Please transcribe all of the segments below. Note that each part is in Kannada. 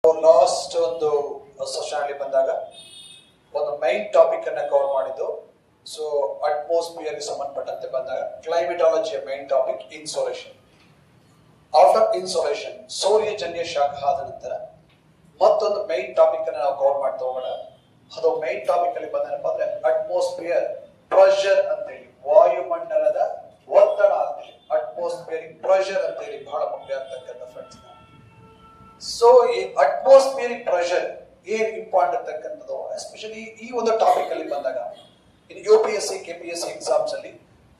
ಲಾಸ್ಟ್ ಒಂದು ಸೆಷನ್ ಬಂದಾಗ ಒಂದು ಮೈನ್ ಟಾಪಿಕ್ ಅನ್ನ ಕವರ್ ಮಾಡಿದ್ದು. ಸೊ ಅಟ್ಮಾಸ್ಫಿಯರ್ ಗೆ ಸಂಬಂಧಪಟ್ಟಂತೆ ಬಂದಾಗ ಕ್ಲೈಮೇಟಾಲಜಿಯ main topic insolation. After insolation ಸೂರ್ಯಜನ್ಯ ಶಾಖ ಆದ ನಂತರ ಮತ್ತೊಂದು ಮೈನ್ ಟಾಪಿಕ್ ಅನ್ನ ನಾವು ಕವರ್ ಮಾಡ್ತಾ ಹೋಗೋಣ. ಅದು ಮೈನ್ ಟಾಪಿಕ್ ಅಲ್ಲಿ ಬಂದೇನಪ್ಪ ಅಂದ್ರೆ ಅಟ್ಮಾಸ್ಫಿಯರ್ ಪ್ರೆಷರ್ ಅಂತೇಳಿ, ವಾಯುಮಂಡಲದ ಒತ್ತಡ ಅಂತೇಳಿ, ಅಟ್ಮಾಸ್ಫಿಯರಿಕ್ ಪ್ರೆಷರ್ ಅಂತೇಳಿ ಬಹಳ ಮುಖ್ಯ ಆಗ್ತಕ್ಕಂಥ ಫ್ರೆಂಡ್ಸ್. ಸೊ ಈ ಅಟ್ಮಾಸ್ಫಿಯರಿಕ್ ಪ್ರೆಷರ್ ಏನ್ ಇಂಪಾರ್ಟೆಂಟ್ ಅಂತಕ್ಕಂಥದ್ದು, ಎಸ್ಪೆಷಲಿ ಈ ಒಂದು ಟಾಪಿಕ್ ಅಲ್ಲಿ ಬಂದಾಗ ಇನ್ನು UPSC KPSC ಎಕ್ಸಾಮ್ಸ್ ಅಲ್ಲಿ,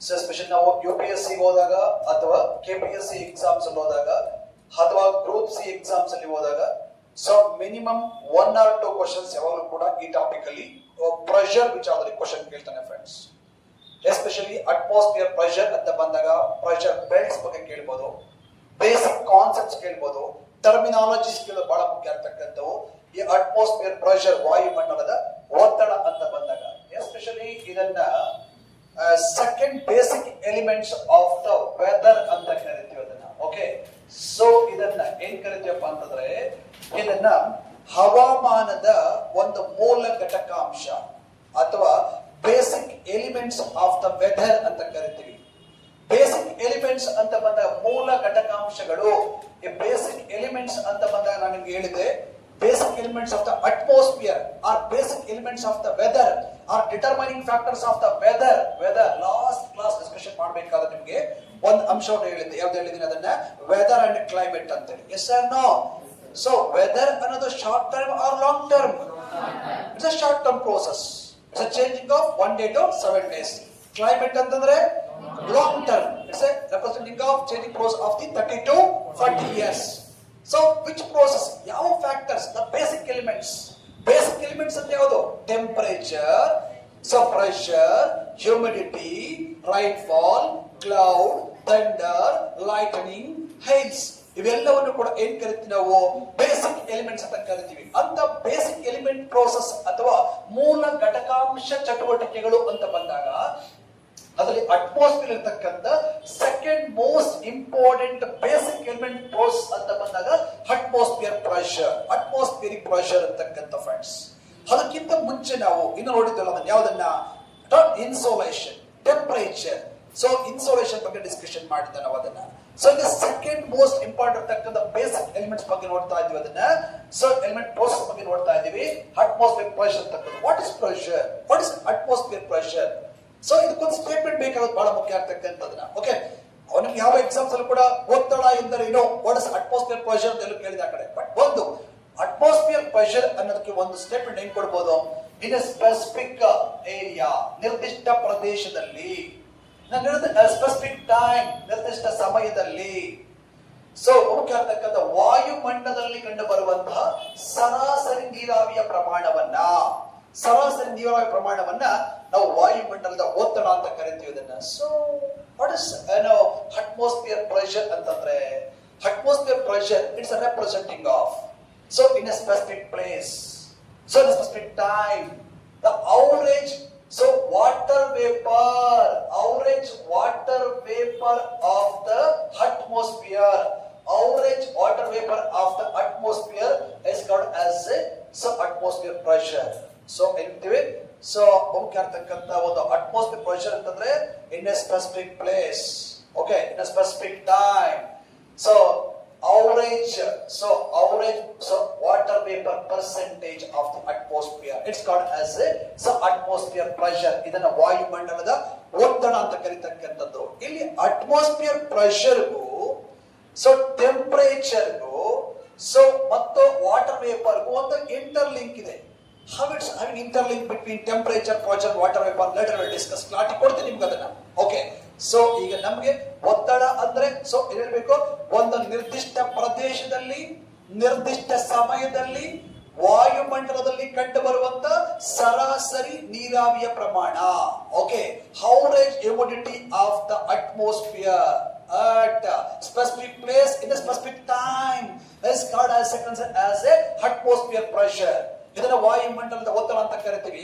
ಎಸ್ಪೆಷಲಿ ನಾವು UPSC ಹೋದಾಗ ಅಥವಾ KPSC ಎಕ್ಸಾಮ್ಸ್ ಅಲ್ಲಿ ಹೋದಾಗ ಅಥವಾ ಗ್ರೂಪ್ ಸಿ ಎಕ್ಸಾಮ್ಸ್ ಅಲ್ಲಿ ಹೋದಾಗ ಸೊ ಮಿನಿಮಮ್ 1 or 2 ಕ್ವಶನ್ಸ್ ಯಾವಾಗಲೂ ಕೂಡ ಈ ಟಾಪಿಕ್ ಅಲ್ಲಿ ಪ್ರೆಷರ್ ವಿಚಾರದಲ್ಲಿ ಕ್ವಶನ್ ಕೇಳ್ತಾನೆ ಫ್ರೆಂಡ್ಸ್. ಎಸ್ಪೆಷಲಿ ಅಟ್ಮಾಸ್ಫಿಯರ್ ಪ್ರೆಷರ್ ಅಂತ ಬಂದಾಗ ಪ್ರೆಷರ್ ಬೆಲ್ಟ್ಸ್ ಬಗ್ಗೆ ಕೇಳ್ಬೋದು, ಬೇಸಿಕ್ ಕಾನ್ಸೆಪ್ಟ್ಸ್ ಕೇಳ್ಬೋದು, ಟರ್ಮಿನಾಲಜೀಸ್ ಕೇಳೋದು ಬಹಳ ಮುಖ್ಯ ಆಗ್ತಕ್ಕಂಥವು. ಈ ಅಟ್ಮಾಸ್ಫಿಯರ್ ಪ್ರೆಷರ್ ವಾಯುಮಂಡಲದ ಒತ್ತಡ ಅಂತ ಬಂದಾಗ ಎಸ್ಪೆಷಲಿ ಇದನ್ನ second basic elements of the weather ಅಂತ ಕರಿತೀವಿ ಅದನ್ನ. ಓಕೆ, ಸೊ ಇದನ್ನ ಏನ್ ಕರಿತೀವಪ್ಪ ಅಂತಂದ್ರೆ ಇದನ್ನ ಹವಾಮಾನದ ಒಂದು ಮೂಲ ಘಟಕಾಂಶ ಅಥವಾ basic elements of the weather ಅಂತ ಕರಿತೀವಿ. ಬೇಸಿಕ್ ಎಲಿಮೆಂಟ್ಸ್ ಅಂತ ಬಂದಾಗ ಮೂಲ ಘಟಕಾಂಶಗಳು. ಈ ಬೇಸಿಕ್ ಎಲಿಮೆಂಟ್ಸ್ ಅಂತ ಬಂದಾಗ ನಾನು ನಿಮ್ಗೆ ಹೇಳಿದೆ, basic elements of the atmosphere are basic elements of the weather are determining factors of the weather. Last class discussion ಮಾಡಬೇಕಾದ್ರೆ ನಿಮ್ಗೆ ಒಂದು ಅಂಶವನ್ನು ಹೇಳಿದ್ದೆ. ಯಾವ್ದು ಹೇಳಿದೀನಿ ಅದನ್ನ? ವೆದರ್ ಅಂಡ್ ಕ್ಲೈಮೇಟ್ ಅಂತ ಹೇಳಿ. Yes or no? So weather ಅನ್ನೋದು short term or long term? It's a short term process. It's a changing of 1 day to 7 days. Climate ಅಂತಂದ್ರೆ long term. It's a representing of changing process of the 30 to 40 years. So which process? ಯಾವ factors? The basic elements. Basic elements ಅಂತ ಯಾವುದು? Temperature, so pressure, humidity, rainfall, cloud, thunder, lightning, hails. ಇವೆಲ್ಲವನ್ನು ಕೂಡ ಏನ್ ಕರಿತೀವಿ ನಾವು? ಬೇಸಿಕ್ ಎಲಿಮೆಂಟ್ಸ್ ಅಂತ ಕರಿತೀವಿ. ಅಂತ ಬೇಸಿಕ್ ಎಲಿಮೆಂಟ್ ಪ್ರೋಸೆಸ್ ಅಥವಾ ಮೂಲ ಘಟಕಾಂಶ ಚಟುವಟಿಕೆಗಳು ಅಂತ ಬಂದಾಗ ಅದರಲ್ಲಿ ಅಟ್ಮಾಸ್ಫಿಯರ್ ಇರತಕ್ಕಂತ second most important basic element process ಅಂತ ಬಂದಾಗ ಅಟ್ಮಾಸ್ಫಿಯರ್ ಪ್ರೆಷರ್, ಅಟ್ಮಾಸ್ಫಿಯರಿಕ್ ಪ್ರೆಷರ್ ಅಂತಕ್ಕಂಥ ಫ್ರೆಂಡ್ಸ್. ಅದಕ್ಕಿಂತ ಮುಂಚೆ ನಾವು ಇನ್ನು ನೋಡಿದ್ವಲ್ಲ ಅದನ್ನ ಯಾವ್ದನ್ನ? Insolation, temperature. ಸೊ ಇನ್ಸೋಲೇಷನ್ ಬಗ್ಗೆ ಡಿಸ್ಕಷನ್ ಮಾಡಿದ್ದ ನಾವು ಅದನ್ನ. ಸೊ ಈಗ ಸೆಕೆಂಡ್ ಮೋಸ್ಟ್ ಇಂಪಾರ್ಟೆಂಟ್ ಅಂತಕ್ಕಂಥ ಬೇಸಿಕ್ ಎಲಿಮೆಂಟ್ಸ್ ಬಗ್ಗೆ ನೋಡ್ತಾ ಇದೀವಿ ಅದನ್ನ. ಸೊ ಎಲಿಮೆಂಟ್ ಪ್ರೋಸೆಸ್ ಬಗ್ಗೆ ನೋಡ್ತಾ ಇದೀವಿ. ಅಟ್ಮಾಸ್ಫಿಯರ್ ಪ್ರೆಷರ್ ಅಂತಕ್ಕಂಥ. What is pressure? What is atmosphere pressure? So ಇದಕ್ಕೊಂದು ಸ್ಟೇಟ್ಮೆಂಟ್ ಬೇಕಾಗೋದು ಬಹಳ ಮುಖ್ಯ ಆಗ್ತಕ್ಕಂಥದ್ದನ್ನ. ಓಕೆ, ನಿಮ್ಗೆ ಯಾವ ಎಕ್ಸಾಮ್ಸ್ ಅಲ್ಲಿ ಕೂಡ ಒತ್ತಡ ಎಂದರೆ ಏನೋ, ವಾಟ್ ಇಸ್ ಅಟ್ಮಾಸ್ಫಿಯರ್ ಪ್ರೆಷರ್ ಅಂತ ಕೇಳಿದ ಕಡೆ. ಬಟ್ ಒಂದು ಅಟ್ಮಾಸ್ಫಿಯರ್ ಪ್ರೆಷರ್ ಅನ್ನೋದಕ್ಕೆ ಒಂದು ಸ್ಟೇಟ್ಮೆಂಟ್ ಹೆಂಗ್ ಕೊಡ್ಬೋದು? ಇನ್ ಎ ಸ್ಪೆಸಿಫಿಕ್ ಏರಿಯಾ, ನಿರ್ದಿಷ್ಟ ಪ್ರದೇಶದಲ್ಲಿ, ಸ್ಪೆಸಿಫಿಕ್ ಟೈಮ್, ನಿರ್ದಿಷ್ಟ ಸಮಯದಲ್ಲಿ. ಸೊ ಮುಖ್ಯ ಆಗ್ತಕ್ಕಂಥ ವಾಯುಮಂಡಲದಲ್ಲಿ ಕಂಡು ಬರುವಂತಹ ಸರಾಸರಿ ನೀರಾವಿಯ ಪ್ರಮಾಣವನ್ನ ನಾವು ವಾಯುಮಂಡಲದ ಒತ್ತಡ ಅಂತ ಕರಿತೀವಿ ಇದನ್ನ. So what is atmosphere pressure ಅಂತಂದ್ರೆ, atmosphere pressure it's a representing of so in a specific place, so in a specific time, the average so water vapor of the atmosphere, average water vapor of the atmosphere is called as atmosphere pressure. So anyway, so ಮುಖ್ಯ ಆಗ್ತಕ್ಕಂಥ ಒಂದು ಅಟ್ಮಾಸ್ಫಿಯರ್ ಪ್ರೆಷರ್ ಅಂತಂದ್ರೆ in a specific place, okay, in a specific time. So average water vapor percentage of the atmosphere, it's called as atmosphere pressure. ಇದನ್ನ ವಾಯುಮಂಡಲದ ಒತ್ತಡ ಅಂತ ಕರೀತಕ್ಕಂಥದ್ದು. ಇಲ್ಲಿ ಅಟ್ಮಾಸ್ಫಿಯರ್ ಪ್ರೆಷರ್ಗೂ ಸೊ ಟೆಂಪರೇಚರ್ಗೂ ಸೊ ಮತ್ತು ವಾಟರ್ ವೇಪರ್ಗೂ ಒಂದು ಇಂಟರ್ಲಿಂಕ್ ಇದೆ. How it's having interlink between temperature, pressure, water vapor, later we'll discuss. ಕ್ಲಾಟಿ ಕೊಡ್ತೀನಿ ನಿಮ್ಗೆ ಅದನ್ನ. ಓಕೆ, ಸೊ ಈಗ ನಮ್ಗೆ ಒತ್ತಡ ಅಂದ್ರೆ ಸೊ ಏನಿರಬೇಕು? ಒಂದು ನಿರ್ದಿಷ್ಟ ಪ್ರದೇಶದಲ್ಲಿ, ನಿರ್ದಿಷ್ಟ ಸಮಯದಲ್ಲಿ ವಾಯುಮಂಡಲದಲ್ಲಿ ಕಂಡು ಬರುವಂತ ಸರಾಸರಿ ನೀರಾವಿಯ ಪ್ರಮಾಣ. Okay, average humidity of the atmosphere at specific place in a specific time is called as atmosphere pressure. ಇದನ್ನ ವಾಯುಮಂಡಲದ ಒತ್ತಡ ಅಂತ ಕರಿತೀವಿ.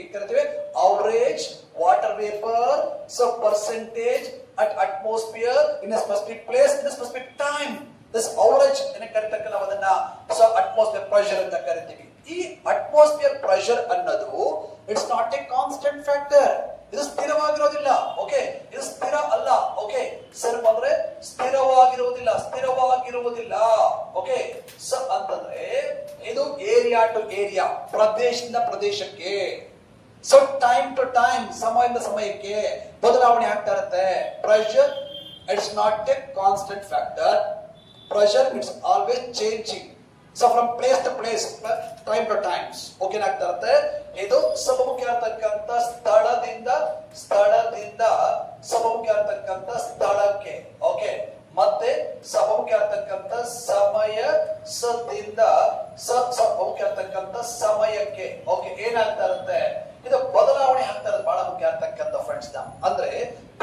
Average water vapour so percentage at atmosphere in a specific place in a specific time. This average ಏನಕ್ಕೆ ಕರೀತಕ್ಕ ನಾವು ಅದನ್ನ ಅಟ್ಮಾಸ್ಫಿಯರ್ ಪ್ರೆಷರ್ ಅಂತ ಕರಿತೀವಿ. ಈ ಅಟ್ಮಾಸ್ಫಿಯರ್ ಪ್ರೆಷರ್ ಅನ್ನೋದು it's not a constant factor. ಇದು ಸ್ಥಿರವಾಗಿರೋದಿಲ್ಲ. ಓಕೆ, ಇದು ಸ್ಥಿರ ಅಲ್ಲ. ಓಕೆ, ಸರ್ ಅಂದ್ರೆ ಸ್ಥಿರವಾಗಿರುವುದಿಲ್ಲ. ಓಕೆ, ಸ ಅಂತಂದ್ರೆ ಇದು ಏರಿಯಾ ಟು ಏರಿಯಾ, ಪ್ರದೇಶದಿಂದ ಪ್ರದೇಶಕ್ಕೆ, ಸೊ ಟೈಮ್ ಟು ಟೈಮ್, ಸಮಯದಿಂದ ಸಮಯಕ್ಕೆ ಬದಲಾವಣೆ ಆಗ್ತಾ ಇರುತ್ತೆ. Pressure it's not a constant factor. Pressure it's always changing. So from place to place, time to times. Okay ಆಗ್ತಾ ಇರುತ್ತೆ. ಇದು ಸಮಮುಖಿ ಆಗ್ತಕ್ಕಂಥ ಸ್ಥಳದಿಂದ ಸಮಮುಖಿ ಆಗ್ತಕ್ಕಂಥ ಸ್ಥಳಕ್ಕೆ. ಓಕೆ, ಮತ್ತೆ ಸಮಮುಖಿ ಆಗ್ತಕ್ಕಂಥ ಸಮಯದಿಂದ ಸಮಮುಖಿ ಆಗ್ತಕ್ಕಂಥ ಸಮಯಕ್ಕೆ. ಓಕೆ, ಏನಾಗ್ತಾ ಇರುತ್ತೆ, ಇದು ಬದಲಾವಣೆ ಆಗ್ತಾ ಇರೋದು ಬಹಳ ಮುಖ್ಯ ಆಗ್ತಕ್ಕಂಥ ಫ್ರೆಂಡ್ಸ್. ಅಂದ್ರೆ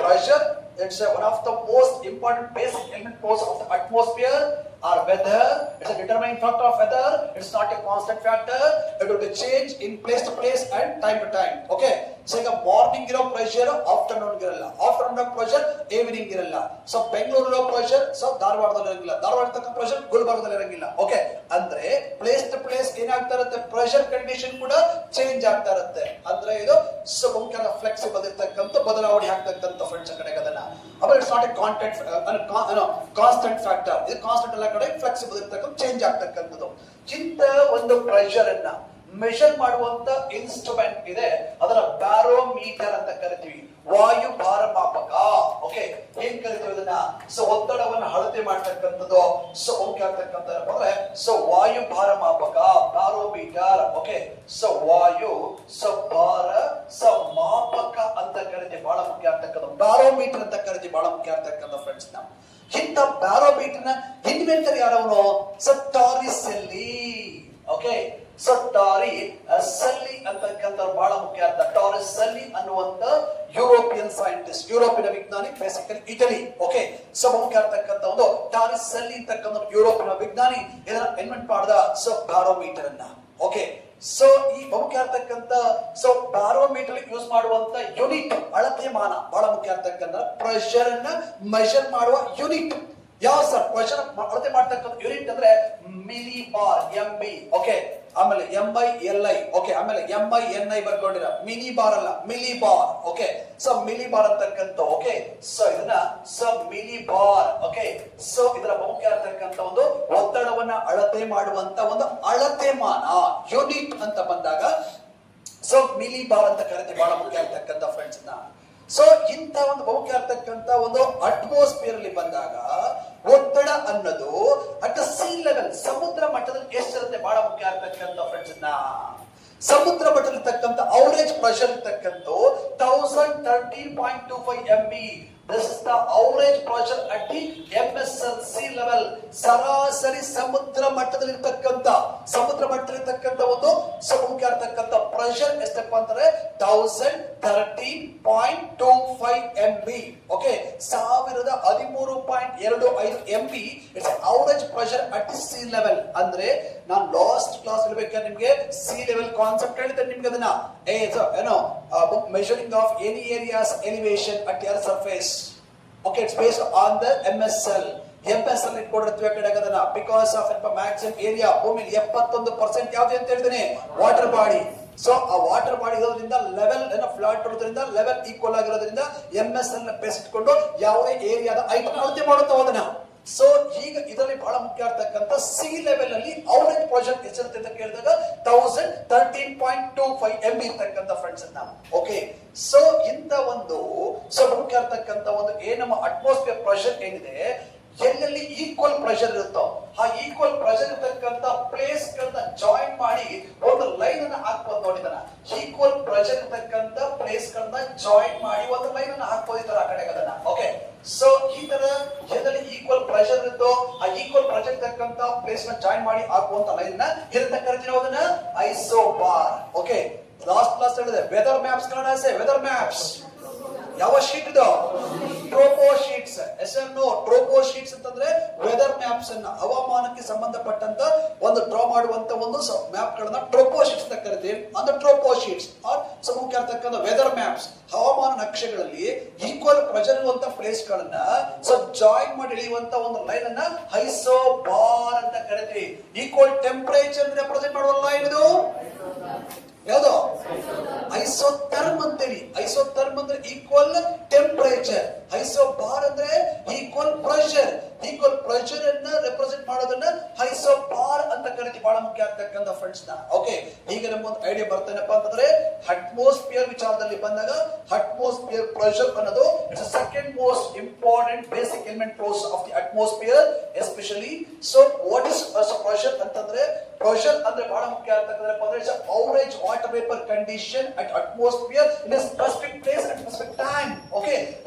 pressure it's one of the most important basic element force of the atmosphere or weather. It's a determining factor of weather. It's not a constant factor. It will be change in place to place and time to time. Okay, so ಈಗ ಮಾರ್ನಿಂಗ್ ಇರೋ ಪ್ರೆಷರ್ ಆಫ್ಟರ್ನೂನ್ ಇರಲ್ಲ, ಆಫ್ಟರ್ನೂನ್ ಇರೋ ಪ್ರೆಷರ್ ಈವ್ನಿಂಗ್ ಇರಲ್ಲ. ಸೊ ಬೆಂಗಳೂರು ಇರೋ ಪ್ರೆಷರ್ ಸೊ ಧಾರವಾಡದಲ್ಲಿ ಇರಂಗಿಲ್ಲ, ಧಾರವಾಡ ತಕ್ಕ ಪ್ರೆಷರ್ ಗುಲ್ಬರ್ಗದಲ್ಲಿ ಇರಂಗಿಲ್ಲ. ಓಕೆ, ಅಂದ್ರೆ ಪ್ಲೇಸ್ ಟು ಪ್ಲೇಸ್ ಏನಾಗ್ತಾ ಇರುತ್ತೆ, ಪ್ರೆಷರ್ ಕಂಡೀಷನ್ ಕೂಡ ಚೇಂಜ್ ಆಗ್ತಾ ಇರುತ್ತೆ. ಅಂದ್ರೆ ಇದು ಮುಖ್ಯ ಫ್ಲೆಕ್ಸಿಬಲ್ ಇರ್ತಕ್ಕಂಥ ಬದಲಾವಣೆ ಆಗ್ತಕ್ಕಂಥ ಫ್ರೆಂಡ್ಸ್ ಕಡೆಗೆ ಅದನ್ನ. ಆಮೇಲೆ it's not a constant factor. ಇದು ಕಾನ್ಸ್ಟೆಂಟ್ ಎಲ್ಲ ಕಡೆ ಫ್ಲೆಕ್ಸಿಬಲ್ ಇರ್ತಕ್ಕಂಥ ಚೇಂಜ್ ಆಗ್ತಕ್ಕಂಥದ್ದು. ಇಂತ ಒಂದು ಪ್ರೆಷರ್ ಅನ್ನ ಮೆಷರ್ ಮಾಡುವಂತ ಇನ್ಸ್ಟ್ರೂಮೆಂಟ್ ಇದೆ, ಅದರ ಬ್ಯಾರೋಮೀಟರ್ ಅಂತ ಕರಿತೀವಿ, ವಾಯು ಭಾರ ಮಾಪಕ. ಓಕೆ, ಏನ್ ಕರಿತೀವಿ ಇದನ್ನ, ಸೊ ಒತ್ತಡವನ್ನು ಅಳತೆ ಮಾಡ್ತಕ್ಕಂಥದ್ದು. ಸೊ ಮುಖ್ಯ ಆಗ್ತಕ್ಕಂಥ ಅಂದ್ರೆ ಸೊ ವಾಯು ಭಾರ ಮಾಪಕ, ಬ್ಯಾರೋಮೀಟರ್. ಓಕೆ, ಸೊ ವಾಯು ಭಾರ ಮಾಪಕ ಅಂತ ಕರಿತೀವಿ, ಬಹಳ ಮುಖ್ಯ ಆಗ್ತಕ್ಕಂಥ ಬ್ಯಾರೋಮೀಟರ್ ಅಂತ ಕರಿತೀವಿ, ಬಹಳ ಮುಖ್ಯ ಆಗ್ತಕ್ಕಂಥ ಫ್ರೆಂಡ್ಸ್. ನಾವು ಇಂಥ ಬ್ಯಾರೋಮೀಟರ್ ನ ಇನ್ವೆಂಟರ್ ಯಾರವನು, ಟಾರಿಸೆಲ್ಲಿ. ಓಕೆ, ಸೊ ಟಾರಿಸೆಲ್ಲಿ ಅಂತಕ್ಕಂಥ ಬಹಳ ಮುಖ್ಯ ಅರ್ಥ. ಟಾರಿಸೆಲ್ಲಿ ಅನ್ನುವಂತ ಯುರೋಪಿಯನ್ ಸೈಂಟಿಸ್ಟ್, ಯುರೋಪಿನ ವಿಜ್ಞಾನಿ, ಬೇಸಿಕಲಿ ಇಟಲಿ. ಓಕೆ, ಸೊ ಮುಖ್ಯ ಆಗ್ತಕ್ಕಂಥ ಒಂದು ಟಾರಿಸೆಲ್ಲಿ ಅಂತಕ್ಕಂಥ ಯುರೋಪಿನ ವಿಜ್ಞಾನಿ ಇದನ್ನ ಇನ್ವೆಂಟ್ ಮಾಡಿದ ಸೊ ಬ್ಯಾರೋಮೀಟರ್ ಅನ್ನ. ಓಕೆ, ಸೊ ಈ ಮುಖ್ಯ ಆಗ್ತಕ್ಕಂಥ ಸೊ ಬ್ಯಾರೋಮೀಟರ್ ಯೂಸ್ ಮಾಡುವಂತ ಯೂನಿಟ್, ಅಳತೆ ಮಾನ, ಬಹಳ ಮುಖ್ಯ ಆಗ್ತಕ್ಕಂಥ ಪ್ರೆಷರ್ ಅನ್ನ ಮೆಷರ್ ಮಾಡುವ ಯೂನಿಟ್. ಯಾವ ಸರ್ ಪ್ರೆಷರ್ ಅಳತೆ ಮಾಡ್ತಕ್ಕಂಥ ಯೂನಿಟ್ ಅಂದ್ರೆ ಮಿಲಿ ಬಾರ್, MB. ಓಕೆ, ಆಮೇಲೆ MILI. ಓಕೆ, ಆಮೇಲೆ MINI ಬರ್ಕೊಂಡಿರ, ಮಿನಿ ಬಾರ್ ಅಲ್ಲ, milli bar. Okay, so milli bar ಅಂತಕ್ಕಂಥ. ಓಕೆ, ಸೊ ಇದನ್ನ so milli bar. Okay, so ಇದರ ಮುಖ್ಯ ಆಗ್ತಕ್ಕಂಥ ಒಂದು ಒತ್ತಡವನ್ನ ಅಳತೆ ಮಾಡುವಂತ ಒಂದು ಅಳತೆ ಮಾನ ಯೂನಿಟ್ ಅಂತ ಬಂದಾಗ ಸೊ ಮಿಲಿ ಬಾರ್ ಅಂತ ಕರಿತೀವಿ, ಬಹಳ ಮುಖ್ಯ ಆಗ್ತಕ್ಕಂಥ ಫ್ರೆಂಡ್ಸ್ ನ. ಸೊ ಇಂಥ ಒಂದು ಮುಖ್ಯ ಆಗ್ತಕ್ಕಂಥ ಒಂದು ಅಟ್ಮಾಸ್ಫಿಯರ್ ಅಲ್ಲಿ ಬಂದಾಗ ಒತ್ತಡ ಅನ್ನೋದು ಅಟ್ ಸಿ ಲೆವೆಲ್, ಸಮುದ್ರ ಮಟ್ಟದಲ್ಲಿ ಎಷ್ಟಿರುತ್ತೆ, ಬಹಳ ಮುಖ್ಯ ಆಗ್ತಕ್ಕಂಥ ಫ್ರೆಂಡ್ಸ್ ನ. ಸಮುದ್ರ ಮಟ್ಟದಲ್ಲಿ ಇರ್ತಕ್ಕಂಥ ಅವರೇಜ್ ಪ್ರೆಷರ್ ಇರ್ತಕ್ಕಂಥ 1013.25 MB. This is the average pressure at the MSL sea level. ಸರಾಸರಿ ಸಮುದ್ರ ಮಟ್ಟದಲ್ಲಿರ್ತಕ್ಕಂಥ ಒಂದು ಸಮುಖ್ಯ ಇರ್ತಕ್ಕಂಥ ಪ್ರೆಷರ್ ಎಷ್ಟಪ್ಪ ಅಂದ್ರೆ 1013.25 MB. Okay, 1013.25 MB. It's average pressure at the C level. ಅಂದ್ರೆ ನಾನು ಲಾಸ್ಟ್ ಕ್ಲಾಸ್ ಇರಬೇಕಾದ್ರೆ ನಿಮ್ಗೆ ಸಿ ಲೆವೆಲ್ ಕಾನ್ಸೆಪ್ಟ್ ಹೇಳಿದ್ರೆ ನಿಮ್ಗೆ ಅದನ್ನ measuring of any areas elevation at air surface. Okay, it's based on the MSL. MSL ಇಟ್ಕೊಂಡಿರ್ತೀವಿ ಆ ಕಡೆ ಅದನ್ನ. ಬಿಕಾಸ್ ಆಫ್ ಮ್ಯಾಕ್ಸಿಮಮ್ ಏರಿಯಾ ಭೂಮಿ 71% ಯಾವ್ದು ಅಂತ ಹೇಳ್ತೀನಿ, ವಾಟರ್ ಬಾಡಿ. ಸೊ ಆ ವಾಟರ್ ಬಾಡಿ ಇರೋದ್ರಿಂದ ಲೆವೆಲ್ ಫ್ಲಾಟ್ ಇರೋದ್ರಿಂದ ಲೆವೆಲ್ ಈಕ್ವಲ್ ಆಗಿರೋದ್ರಿಂದ MSL ನ ಬೇಸ್ ಇಟ್ಕೊಂಡು ಯಾವುದೇ ಏರಿಯಾದ ಐಟಮ್ ಅಳತೆ ಮಾಡುತ್ತಾ ಹೋದನ. ಸೊ ಈಗ ಇದರಲ್ಲಿ ಬಹಳ ಮುಖ್ಯ ಆಗ್ತಕ್ಕಂಥ ಸಿ ಲೆವೆಲ್ ಅಲ್ಲಿ ಅವರೇಜ್ ಪ್ರೆಷರ್ ಎಷ್ಟಿರುತ್ತೆ ಅಂತ ಕೇಳಿದಾಗ 1013.25 MB ಇರ್ತಕ್ಕಂಥ ಫ್ರೆಂಡ್ಸ್ ನಾವು. ಓಕೆ, ಸೊ ಇಂತ ಒಂದು ಸೊ ಮುಖ್ಯ ಆಗ್ತಕ್ಕಂಥ ಒಂದು ನಮ್ಮ ಅಟ್ಮಾಸ್ಫಿಯರ್ ಪ್ರೆಷರ್ ಏನಿದೆ, ಎಲ್ಲೆಲ್ಲಿ ಈಕ್ವಲ್ ಪ್ರೆಷರ್ ಇರುತ್ತೋ ಆ ಈಕ್ವಲ್ ಪ್ರೆಷರ್ ಇರ್ತಕ್ಕಂಥ ಪ್ಲೇಸ್ ಗಳನ್ನ ಜಾಯಿನ್ ಮಾಡಿ ಒಂದು ಲೈನ್ ಅನ್ನ ಹಾಕ್ಬೋದು ನೋಡಿದಾನ. ಈಕ್ವಲ್ ಪ್ರೆಷರ್ ಇರ್ತಕ್ಕಂಥ ಪ್ಲೇಸ್ ಗಳನ್ನ ಜಾಯಿನ್ ಮಾಡಿ ಒಂದು ಲೈನ್ ಅನ್ನ ಹಾಕ್ಬೋದು ಈ ತರ ಆ ಕಡೆ ಅದನ್ನ. ಓಕೆ, ಸೊ ಈ ತರ ಎಲ್ಲೆಲ್ಲಿ ಈಕ್ವಲ್ ಪ್ರೆಷರ್ ಇರುತ್ತೋ ಆ ಈಕ್ವಲ್ ಪ್ರೆಷರ್ ಇರ್ತಕ್ಕಂಥ ಪ್ಲೇಸ್ ನ ಜಾಯಿನ್ ಮಾಡಿ ಹಾಕುವಂತ ಲೈನ್ ನ ಏನಂತ ಕರಿತೀವಿ, ಅದನ್ನ ಐಸೋಬಾರ್. ಓಕೆ, ಲಾಸ್ಟ್ ಕ್ಲಾಸ್ ಹೇಳಿದೆ weather maps Kannada weather maps. ಯಾವ ಶೀಟ್ ಇದು, ಟ್ರೋಪೋ ಶೀಟ್ಸ್. ಟ್ರೋಪೋ ಶೀಟ್ಸ್ ಅಂತಂದ್ರೆ ವೆದರ್ ಮ್ಯಾಪ್ಸ್ ಅನ್ನ, ಹವಾಮಾನಕ್ಕೆ ಸಂಬಂಧಪಟ್ಟಂತ ಒಂದು ಮಾಡುವಂತ ಒಂದು ಮ್ಯಾಪ್ ಗಳನ್ನ ಟ್ರೋಪೋಶೀಟ್ಸ್ ಅಂತ ಕರಿತೀವಿ. ಅಂದ್ರೆ ಟ್ರೋಪೋಶೀಟ್ಸ್ ಆರ್ ಮುಖ್ಯ ಇರ್ತಕ್ಕಂಥ ವೆದರ್ ಮ್ಯಾಪ್ಸ್, ಹವಾಮಾನ ನಕ್ಷೆಗಳಲ್ಲಿ ಈಕ್ವಲ್ ಪ್ರೆಷರ್ ಇರುವಂತ ಪ್ಲೇಸ್ ಗಳನ್ನ ಜಾಯಿನ್ ಮಾಡಿ ಇಳಿಯುವಂತ ಒಂದು ಲೈನ್ ಅನ್ನ ಐಸೋಬಾರ್ ಅಂತ ಕರಿತೀವಿ. ಈಕ್ವಲ್ ಟೆಂಪರೇಚರ್ ರೆಪ್ರೆಸೆಂಟ್ ಮಾಡುವ ಲೈನ್ ಇದು ಯಾವುದು? ಐಸೋಥರ್ಮ್ ಅಂತೇಳಿ. ಐಸೋಥರ್ಮ್ ಅಂದ್ರೆ ಈಕ್ವಲ್ ಟೆಂಪರೇಚರ್, ಐಸೋಬಾರ್ ಅಂದ್ರೆ ಈಕ್ವಲ್ ಪ್ರೆಷರ್. ಈಕ್ವಲ್ ಪ್ರೆಷರ್ ಅನ್ನ ರೆಪ್ರೆಸೆಂಟ್ ಮಾಡೋದನ್ನ ಐಸೋಬಾರ್ ಅಂತ ಕರಿತೀವಿ. ಬಹಳ ಮುಖ್ಯ ಆಗ್ತಕ್ಕಂಥ ಫ್ರೆಂಡ್ಸ್ ನ. ಓಕೆ, ಈಗ ನಮ್ಗೊಂದು ಐಡಿಯಾ ಬರ್ತೇನಪ್ಪ ಅಂತಂದ್ರೆ ಅಟ್ಮಾಸ್ಫಿಯರ್ ವಿಚಾರದಲ್ಲಿ ಬಂದಾಗ ಅಟ್ಮಾಸ್ಫಿಯರ್ ಪ್ರೆಷರ್ ಅನ್ನೋದು it's second most important basic element process of the atmosphere especially. So what is pressure ಅಂತಂದ್ರೆ, ಪ್ರೆಷರ್ ಅಂದ್ರೆ ಬಹಳ ಮುಖ್ಯ ಆಗ್ತಕ್ಕಂಥ average water vapour condition at atmosphere in a specific place at specific time. Okay,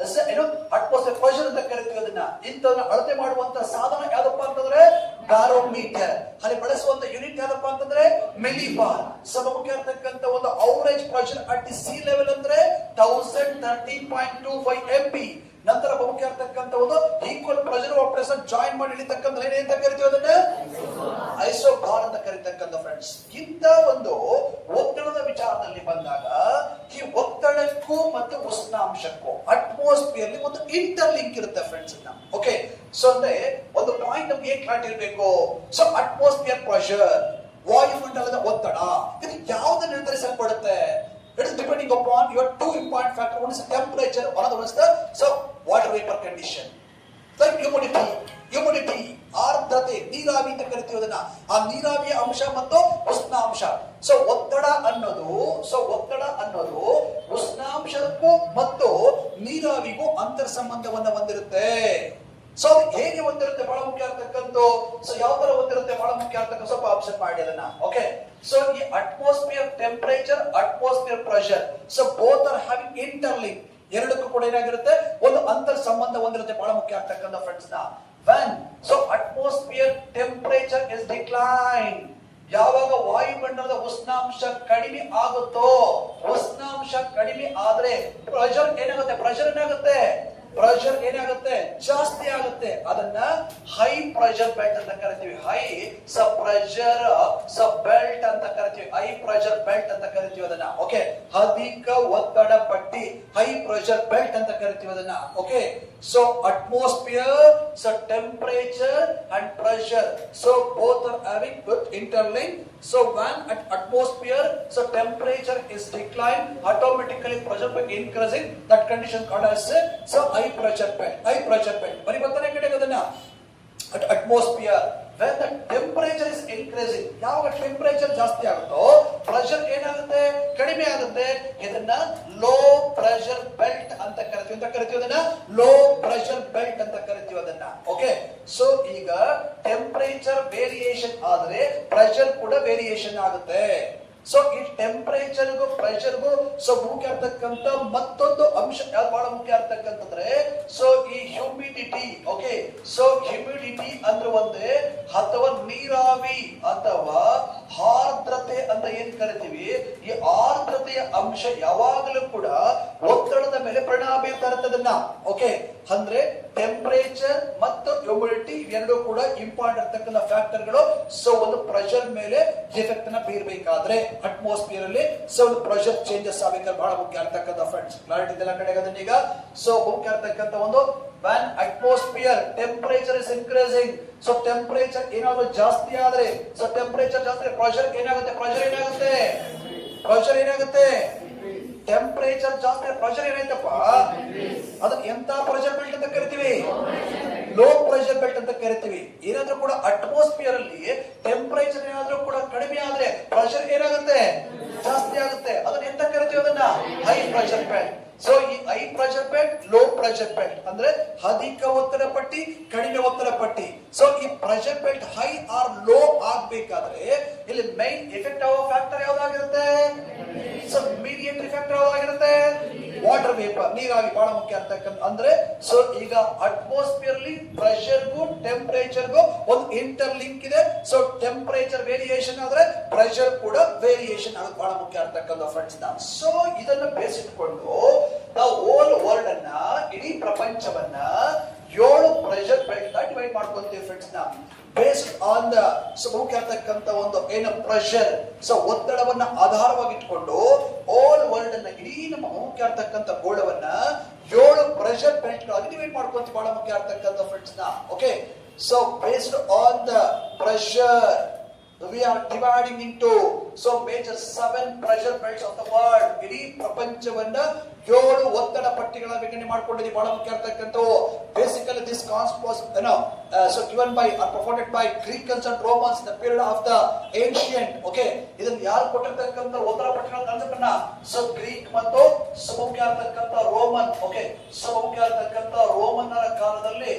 ಏನು ಅಟ್ಮಾಸ್ಫಿಯರ್ ಪ್ರೆಷರ್ ಅಂತ ಕರಿತೀವಿ ಅದನ್ನ. ಇಂಥದನ್ನ ಅಳತೆ ಮಾಡುವಂತ ಸಾಧನ ಯಾವ್ದಪ್ಪ ಅಂತಂದ್ರೆ ಬ್ಯಾರೋಮೀಟರ್. ಅಲ್ಲಿ ಬಳಸುವಂತ ಯೂನಿಟ್ ಯಾವ್ದಪ್ಪ ಅಂತಂದ್ರೆ ಮಿಲಿಬಾರ್. ಮುಖ್ಯ ಇರ್ತಕ್ಕಂಥ ಒಂದು average pressure at the C level ಅಂದ್ರೆ 1013.25 MP. ನಂತರ ಮುಖ್ಯ ಇರ್ತಕ್ಕಂಥ ಒಂದು ಈಕ್ವಲ್ ಪ್ರೆಷರ್ ಜಾಯಿನ್ ಮಾಡಿ ಇಳಿತಕ್ಕಂಥ ಏನಂತ ಕರಿತೀವಿ ಅದನ್ನ ಐಸೋಬಾರ್ ಅಂತ ಕರಿತಕ್ಕಂಥ ಫ್ರೆಂಡ್ಸ್. ಇಂಥ ಒಂದು ಒತ್ತಡದ ವಿಚಾರದಲ್ಲಿ ಬಂದಾಗ ಈ ಒತ್ತಡಕ್ಕೂ ಮತ್ತು ಉಷ್ಣಾಂಶಕ್ಕೂ ಅಟ್ಮಾಸ್ಫಿಯರ್ ಒಂದು ಇಂಟರ್ ಲಿಂಕ್ ಇರುತ್ತೆ ಫ್ರೆಂಡ್ಸ್. ಓಕೆ, ಸೊ ಅಂದ್ರೆ ಒಂದು ಪಾಯಿಂಟ್ ನಮ್ಗೆ ಏನ್ ಕ್ಲಾರಿಟಿ ಇರಬೇಕು. ಸೊ ಅಟ್ಮಾಸ್ಫಿಯರ್ ಪ್ರೆಷರ್, ವಾಯುಮಂಡಲದ ಒತ್ತಡ, ಇದು ಯಾವ್ದು ನಿರ್ಧರಿಸಲ್ಪಡುತ್ತೆ? It is depending upon your two important factors. One is temperature, another one is the water vapor condition. Like humidity, ಆರ್ದ್ರತೆ, ನೀರಾವಿ ಅಂತ ಕರಿತೀವಿ ಅದನ್ನ. ಆ ನೀರಾವಿಯ ಅಂಶ ಮತ್ತು ಉಷ್ಣಾಂಶ. ಸೊ ಒತ್ತಡ ಅನ್ನೋದು ಉಷ್ಣಾಂಶಕ್ಕೂ ಮತ್ತು ನೀರಾವಿಗೂ ಅಂತರ್ ಸಂಬಂಧವನ್ನ ಹೊಂದಿರುತ್ತೆ. ಸೊ ಅದು ಹೇಗೆ ಹೊಂದಿರುತ್ತೆ ಬಹಳ ಮುಖ್ಯ ಆಗ್ತಕ್ಕಂಥ. ಸೊ ಯಾವ ತರ ಹೊಂದಿರುತ್ತೆ ಬಹಳ ಮುಖ್ಯ ಆಗ್ತಕ್ಕಂಥ ಸ್ವಲ್ಪ ಆಪ್ಷನ್ ಮಾಡಿ ಅದನ್ನ. ಓಕೆ, ಸೊ ಈ atmosphere temperature, atmosphere pressure, so both are having interlink. ಎರಡಕ್ಕೂ ಕೂಡ ಏನಾಗಿರುತ್ತೆ, ಒಂದು ಅಂತರ್ ಸಂಬಂಧ ಹೊಂದಿರುತ್ತೆ ಬಹಳ ಮುಖ್ಯ ಆಗ್ತಕ್ಕಂಥ ಫ್ರೆಂಡ್ಸ್ ನ. when so atmosphere temperature is decline, ಯಾವಾಗ ವಾಯುಮಂಡಲದ ಉಷ್ಣಾಂಶ ಕಡಿಮೆ ಆಗುತ್ತೋ, ಉಷ್ಣಾಂಶ ಕಡಿಮೆ ಆದ್ರೆ ಪ್ರೆಷರ್ ಏನಾಗುತ್ತೆ ಜಾಸ್ತಿ ಆಗುತ್ತೆ. ಅದನ್ನ ಹೈ ಪ್ರೆಷರ್ ಬೆಲ್ಟ್ ಅಂತ ಕರಿತೀವಿ. ಹೈ ಪ್ರೆಷರ್ ಬೆಲ್ಟ್ ಅಂತ ಕರಿತೀವಿ. ಹೈ ಪ್ರೆಷರ್ ಬೆಲ್ಟ್ ಅಂತ ಕರಿತೀವಿ ಅದನ್ನ. ಓಕೆ, ಅಧಿಕ ಒತ್ತಡ ಪಟ್ಟಿ, ಹೈ ಪ್ರೆಷರ್ ಬೆಲ್ಟ್ ಅಂತ ಕರಿತೀವಿ ಅದನ್ನ. Okay, so atmosphere, so temperature and pressure, so both are having good interlink. So when at atmosphere, so temperature is decline, automatically pressure by increasing, that condition called as so high pressure belt. ಬರಿ ಬರ್ತಾನೆ ಕಡೆ ಅದನ್ನ at atmosphere. when the temperature is increasing, ಯಾವಾಗ ಟೆಂಪರೇಚರ್ ಜಾಸ್ತಿ ಆಗುತ್ತೋ ಪ್ರೆಷರ್ ಏನಾಗುತ್ತೆ, ಕಡಿಮೆ ಆಗುತ್ತೆ. ಇದನ್ನ ಲೋ ಪ್ರೆಷರ್ ಬೆಲ್ಟ್ ಅಂತ ಕರಿತೀವಿ ಅದನ್ನ ಲೋ ಪ್ರೆಷರ್ ಬೆಲ್ಟ್ ಅಂತ ಕರಿತೀವಿ ಅದನ್ನ. ಓಕೆ, ಸೊ ಈಗ ಟೆಂಪರೇಚರ್ ವೇರಿಯೇಷನ್ ಆದ್ರೆ ಪ್ರೆಷರ್ ಕೂಡ ವೇರಿಯೇಷನ್ ಆಗುತ್ತೆ. ಸೊ ಈ ಟೆಂಪರೇಚರ್ಗೂ ಪ್ರೆಷರ್ಗೂ ಸೊ ಮುಖ್ಯ ಆಗ್ತಕ್ಕಂಥ ಮತ್ತೊಂದು ಅಂಶ ಯಾವ್ದು ಬಹಳ ಮುಖ್ಯ ಆಗ್ತಕ್ಕಂತಂದ್ರೆ ಸೊ ಈ ಹ್ಯೂಮಿಡಿಟಿ. ಓಕೆ, ಸೊ ಹ್ಯೂಮಿಡಿಟಿ ಅಂದ್ರೆ ಒಂದೇ ಅಥವಾ ನೀರಾವಿ ಅಥವಾ ಆರ್ದ್ರತೆ ಅಂತ ಏನ್ ಕರಿತೀವಿ. ಈ ಆರ್ದ್ರತೆಯ ಅಂಶ ಯಾವಾಗಲೂ ಕೂಡ ಒತ್ತಡದ ಮೇಲೆ ಪರಿಣಾಮ ಬೀರ್ತಾ ಇರ್ತದನ್ನ. ಓಕೆ, ಅಂದ್ರೆ ಟೆಂಪರೇಚರ್ ಮತ್ತು ಹ್ಯೂಮಿಡಿಟಿ ಇವೆರಡೂ ಕೂಡ ಇಂಪಾರ್ಟೆಂಟ್ ಇರ್ತಕ್ಕಂಥ ಫ್ಯಾಕ್ಟರ್ಗಳು. ಸೊ ಒಂದು ಪ್ರೆಷರ್ ಮೇಲೆ ಎಫೆಕ್ಟ್ ನ ಬೀರ್ಬೇಕಾದ್ರೆ ಅಟ್ಮಾಸ್ಫಿಯರ್ ಅಲ್ಲಿ ಸೊ ಒಂದು ಪ್ರೆಷರ್ ಚೇಂಜಸ್ ಆಗಬೇಕಾದ್ರೆ ಬಹಳ ಮುಖ್ಯ ಆಗ್ತಕ್ಕಂಥ ಫ್ರೆಂಡ್ಸ್. ಕ್ಲಾರಿಟಿ ಇದೆಲ್ಲ ಕಡೆಗೆ ಈಗ ಸೊ ಮುಖ್ಯ ಆಗ್ತಕ್ಕಂಥ ಒಂದು when atmosphere temperature is increasing, so temperature ಏನಾದ್ರು ಜಾಸ್ತಿ ಆದ್ರೆ ಸೊ ಟೆಂಪರೇಚರ್ ಜಾಸ್ತಿ ಪ್ರೆಷರ್ ಏನಾಗುತ್ತೆ ಟೆಂಪರೇಚರ್ ಜಾಸ್ತಿ ಪ್ರೆಷರ್ ಏನಾಯ್ತಪ್ಪ ಅದನ್ನ ಎಂತ ಪ್ರೆಷರ್ ಬೆಲ್ಟ್ ಅಂತ ಕರಿತೀವಿ, ಲೋ ಪ್ರೆಷರ್ ಬೆಲ್ಟ್ ಅಂತ ಕರಿತೀವಿ. ಏನಾದ್ರೂ ಕೂಡ ಅಟ್ಮಾಸ್ಫಿಯರ್ ಅಲ್ಲಿ ಟೆಂಪರೇಚರ್ ಏನಾದ್ರೂ ಕೂಡ ಕಡಿಮೆ ಆದ್ರೆ ಪ್ರೆಷರ್ ಏನಾಗುತ್ತೆ ಜಾಸ್ತಿ ಆಗುತ್ತೆ. ಅದನ್ನ ಎಂತ ಕರಿತೀವಿ ಅದನ್ನ ಹೈ ಪ್ರೆಷರ್ ಬೆಲ್ಟ್. ಸೊ ಈ high pressure belt, low pressure belt ಅಂದ್ರೆ ಅಧಿಕ ಒತ್ತಡ ಪಟ್ಟಿ, ಕಡಿಮೆ ಒತ್ತಡ ಪಟ್ಟಿ. ಸೊ ಈ pressure belt high or low ಆಗ್ಬೇಕಾದ್ರೆ ಇಲ್ಲಿ ಮೈನ್ ಎಫೆಕ್ಟ್ ಆಗೋ ಫ್ಯಾಕ್ಟರ್ ಯಾವ್ದಾಗಿರುತ್ತೆ, ಸೊ ಮೀಡಿಯೇಟರಿ ಫ್ಯಾಕ್ಟರ್ ಯಾವ್ದಾಗಿರುತ್ತೆ, ವಾಟರ್ ವೇಪರ್, ನೀರಾವಿ ಬಹಳ ಮುಖ್ಯ ಆಗ್ತಕ್ಕಂಥ. ಅಂದ್ರೆ ಸೊ ಈಗ ಅಟ್ಮಾಸ್ಫಿಯರ್ ಅಲ್ಲಿ ಪ್ರೆಷರ್ಗೂ ಟೆಂಪರೇಚರ್ಗೂ ಒಂದು ಇಂಟರ್ ಲಿಂಕ್ ಇದೆ. ಸೊ ಟೆಂಪರೇಚರ್ ವೇರಿಯೇಷನ್ ಆದ್ರೆ ಪ್ರೆಷರ್ ಕೂಡ ವೇರಿಯೇಷನ್ ಆಗೋದು ಬಹಳ ಮುಖ್ಯ ಆಗ್ತಕ್ಕಂಥ ಫ್ರೆಂಡ್ಸ್. ಸೊ ಇದನ್ನ ಬೇಸಿಟ್ಕೊಂಡು ನಾವು ಓಲ್ ವರ್ಲ್ಡ್ ಅನ್ನ, ಇಡೀ ಪ್ರಪಂಚವನ್ನ 7 ಪ್ರೆಷರ್ ಬೆಲ್ಟ್ ನ ಡಿವೈಡ್ ಮಾಡ್ಕೊಂತೀವಿ ಫ್ರೆಂಡ್ಸ್. ಬೇಸ್ಡ್ ಆನ್ ದ ಮುಖ್ಯ ಇರ್ತಕ್ಕಂಥ ಒಂದು ಏನು ಪ್ರೆಷರ್, ಸೊ ಒತ್ತಡವನ್ನ ಆಧಾರವಾಗಿ ಇಟ್ಕೊಂಡು ಆಲ್ ವರ್ಲ್ಡ್ ಅನ್ನ ಇಡೀ ನಮ್ಮ ಮುಖ್ಯ ಇರ್ತಕ್ಕಂಥ ಗೋಳವನ್ನ 7 ಪ್ರೆಷರ್ ಬೆಲ್ಟ್ ಗಳಾಗಿ ಡಿವೈಡ್ ಮಾಡ್ಕೊಂತೀವಿ. ಬಹಳ ಮುಖ್ಯ ಇರ್ತಕ್ಕಂಥ ಫ್ರೆಂಡ್ಸ್ ನ. Okay, so based on the pressure we are dividing into major 7 pressure belts of the world. ಇಡೀ ಪ್ರಪಂಚವನ್ನ 7 ಒತ್ತಡ ಪಟ್ಟಿಗಳ ವಿಂಗಡಣೆ ಮಾಡಿಕೊಂಡಿದ್ದೀವಿ. ಬಹಳ ಮುಖ್ಯ ಇರ್ತಕ್ಕಂಥವು. Basically this concept was given by or performed by Greeks and Romans in the period of the ancient. Okay, ಇದನ್ನ ಯಾರು ಕೊಟ್ಟಿರ್ತಕ್ಕಂಥ ಒತ್ತಡ ಪಟ್ಟಿಗಳ ಕಾನ್ಸೆಪ್ಟ್ ಅನ್ನ ಗ್ರೀಕ್ ಮತ್ತು ಮುಖ್ಯ ಇರ್ತಕ್ಕಂಥ ರೋಮನ್. ಓಕೆ, ಮುಖ್ಯ ಇರ್ತಕ್ಕಂಥ ರೋಮನ್ನರ ಕಾಲದಲ್ಲಿ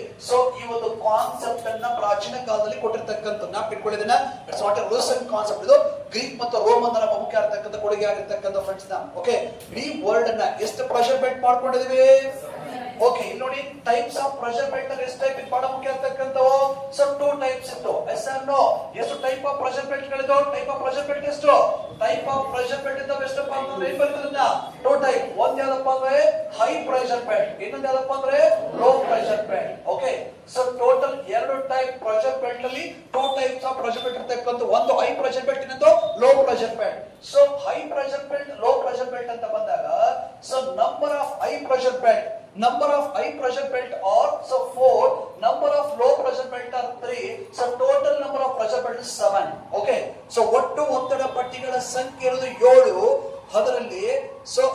ಈ ಒಂದು ಕಾನ್ಸೆಪ್ಟ್ ಅನ್ನ ಪ್ರಾಚೀನ ಕಾಲದಲ್ಲಿ ಕೊಟ್ಟಿರ್ತಕ್ಕಂಥ ಇಟ್ಕೊಳ್ಳಿದನ್ನ ಇಟ್ಸ್ ನಾಟ್ ಎ ರೂಸನ್ ಕಾನ್ಸೆಪ್ಟ್. ಇದು ಗ್ರೀಕ್ ಮತ್ತು ರೋಮನ್ನರ ಮುಖ್ಯ ಇರ್ತಕ್ಕಂಥ ಕೊಡುಗೆ ಆಗಿರ್ತಕ್ಕಂಥ ಫ್ರೆಂಡ್ಸ್ ನ. ಓಕೆ, ಇಡೀ ವರ್ಲ್ಡ್ ಅನ್ನ ಎಷ್ಟು ಪ್ರೆಷರ್ ಬೆಲ್ಟ್ ಮಾಡ್ಕೊಂಡಿದೀವಿ? ಓಕೆ, ಇಲ್ಲಿ ನೋಡಿ ಟೈಪ್ಸ್ ಆಫ್ ಪ್ರೆಷರ್ ಬೆಲ್ಟ್ ಅಲ್ಲಿ ಎಷ್ಟು ಟೈಪ್ ಬಹಳ ಮುಖ್ಯ ಇರ್ತಕ್ಕಂಥವು. 2 ಟೈಪ್ಸ್ ಇತ್ತು. Yes or no? ಎಷ್ಟು ಟೈಪ್ ಆಫ್ ಪ್ರೆಷರ್ ಬೆಲ್ಟ್ ಗಳಿದ್ದು? ಟೈಪ್ ಆಫ್ ಪ್ರೆಷರ್ ಬೆಲ್ಟ್ ಎಷ್ಟು? ಟೈಪ್ ಆಫ್ ಪ್ರೆಷರ್ ಬೆಲ್ಟ್ ಇದ್ದಾವೆ ಎಷ್ಟಪ್ಪ ಅಂತಂದ್ರೆ ಏನ್ ಬರ್ತದನ್ನ 2 ಟೈಪ್. ಒಂದ್ ಯಾವ್ದಪ್ಪ ಅಂದ್ರೆ ಹೈ ಪ್ರೆಷರ್ ಬೆಲ್ಟ್, ಇನ್ನೊಂದು ಯಾವ್ದಪ್ಪ ಅಂದ್ರೆ low pressure belt. Okay, total 2 type pressure belt ಅಲ್ಲಿ 2 ಟೈಪ್ಸ್ ಆಫ್ ಪ್ರೆಷರ್ ಬೆಲ್ಟ್ ಇರ್ತಕ್ಕಂಥ ಒಂದು ಹೈ ಪ್ರೆಷರ್ ಬೆಲ್ಟ್, ಇನ್ನೊಂದು low pressure belt. High pressure belt, low pressure belt ಅಂತ ಬಂದಾಗ number of high pressure belt, number of high pressure belt are 4, number of low pressure belt are 3, total number of pressure belt is 7. okay, ಒಟ್ಟು ಒತ್ತಡ ಪಟ್ಟಿಗಳ ಸಂಖ್ಯೆ ಇರೋದು 7. ಅದರಲ್ಲಿ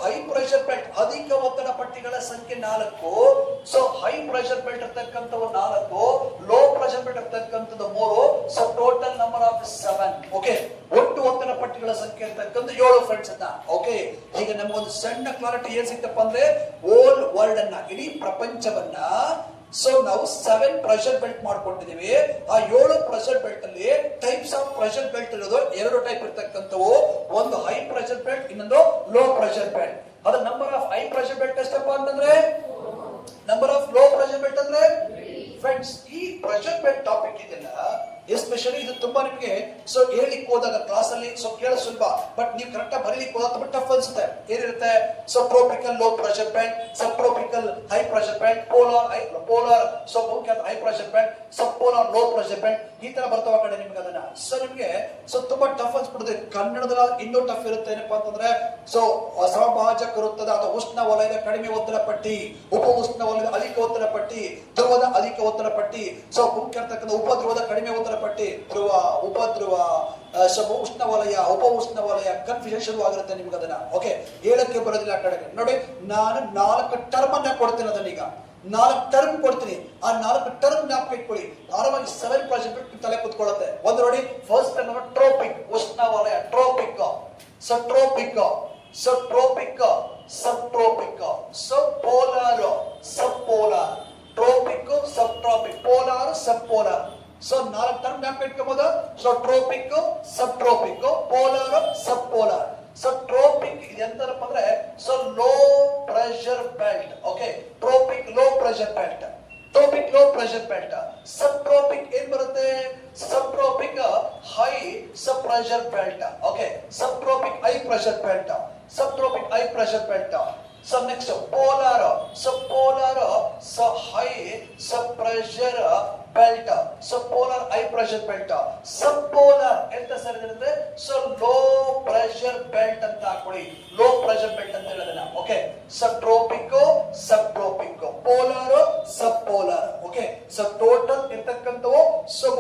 ಹೈ ಪ್ರೆಷರ್ ಬೆಲ್ಟ್ ಅಧಿಕ ಒತ್ತಡ ಪಟ್ಟಿಗಳ ಸಂಖ್ಯೆ 4. ಹೈ ಪ್ರೆಷರ್ ಬೆಲ್ಟ್ ಇರ್ತಕ್ಕಂಥವು 4, ಲೋ ಪ್ರೆಷರ್ ಬೆಲ್ಟ್ ಇರ್ತಕ್ಕಂಥದ್ದು 3. Total number of 7. ಓಕೆ, ಒಟ್ಟು ಒತ್ತಡ ಪಟ್ಟಿಗಳ ಸಂಖ್ಯೆ ಇರ್ತಕ್ಕಂಥ 7 ಫ್ರೆಂಡ್ಸ್ ಅಂತ. ಓಕೆ, ಈಗ ನಮಗೊಂದು ಸಣ್ಣ ಕ್ಲಾರಿಟಿ ಏನ್ ಸಿಕ್ತಪ್ಪ ಅಂದ್ರೆ ಓಲ್ ವರ್ಲ್ಡ್ ಅನ್ನ ಇಡೀ ಪ್ರಪಂಚವನ್ನ ನಾವು 7 ಪ್ರೆಷರ್ ಬೆಲ್ಟ್ ಮಾಡ್ಕೊಂಡಿದೀವಿ. ಆ 7 ಪ್ರೆಷರ್ ಬೆಲ್ಟ್ ಅಲ್ಲಿ ಟೈಪ್ಸ್ ಆಫ್ ಪ್ರೆಷರ್ ಬೆಲ್ಟ್ ಇರೋದು 2 ಟೈಪ್ ಇರ್ತಕ್ಕಂಥವು. ಒಂದು ಹೈ ಪ್ರೆಷರ್ ಬೆಲ್ಟ್, ಇನ್ನೊಂದು ಲೋ ಪ್ರೆಷರ್ ಬೆಲ್ಟ್. ಅದ್ರ number of high pressure belt ಎಷ್ಟಪ್ಪ ಅಂತಂದ್ರೆ, number of low pressure belt ಅಂದ್ರೆ ಫ್ರೆಂಡ್ಸ್ ಈ ಪ್ರೆಷರ್ ಬೆಲ್ಟ್ ಟಾಪಿಕ್ ಇದೆಲ್ಲ ಎಸ್ಪೆಷಲಿ ಇದು ತುಂಬಾ ನಿಮಗೆ ಹೇಳಿಕ್ ಹೋದಾಗ ಕ್ಲಾಸ್ ಅಲ್ಲಿ ಕೇಳ ಸುಲಭ, ಬಟ್ ನೀವು ಕರೆಕ್ಟ್ ಆಗಿ ಬರೀಲಿಕ್ಕೆ ಹೋದಾಗ ತುಂಬಾ ಟಫ್ ಅನ್ಸುತ್ತೆ. ಏನಿರುತ್ತೆ? Tropical low pressure belt, sub tropical high pressure belt, polar high pressure belt, ಸಬ್ ಪೋಲಾರ್ ಲೋ ಪ್ರೆಷರ್ ಬೆಲ್ಟ್, ಈ ತರ ಬರ್ತಾವ ಕಡೆ ನಿಮ್ಗೆ ಅದನ್ನ. ನಿಮ್ಗೆ ತುಂಬಾ ಟಫ್ ಅನ್ಸ್ಬಿಡುತ್ತೆ. ಕನ್ನಡದಲ್ಲಿ ಇನ್ನೂ ಟಫ್ ಇರುತ್ತೆ. ಏನಪ್ಪಾ ಅಂತಂದ್ರೆ ಸಮಭಾಜಕ ಇರುತ್ತದೆ ಅಥವಾ ಉಷ್ಣ ವಲಯದ ಕಡಿಮೆ ಒತ್ತಡ ಪಟ್ಟಿ, ಉಪ ಉಷ್ಣ ವಲಯದ ಅಧಿಕ ಒತ್ತಡ ಪಟ್ಟಿ, ಧ್ರುವದ ಅಧಿಕ ಒತ್ತಡ ಪಟ್ಟಿ, ಮುಖ್ಯ ಇರ್ತಕ್ಕಂಥ ಉಪಧ್ರುವದ ಕಡಿಮೆ ಒತ್ತಡ ಪಟ್ಟಿ, ಧ್ರುವ, ಉಪಧ್ರುವ, ಉಷ್ಣ ವಲಯ, ಉಪ ಉಷ್ಣ ವಲಯ, ಕನ್ಫ್ಯೂಷನ್ ಆಗಿರುತ್ತೆ ನಿಮ್ಗೆ ಅದನ್ನ. ಓಕೆ, ಹೇಳಕ್ಕೆ ಬರೋದಿಲ್ಲ ಕಡೆಗೆ. ನೋಡಿ, ನಾನು 4 ಟರ್ಮ್ ಅನ್ನ ಕೊಡ್ತೀನಿ. ಅದನ್ನೀಗ 4 ಟರ್ಮ್ ಕೊಡ್ತೀನಿ. ಆ 4 ಟರ್ಮ್ ಜ್ಞಾಪಕ ಇಟ್ಕೊಳ್ಳಿ. ಆರಾಮಾಗಿ 7 ಪ್ರೆಷರ್ ಬೆಲ್ಟ್ ತಲೆ ಕೂತ್ಕೊಳ್ಳುತ್ತೆ. ಒಂದು ನೋಡಿ, ಫಸ್ಟ್ ಟರ್ಮ್ ಟ್ರೋಪಿಕ್, ಉಷ್ಣ ವಲಯ, ಟ್ರೋಪಿಕ್, ಟ್ರೋಪಿಕ್, ಟ್ರೋಪಿಕ್, ಸಬ್ ಟ್ರೋಪಿಕ್, ಪೋಲಾರ್, ಸಬ್ ಪೋಲಾರ್, ಟ್ರೋಪಿಕ್, ಸಬ್ ಟ್ರೋಪಿಕ್, ಪೋಲಾರ್, ಸಬ್ ಪೋಲಾರ್. 4 ಟರ್ಮ್ ಜ್ಞಾಪಕ ಇಟ್ಕೋಬಹುದು. ಟ್ರೋಪಿಕ್, ಸಬ್ ಟ್ರೋಪಿಕ್, ಪೋಲಾರ್, ಸಬ್ ಪೋಲಾರ್. ಟ್ರೋಪಿಕ್ ಇದು ಎಂತಪ್ಪ ಅಂದ್ರೆ low pressure belt. Okay, tropic low pressure belt, tropic low pressure belt. ಸಬ್ ಟ್ರೋಪಿಕ್ ಏನ್ ಬರುತ್ತೆ? Sub tropic high sub pressure belt. Okay, ಸಬ್ ಟ್ರೋಪಿಕ್ ಹೈ ಪ್ರೆಷರ್ ಬೆಲ್ಟ್, ಸಬ್ tropic high pressure belt. Next polar, polar high sub pressure belt, polar high pressure belt. ಸಬ್ ಪೋಲಾರ್ ಎಂತ ಸರ್ ಇರುತ್ತೆ? ಲೋ ಪ್ರೆಷರ್ ಬೆಲ್ಟ್ ಅಂತ ಹಾಕೊಳ್ಳಿ. ಲೋ ಪ್ರೆಷರ್ ಬೆಲ್ಟ್ ಅಂತ ಹೇಳೋದನ್ನ. ಓಕೆ, ಸಬ್ ಟ್ರೋಪಿಕ್, ಸಬ್ ಟ್ರೋಪಿಕ್, ಪೋಲಾರ್, ಸಬ್ ಪೋಲಾರ್. ಓಕೆ, ಟೋಟಲ್ ಇರ್ತಕ್ಕಂಥವು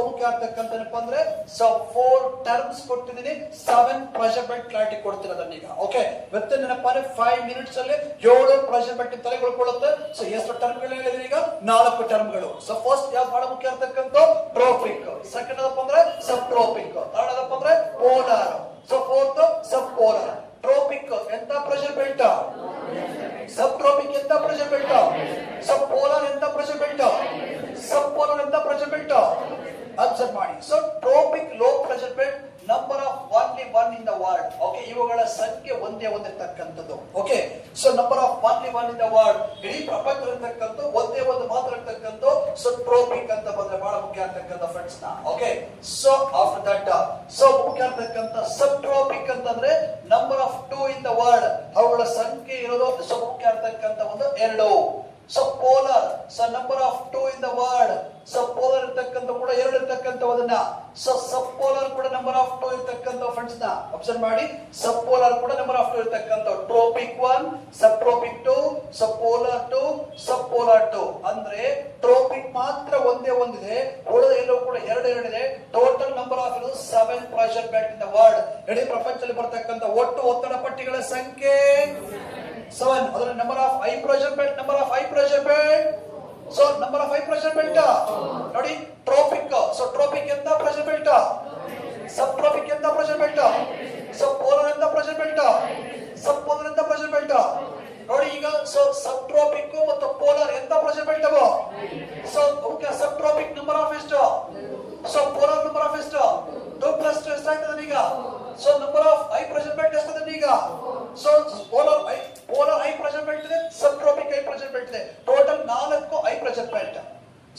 ಮುಖ್ಯ ಆಗ್ತಕ್ಕಂಥನಪ್ಪ ಅಂದ್ರೆ 4 ಟರ್ಮ್ಸ್ ಕೊಟ್ಟಿದ್ದೀನಿ. 7 ಪ್ರೆಷರ್ ಬೆಲ್ಟ್ ಕ್ಲಾರಿಟಿ ಕೊಡ್ತಿರೋದನ್ನ ಈಗ. ಓಕೆ, ಮತ್ತೆ ಏನಪ್ಪ ಅಂದ್ರೆ 5 ಮಿನಿಟ್ಸ್ ಅಲ್ಲಿ 7 ಪ್ರೆಷರ್ ಬೆಲ್ಟ್ ತಲೆಗೊಳ್ಕೊಳ್ಳುತ್ತೆ. ಎಷ್ಟು ಟರ್ಮ್ಗಳು ಹೇಳಿದ್ರೆ ಈಗ 4 ಟರ್ಮ್ಗಳು. ಫಸ್ಟ್ ಯಾವ್ದು ಬಹಳ ಮುಖ್ಯ ಇರ್ತಕ್ಕಂಥ ಟ್ರೋಪಿಕ್, ಸೆಕೆಂಡ್ ಅದಪ್ಪ ಅಂದ್ರೆ ಸಬ್ ಟ್ರೋಪಿಕ್, ಥರ್ಡ್ ಅದಪ್ಪ ಅಂದ್ರೆ ಪೋಲಾರ್, ಫೋರ್ತ್ ಸಬ್ ಪೋಲಾರ್. ಟ್ರೋಪಿಕ್ ಎಂತ ಪ್ರೆಷರ್ ಬೆಲ್ಟ್? ಸಬ್ ಟ್ರೋಪಿಕ್ ಎಂತ ಪ್ರೆಷರ್ ಬೆಲ್ಟ್? ಸಬ್ ಪೋಲಾರ್ ಎಂತ ಪ್ರೆಷರ್ ಬೆಲ್ಟ್? ಸಬ್ ಪೋಲಾರ್ ಎಂತ ಪ್ರೆಷರ್ ಬೆಲ್ಟ್? ಅಬ್ಸರ್ವ್ ಮಾಡಿ. Tropic low pressure belt number of only 1 in the world. Okay, ಇವುಗಳ ಸಂಖ್ಯೆ ಒಂದೇ ಒಂದಿರ್ತಕ್ಕಂಥದ್ದು. ಓಕೆ, number of only 1 in the world, ಇಡೀ ಪ್ರಪಂಚದಲ್ಲಿರ್ತಕ್ಕಂಥ ಒಂದೇ ಒಂದು ಮಾತ್ರ ಇರ್ತಕ್ಕಂಥ ಟ್ರೋಪಿಕ್ ಅಂತ ಬಂದ್ರೆ ಬಹಳ ಮುಖ್ಯ ಆಗ್ತಕ್ಕಂಥ ಫ್ರೆಂಡ್ಸ್ ನ. ಓಕೆ, ಆಫ್ಟರ್ ದಟ್ ಮುಖ್ಯ ಆಗ್ತಕ್ಕಂಥ ಸಬ್ ಟ್ರೋಪಿಕ್ ಅಂತಂದ್ರೆ number of 2 in the world, ಅವುಗಳ ಸಂಖ್ಯೆ ಇರೋದು ಮುಖ್ಯ ಆಗ್ತಕ್ಕಂಥ ಒಂದು 2. So polar, so number of 2 in the word. So polar ಇರ್ತಕ್ಕಂಥ ಕೂಡ 2 ಇರ್ತಕ್ಕಂಥವನ್ನ. ಸೊ ಸಬ್ ಪೋಲಾರ್ ಕೂಡ ನಂಬರ್ ಆಫ್ 2 ಇರ್ತಕ್ಕಂಥ ಫ್ರೆಂಡ್ಸ್ ನ ಅಬ್ಸರ್ವ್ ಮಾಡಿ. ಸಬ್ ಪೋಲಾರ್ ಕೂಡ ನಂಬರ್ ಆಫ್ 2 ಇರ್ತಕ್ಕಂಥ. ಟ್ರೋಪಿಕ್ 1, ಸಬ್ ಟ್ರೋಪಿಕ್ 2, ಸಬ್ ಪೋಲಾರ್ 2, ಸಬ್ ಪೋಲಾರ್ 2. ಅಂದ್ರೆ ಟ್ರೋಪಿಕ್ ಮಾತ್ರ ಒಂದೇ ಒಂದಿದೆ, ಉಳಿದ ಎಲ್ಲವೂ ಕೂಡ 2 ಇದೆ. Total number of 7 pressure belt in the world. ಇಡೀ ಪ್ರಪಂಚದಲ್ಲಿ ಬರ್ತಕ್ಕಂಥ ಒಟ್ಟು ಒತ್ತಡ ಪಟ್ಟಿಗಳ ಸಂಖ್ಯೆ 7. ಅದರ number of high pressure belt, number of high pressure belt. So number of high pressure belt ನೋಡಿ. ಟ್ರೋಪಿಕ್, ಸೊ ಟ್ರೋಪಿಕ್ ಎಂತ ಪ್ರೆಷರ್ ಬೆಲ್ಟ್, ಸಬ್ ಟ್ರೋಪಿಕ್ ಎಂತ ಪ್ರೆಷರ್ ಬೆಲ್ಟ್, ಸೊ ಪೋಲಾರ್ ಎಂತ ಪ್ರೆಷರ್ ಬೆಲ್ಟ್, ಸಬ್ ಪೋಲಾರ್ ಎಂತ ಪ್ರೆಷರ್ ಬೆಲ್ಟ್ ನೋಡಿ. ಈಗ ಸೊ ಸಬ್ ಟ್ರೋಪಿಕ್ ಮತ್ತು ಪೋಲಾರ್ ಎಂತ ಪ್ರೆಷರ್ ಬೆಲ್ಟ್ ಅವು. So okay, sub trophic number of ಎಷ್ಟು, ಸೊ ಪೋಲಾರ್ ನಂಬರ್ ಆಫ್ ಎಷ್ಟು, 2 + 2 ಎಷ್ಟಾಗ್ತದೆ ಈಗ. So number of high pressure belt ಎಷ್ಟಾಗ್ತದೆ ಈಗ. So polar high pressure belt ಇದೆ, ಸಬ್ ಟ್ರೋಪಿಕ್ ಹೈ ಪ್ರೆಷರ್ ಬೆಲ್ಟ್ ಇದೆ. Total 4 high pressure belt.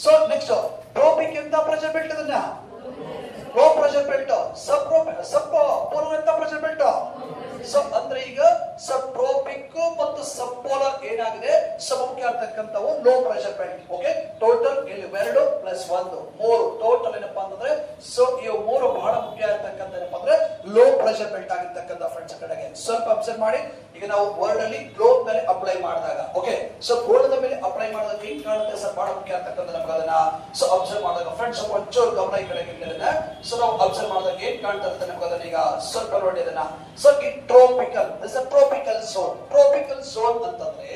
So next trophic ಎಂತ ಪ್ರೆಷರ್ ಬೆಲ್ಟ್ ಅದನ್ನ ಲೋ ಪ್ರೆಷರ್ ಬೆಲ್ಟ್. ಸಬ್ ಪೋಲಾರ್ ಎಂತ ಪ್ರೆಷರ್ ಬೆಲ್ಟ್. ಸೊ ಅಂದ್ರೆ ಈಗ ಸಬ್ ಟ್ರೋಪಿಕ್ ಮತ್ತು ಸಬ್ ಪೋಲಾರ್ ಏನಾಗಿದೆ, ಸಮುಖ್ಯ ಆಗ್ತಕ್ಕಂಥವು low pressure belt. Okay, total ಇಲ್ಲಿ 2 + 1 3 ಟೋಟಲ್ ಏನಪ್ಪಾ ಅಂತಂದ್ರೆ. ಸೊ ಇವು 3 ಬಹಳ ಮುಖ್ಯ ಆಗ್ತಕ್ಕಂಥ ಏನಪ್ಪಾ ಅಂದ್ರೆ ಲೋ ಪ್ರೆಷರ್ ಬೆಲ್ಟ್ ಆಗಿರ್ತಕ್ಕಂಥ ಫ್ರೆಂಡ್ಸ್ ಕಡೆಗೆ ಸ್ವಲ್ಪ ಅಬ್ಸರ್ವ್ ಮಾಡಿ. ಈಗ ನಾವು ವರ್ಡ್ ಅಲ್ಲಿ ಗ್ಲೋಬ್ ಮೇಲೆ ಅಪ್ಲೈ ಮಾಡಿದಾಗ, ಓಕೆ, ಸೊ ಗೋಳದ ಮೇಲೆ ಅಪ್ಲೈ ಮಾಡಿದಾಗ ಏನ್ ಕಾಣುತ್ತೆ ಸರ್, ಬಹಳ ಮುಖ್ಯ ಆಗ್ತಕ್ಕಂಥ ನಮ್ಗೆ ಅದನ್ನ ಸೊ ಅಬ್ಸರ್ವ್ ಮಾಡಿದಾಗ ಫ್ರೆಂಡ್ಸ್ ಸ್ವಲ್ಪ ಒಂಚೂರು ಗಮನ ಈ ಕಡೆಗೆ ಇಟ್ಟಿರೋದನ್ನ. ಸೊ ನಾವು ಅಬ್ಸರ್ವ್ ಮಾಡಿದಾಗ ಏನ್ ಕಾಣ್ತಾ ಇರುತ್ತೆ ನಮ್ಗೆ ಅದನ್ನ ಈಗ ಸ್ವಲ್ಪ ನೋಡಿ ಅದನ್ನ. ಸೊ ಈ tropical is a tropical zone. Tropical zone ಅಂತಂದ್ರೆ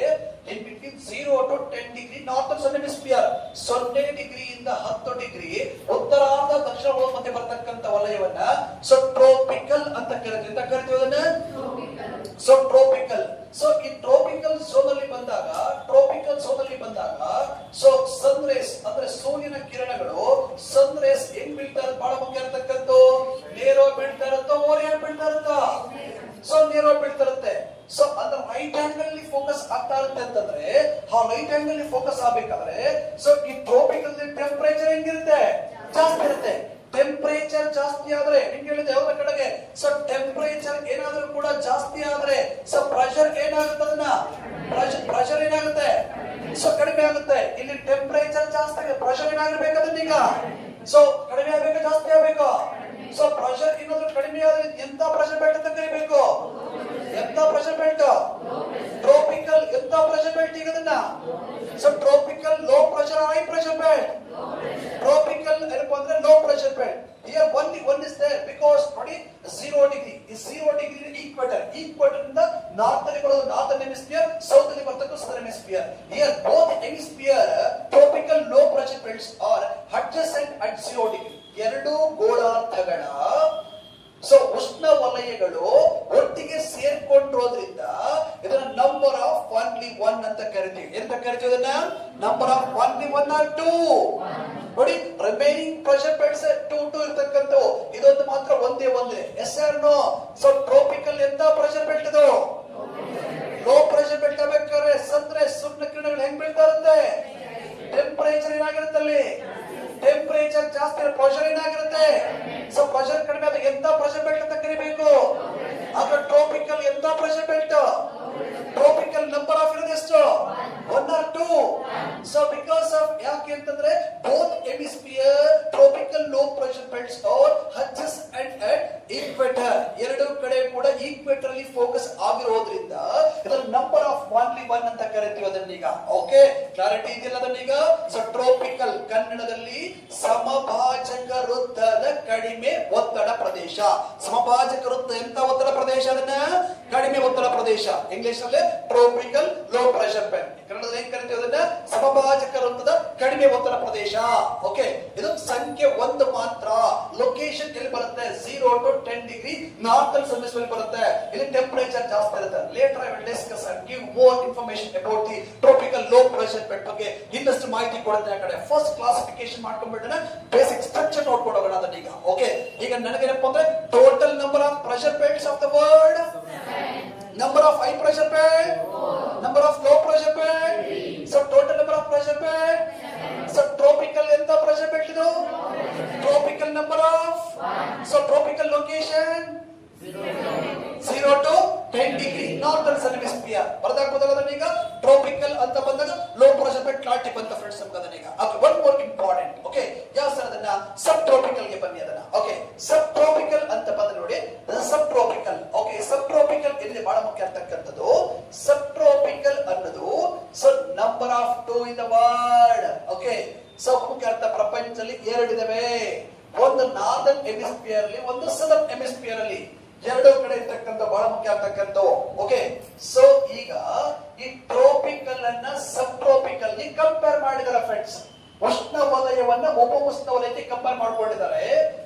in between 0 to 10 degree north hemisphere. 0 ಡಿಗ್ರಿಯಿಂದ 10 degree ಉತ್ತರಾರ್ಧ ದಕ್ಷಿಣ ಮಧ್ಯೆ ಬರ್ತಕ್ಕಂಥ ವಲಯವನ್ನ ಸೊ ಟ್ರೋಪಿಕಲ್ ಅಂತ ಕರಿತೀವಿ. ಅಂತ ಕರಿತೀವಿ ಅದನ್ನ ಸೊ ಟ್ರೋಪಿಕಲ್. ಸೊ ಈ ಟ್ರೋಪಿಕಲ್ ಝೋನ್ ಅಲ್ಲಿ ಬಂದಾಗ ಸೊ ಸನ್ ರೇಸ್ ಅಂದ್ರೆ ಸೂರ್ಯನ ಕಿರಣಗಳು, ಸನ್ ರೇಸ್ ಹೆಂಗ್ ಬೀಳ್ತಾ ಇರುತ್ತೆ ಬಹಳ ಮುಖ್ಯ ಇರತಕ್ಕಂಥ. ನೇರವಾಗಿ ಬೀಳ್ತಾ ಇರುತ್ತೋ ಓರೆಯಾಗಿ ಬೀಳ್ತಾ ಇರುತ್ತಾ. ಸೊ ನೇರವಾಗಿ ಬೀಳ್ತಾ ಇರುತ್ತೆ. ಸೊ ಅಂದ್ರೆ ರೈಟ್ ಆಂಗಲ್ ಅಲ್ಲಿ ಫೋಕಸ್ ಆಗ್ತಾ ಇರುತ್ತೆ ಅಂತಂದ್ರೆ, ಆ ರೈಟ್ ಆಂಗಲ್ ಅಲ್ಲಿ ಫೋಕಸ್ ಆಗ್ಬೇಕಾದ್ರೆ ಸೊ ಈ ಟ್ರೋಪಿಕಲ್ ಟೆಂಪರೇಚರ್ ಹೆಂಗಿರುತ್ತೆ, ಜಾಸ್ತಿ ಇರುತ್ತೆ. ಟೆಂಪರೇಚರ್ ಜಾಸ್ತಿ ಆದ್ರೆ ನಿಮ್ಗೆ ಹೇಳಿದೆ ಯಾವ್ದ್ರ ಕಡೆಗೆ. ಸೊ ಟೆಂಪರೇಚರ್ ಏನಾದ್ರೂ ಕೂಡ ಜಾಸ್ತಿ ಆದ್ರೆ ಸೊ ಪ್ರೆಷರ್ ಏನಾಗುತ್ತೆ, ಅದನ್ನ ಪ್ರೆಷರ್ ಏನಾಗುತ್ತೆ, ಸೊ ಕಡಿಮೆ ಆಗುತ್ತೆ. ಇಲ್ಲಿ ಟೆಂಪರೇಚರ್ ಜಾಸ್ತಿ ಆಗಿದೆ, ಪ್ರೆಷರ್ ಏನಾಗಿರ್ಬೇಕಂದ್ರೆ ಈಗ ಸೊ ಕಡಿಮೆ ಆಗ್ಬೇಕು, ಜಾಸ್ತಿ ಆಗ್ಬೇಕು. ಸೊ ಪ್ರೆಷರ್ ಏನಾದ್ರೂ ಕಡಿಮೆ ಆದ್ರೆ ಎಂತ ಪ್ರೆಷರ್ ಬೆಲ್ಟ್ ಅಂತ ಕರಿಬೇಕು, ಎಂತ ಪ್ರೆಷರ್ ಬೆಲ್ಟ್. ಟ್ರೋಪಿಕಲ್ ಎಂತ ಪ್ರೆಷರ್ ಬೆಲ್ಟ್ ಈಗ ಅದನ್ನ. So tropical low pressure high pressure belt. Tropical ಏನಪ್ಪ ಅಂದ್ರೆ low pressure belt. Here one is there because ನೋಡಿ 0 ಡಿಗ್ರಿ ಈ 0 ಡಿಗ್ರಿ ಈಕ್ವೇಟರ್. ಈಕ್ವೇಟರ್ ಇಂದ ನಾರ್ತ್ ಅಲ್ಲಿ ಬರೋದು ನಾರ್ಥನ್ ಹೆಮಿಸ್ಫಿಯರ್, ಸೌತ್ ಅಲ್ಲಿ ಬರ್ತಕ್ಕಂಥ southern hemisphere. Here both hemisphere tropical low pressure belts are adjacent at 0 degree. ಎರಡು ಗೋಳಾರ್ಧಗಳ ಸೊ ಉಷ್ಣ ವಲಯಗಳು ಒಟ್ಟಿಗೆ ಸೇರ್ಕೊಂಡಿರೋದ್ರಿಂದ ಇದನ್ನ ನಂಬರ್ ಆಫ್ ಓನ್ಲಿ 1 ಅಂತ ಕರಿತೀವಿ. ಎಂತ ಕರಿತೀವಿ ಅದನ್ನ, ನಂಬರ್ ಆಫ್ ಓನ್ಲಿ 1 or 2. ನೋಡಿ ರಿಮೈನಿಂಗ್ ಪ್ರೆಷರ್ ಬೆಲ್ಟ್ಸ್ 2 ಇರ್ತಕ್ಕಂಥವು, ಇದೊಂದು ಮಾತ್ರ ಒಂದೇ. Yes or no. So tropical ಎಂತ ಪ್ರೆಷರ್ ಬೆಲ್ಟ್ ಇದು, ಲೋ ಪ್ರೆಷರ್ ಬೆಲ್ಟ್ ಆಗ್ಬೇಕಾದ್ರೆ ಸಂದ್ರೆ ಸೂರ್ಯನ ಕಿರಣಗಳು ಹೆಂಗ್ ಬೀಳ್ತಾ ಇರುತ್ತೆ, ಟೆಂಪರೇಚರ್ ಏನಾಗಿರುತ್ತೆ ಅಲ್ಲಿ, ಟೆಂಪರೇಚರ್ ಜಾಸ್ತಿ, ಪ್ರೆಷರ್ ಏನಾಗಿರುತ್ತೆ. ಸೊ ಪ್ರೆಷರ್ ಕಡಿಮೆ ಆದಾಗ ಎಂತ ಪ್ರೆಷರ್ ಬೆಲ್ಟ್ ಅಂತ ಕರಿಬೇಕು. ಆಗ ಟ್ರೋಪಿಕಲ್ ಎಂತ pressure belt. Tropical number of ಇರೋದು ಎಷ್ಟು, 1 or 2. ಸೊ ಬಿಕಾಸ್ ಆಫ್ ಯಾಕೆ ಅಂತಂದ್ರೆ both hemisphere tropical low pressure belts are adjacent at equator. ಎರಡು ಕಡೆ ಕೂಡ ಈಕ್ವೇಟರ್ ಅಲ್ಲಿ ಫೋಕಸ್ ಆಗಿರೋದ್ರಿಂದ ಇದರ ನಂಬರ್ ಆಫ್ ಓನ್ಲಿ 1 ಅಂತ ಕರಿತೀವಿ ಅದನ್ನೀಗ. ಓಕೆ, ಕ್ಲಾರಿಟಿ ಇದೆಯಲ್ಲ ಅದನ್ನೀಗ. ಸೊ ಟ್ರೋಪಿಕಲ್ ಕನ್ನಡದಲ್ಲಿ ಸಮಭಾಜಕ ವೃತ್ತದ ಕಡಿಮೆ ಒತ್ತಡ ಪ್ರದೇಶ. ಸಮಭಾಜಕ ವೃತ್ತ ಎಂತ ಒತ್ತಡ ಪ್ರದೇಶ, ಅದನ್ನ ಕಡಿಮೆ ಒತ್ತಡ ಪ್ರದೇಶ. ಇಂಗ್ಲಿಷ್ ನಲ್ಲಿ ಟ್ರೋಪಿಕಲ್ ಲೋ ಪ್ರೆಷರ್ ಬೆಲ್ಟ್. ಕನ್ನಡದಲ್ಲಿ ಏನ್ ಕರಿತೀವಿ ಅದನ್ನ, ಸಮಭಾಜಕ ವೃತ್ತದ ಕಡಿಮೆ ಒತ್ತಡ ಪ್ರದೇಶ. ಓಕೆ, ಇದು ಸಂಖ್ಯೆ 1 ಮಾತ್ರ. ಲೊಕೇಶನ್ ಎಲ್ಲಿ ಬರುತ್ತೆ, 0 to 10 ಡಿಗ್ರಿ ನಾರ್ಥನ್ ಹೆಮಿಸ್ಫಿಯರ್ ಬರುತ್ತೆ. ಇಲ್ಲಿ ಟೆಂಪರೇಚರ್ ಜಾಸ್ತಿ ಇರುತ್ತೆ. Later I will discuss and give more information about the tropical low pressure belt ಬಗ್ಗೆ ಇನ್ನಷ್ಟು ಮಾಹಿತಿ ಕೊಡುತ್ತೆ. ಆ ಕಡೆ ಫಸ್ಟ್ ಕ್ಲಾಸಿಫಿಕೇಶನ್ ಮಾಡ್ಕೊಂಡ್ಬಿಟ್ಟೆ ಬೇಸಿಕ್ ಸ್ಟ್ರಕ್ಚರ್ ನೋಡ್ಕೊಂಡು ಹೋಗೋಣ ಅದನ್ನೀಗ. ಓಕೆ, ಈಗ ನನಗೇನಪ್ಪ ಅಂದ್ರೆ total number of pressure belts of the world, number of high pressure belt, number of low pressure belt. So total number of pressure belt. So tropical enta pressure belt idu, tropical number of. So tropical location 0 to 10 degree northern sun hemisphere ಬರ್ದಾಕ್ಬೋದಲ್ಲ ಈಗ. ಟ್ರಾಪಿಕಲ್ ಅಂತ ಬಂದಾಗ ಲೋ ಪ್ರೆಷರ್ ಬೆಲ್ಟ್ ಕ್ಲಾರಿಟಿ ಬಂತ ಫ್ರೆಂಡ್ಸ್ ನಮ್ಗೆ ಅದನ್ನ ಈಗ. Okay, one more important. Okay, ಯಾವ ಸರ್ ಅದನ್ನ ಸಬ್ ಟ್ರಾಪಿಕಲ್ ಗೆ ಬನ್ನಿ ಅದನ್ನ. ಓಕೆ, ಸಬ್ ಟ್ರಾಪಿಕಲ್ ಅಂತ ಬಂದ್ರೆ ನೋಡಿ, subtropical. Okay, subtropical ಇಲ್ಲಿ ಬಹಳ ಮುಖ್ಯ ಅಂತಕ್ಕಂಥದ್ದು. ಸಬ್ ಟ್ರಾಪಿಕಲ್ ಅನ್ನೋದು so number of 2 in the world. Okay, sub ಮುಖ್ಯ ಅರ್ಥ ಪ್ರಪಂಚದಲ್ಲಿ 2 ಇದಾವೆ. ಒಂದು ನಾರ್ದರ್ನ್ ಹೆಮಿಸ್ಫಿಯರ್ ಅಲ್ಲಿ, ಒಂದು ಸದರ್ನ್ ಹೆಮಿಸ್ಫಿಯರ್ ಅಲ್ಲಿ. ಎರಡೂ ಕಡೆ ಇರ್ತಕ್ಕಂಥ ಬಹಳ ಮುಖ್ಯ ಆಗ್ತಕ್ಕಂಥವು. ಓಕೆ, ಸೊ ಈಗ ಈ ಟ್ರೋಪಿಕಲ್ ಅನ್ನ ಸಬ್ ಟ್ರೋಪಿಕಲ್ ಗೆ ಕಂಪೇರ್ ಮಾಡಿದಾರೆ ಫ್ರೆಂಡ್ಸ್. ಉಷ್ಣ ವಲಯವನ್ನ ಉಪ ಉಷ್ಣ ವಲಯಕ್ಕೆ ಕಂಪೇರ್ ಮಾಡ್ಕೊಂಡಿದ್ದಾರೆ.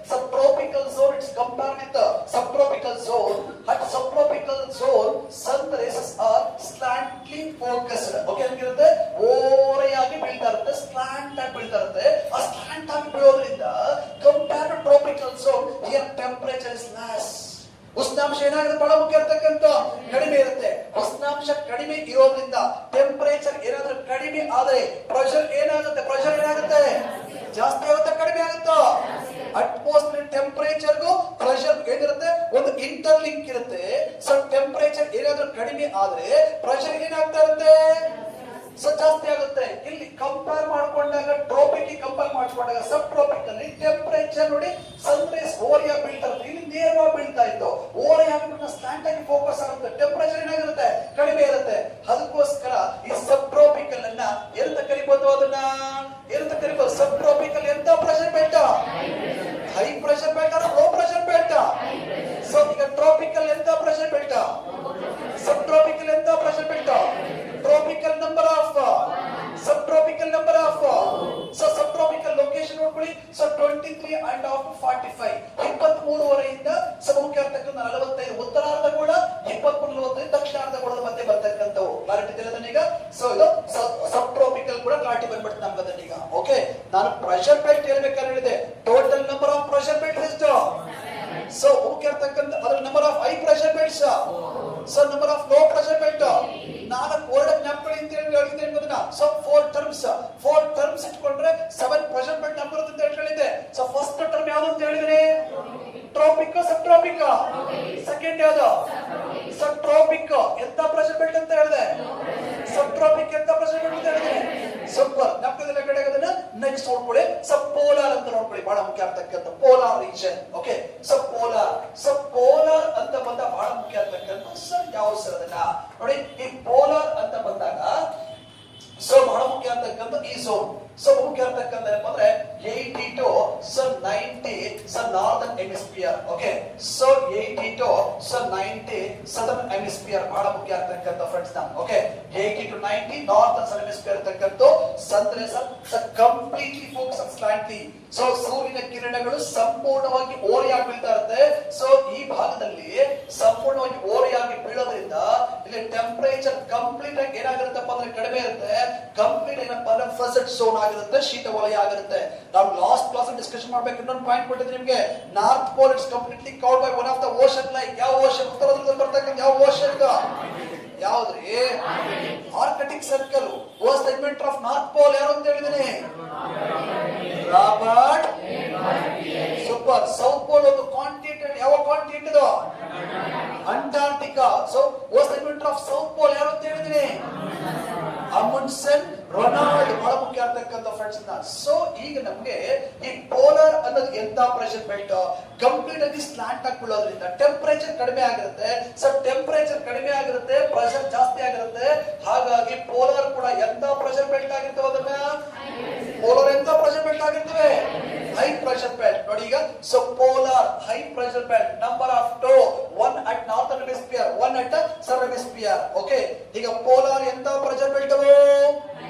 Subtropical zone it's compare with subtropical zone. At subtropical zone sun rays are slantly focused. Okay, ಹೆಂಗಿರುತ್ತೆ? ಓರೆಯಾಗಿ ಬೀಳ್ತಾ ಇರುತ್ತೆ, ಸ್ಲಾಂಟ್ ಆಗಿ ಬೀಳ್ತಾ ಇರುತ್ತೆ. ಆ ಸ್ಲಾಂಟ್ ಆಗಿ ಬೀಳೋದ್ರಿಂದ compare to tropical zone here temperature is less. ಉಷ್ಣಾಂಶ ಏನಾಗುತ್ತೆ? ಬಹಳ ಮುಖ್ಯ ಇರ್ತಕ್ಕಂಥ ಕಡಿಮೆ ಇರುತ್ತೆ. ಉಷ್ಣಾಂಶ ಕಡಿಮೆ ಇರೋದ್ರಿಂದ ಟೆಂಪರೇಚರ್ ಏನಾದ್ರೂ ಕಡಿಮೆ ಆದ್ರೆ ಪ್ರೆಷರ್ ಏನಾಗುತ್ತೆ? ಪ್ರೆಷರ್ ಏನಾಗುತ್ತೆ? ಜಾಸ್ತಿ ಆಗುತ್ತೆ, ಕಡಿಮೆ ಆಗುತ್ತೋ? ಅಟ್ಮಾಸ್ಫಿಯರ್ ಟೆಂಪರೇಚರ್ಗೂ ಪ್ರೆಷರ್ ಏನಿರುತ್ತೆ? ಒಂದು ಇಂಟರ್ಲಿಂಕ್ ಇರುತ್ತೆ. ಸೊ ಟೆಂಪರೇಚರ್ ಏನಾದ್ರೂ ಕಡಿಮೆ ಆದ್ರೆ ಪ್ರೆಷರ್ ಏನಾಗ್ತಾ ಇರುತ್ತೆ? ಸೊ ಜಾಸ್ತಿ ಆಗುತ್ತೆ. ಇಲ್ಲಿ ಕಂಪೇರ್ ಮಾಡ್ಕೊಂಡಾಗ ಟ್ರೋಪಿಕ್ ಕಂಪೇರ್ ಮಾಡ್ಕೊಂಡಾಗ ಸಬ್ ಟ್ರೋಪಿಕ್ ಅಲ್ಲಿ ಟೆಂಪರೇಚರ್ ನೋಡಿ, ಸನ್ ರೇಸ್ ಓರೆಯಾಗಿ ಬೀಳ್ತಾ ಇರುತ್ತೆ, ಇಲ್ಲಿ ನೇರವಾಗಿ ಬೀಳ್ತಾ ಇತ್ತು. ಓರೆಯಾಗಿ ಬಿಟ್ಟು ಸ್ಲಾಂಟ್ ಆಗಿ ಫೋಕಸ್ ಆಗುತ್ತೆ, ಟೆಂಪರೇಚರ್ ಏನಾಗಿರುತ್ತೆ? ಕಡಿಮೆ ಇರುತ್ತೆ. ಅದಕ್ಕೋಸ್ಕರ ಈ ಸಬ್ ಟ್ರೋಪಿಕಲ್ ಅನ್ನ ಎಂತ ಕರಿಬಹುದು? ಅದನ್ನ ಎಂತ ಕರಿಬಹುದು? ಸಬ್ ಟ್ರೋಪಿಕಲ್ ಎಂತ pressure belt? High pressure belt ಅಲ್ಲ ಲೋ ಪ್ರೆಷರ್ ಬೆಲ್ಟ್? ಸೊ ಈಗ ಟ್ರೋಪಿಕಲ್ ಎಂತ ಪ್ರೆಷರ್ ಬೆಲ್ಟ್? ಸಬ್ ಟ್ರೋಪಿಕಲ್ ಎಂತ pressure belt? Tropical number of sub tropical number of. So sub tropical location ನೋಡ್ಕೊಳ್ಳಿ. ಸೊ 23 and off 45 23 ವರೆಯಿಂದ ಸಮುಖ್ಯ ಇರ್ತಕ್ಕಂಥ 45 ಉತ್ತರಾರ್ಧಗೋಳ, 23 40 ದಕ್ಷಿಣಾರ್ಧಗೋಳದ ಮಧ್ಯೆ ಬರ್ತಕ್ಕಂಥವು. ಕ್ಲಾರಿಟಿ ಇದೆ ಅದನ್ನೀಗ. ಸೊ ಇದು ಸಬ್ ಟ್ರೋಪಿಕಲ್ ಕೂಡ ಕ್ಲಾರಿಟಿ ಬಂದ್ಬಿಡುತ್ತೆ ನಮ್ಗೆ ಅದನ್ನೀಗ. ಓಕೆ, ನಾನು ಪ್ರೆಷರ್ ಬೆಲ್ಟ್ ಹೇಳ್ಬೇಕಾದ್ರೆ ಹೇಳಿದೆ total number of pressure belt ಎಷ್ಟು? ಸೊ ಮುಖ್ಯ ಇರ್ತಕ್ಕಂಥ ಅದರ number of high pressure belts. So number of low pressure belt 4 word ಜ್ಞಾಪಕಗಳು ಅಂತ ಹೇಳಿದ್ದೇನೆ ಅದನ್ನ. ಸೊ 4 ಟರ್ಮ್ಸ್ ಇಟ್ಕೊಂಡ್ರೆ 7 ಪ್ರೆಷರ್ ಬೆಲ್ಟ್ ನಂಬರ್ ಅಂತ ಹೇಳಿದೆ. ಸೊ ಫಸ್ಟ್ ಟರ್ಮ್ ಯಾವುದು ಅಂತ ಹೇಳಿದ್ರೆ ಟ್ರೋಪಿಕ್, ಸಬ್ ಟ್ರೋಪಿಕ್. ಸೆಕೆಂಡ್ ಯಾವುದು? ಸಬ್ ಟ್ರೋಪಿಕ್. ಎಂತ ಪ್ರೆಷರ್ ಬೆಲ್ಟ್ ಅಂತ ಹೇಳಿದೆ? ಸಬ್ ಟ್ರೋಪಿಕ್ ಎಂತ ಪ್ರೆಷರ್ ಬೆಲ್ಟ್ ಅಂತ ಹೇಳಿದೆ? ಸೂಪರ್. ಜ್ಞಾಪಕದ ಕಡೆ ಅದನ್ನ ನೆಕ್ಸ್ಟ್ ನೋಡ್ಕೊಳ್ಳಿ. ಸಬ್ ಪೋಲಾರ್ ಅಂತ ನೋಡ್ಕೊಳ್ಳಿ, ಬಹಳ ಮುಖ್ಯ ಆಗ್ತಕ್ಕಂಥ polar region. Okay, sub polar ಅಂತ ಬಂದ ಬಹಳ ಮುಖ್ಯ ಆಗ್ತಕ್ಕಂಥ ಸರ್ ಯಾವ ಸರ್ ಅದನ್ನ ನೋಡಿ. ಈ ಪೋಲಾರ್ ಅಂತ ಬಂದಾಗ ಸೊ ಬಹಳ ಮುಖ್ಯ ಆಗ್ತಕ್ಕಂಥ ಈ ಝೋನ್. ಸೊ ಮುಖ್ಯ ಆಗ್ತಕ್ಕಂಥ ಏನಪ್ಪ ಅಂದ್ರೆ 80 to 90 northern hemisphere. Okay, so 80 to 90 southern hemisphere ಬಹಳ ಮುಖ್ಯ ಆಗ್ತಕ್ಕಂಥ ಫ್ರೆಂಡ್ಸ್ ನಮ್. Okay, 80 to 90 northern southern hemisphere ಇರ್ತಕ್ಕಂಥ ಕಂಪ್ಲೀಟ್ಲಿ ಫೋಕಸ್ ಸ್ಲಾಂಟ್ಲಿ. ಸೊ ಸೂರ್ಯನ ಕಿರಣಗಳು ಸಂಪೂರ್ಣವಾಗಿ ಓರೆಯಾಗಿ ಬೀಳ್ತಾ ಇರುತ್ತೆ. ಸೊ ಈ ಭಾಗದಲ್ಲಿ ಸಂಪೂರ್ಣವಾಗಿ ಓರೆಯಾಗಿ ಬೀಳೋದ್ರಿಂದ ಇಲ್ಲಿ ಟೆಂಪರೇಚರ್ ಕಂಪ್ಲೀಟ್ ಆಗಿ ಏನಾಗಿರುತ್ತಪ್ಪ ಅಂದ್ರೆ ಕಡಿಮೆ ಇರುತ್ತೆ. ಕಂಪ್ಲೀಟ್ ಏನಪ್ಪ ಅಂದ್ರೆ ಫಸ್ಟ್ ಝೋನ್ ಆಗಿರುತ್ತೆ, ಶೀತ ವಲಯ ಆಗಿರುತ್ತೆ. ನಾವು ಲಾಸ್ಟ್ ಕ್ಲಾಸ್ ಡಿಸ್ಕಷನ್ ಮಾಡ್ಬೇಕು. ಇನ್ನೊಂದು ಪಾಯಿಂಟ್ ಕೊಟ್ಟಿದ್ರೆ ನಿಮಗೆ, north pole it's completely covered by one of the ocean like. ಯಾವ ಓಷನ್? ಉತ್ತರದಲ್ಲಿ ಬರ್ತಕ್ಕಂಥ ಯಾವ ಓಷನ್? ಯಾವ್ದ್ರಿ? Arctic Circle. Was the inventor of north pole ಯಾರು ಅಂತ ಹೇಳಿದೀನಿ? ರಾಬರ್ಟ್. ಸೂಪರ್. ಸೌತ್ ಪೋಲ್ ಒಂದು ಕಾಂಟಿನೆಂಟ್. ಯಾವ ಕಾಂಟಿನೆಂಟ್ ಇದು? Antarctica. So was the inventor of south pole ಯಾರು ಅಂತ ಹೇಳಿದೀನಿ? Amundsen Ronald. ಬಹಳ ಮುಖ್ಯ ಆಗ್ತಕ್ಕಂಥ ಫ್ರೆಂಡ್ಸ್. ಸೊ ಈಗ ನಮ್ಗೆ ಈ ಪೋಲಾರ್ ಅನ್ನೋದು ಎಂತ ಪ್ರೆಷರ್ ಬೆಲ್ಟ್? ಕಂಪ್ಲೀಟ್ ಆಗಿ ಸ್ಲಾಂಟ್ ಆಗಿ ಬೀಳೋದ್ರಿಂದ ಟೆಂಪರೇಚರ್ ಕಡಿಮೆ ಆಗಿರುತ್ತೆ. ಸೊ ಟೆಂಪರೇಚರ್ ಕಡಿಮೆ ಆಗಿರುತ್ತೆ, ಪ್ರೆಷರ್ ಜಾಸ್ತಿ ಆಗಿರುತ್ತೆ. ಹಾಗಾಗಿ ಪೋಲಾರ್ ಕೂಡ ಎಂತ ಪ್ರೆಷರ್ ಬೆಲ್ಟ್ ಆಗಿರ್ತವೆ? ಅದನ್ನ ಪೋಲಾರ್ ಎಂತ ಪ್ರೆಷರ್ ಬೆಲ್ಟ್ ಆಗಿರ್ತವೆ? High pressure belt. ನೋಡಿ ಈಗ, so polar high pressure belt number of 2, 1 at northern hemisphere, 1 at southern hemisphere. Okay, ಈಗ ಪೋಲಾರ್ ಎಂತ ಪ್ರೆಷರ್ ಬೆಲ್ಟ್ ಅವು?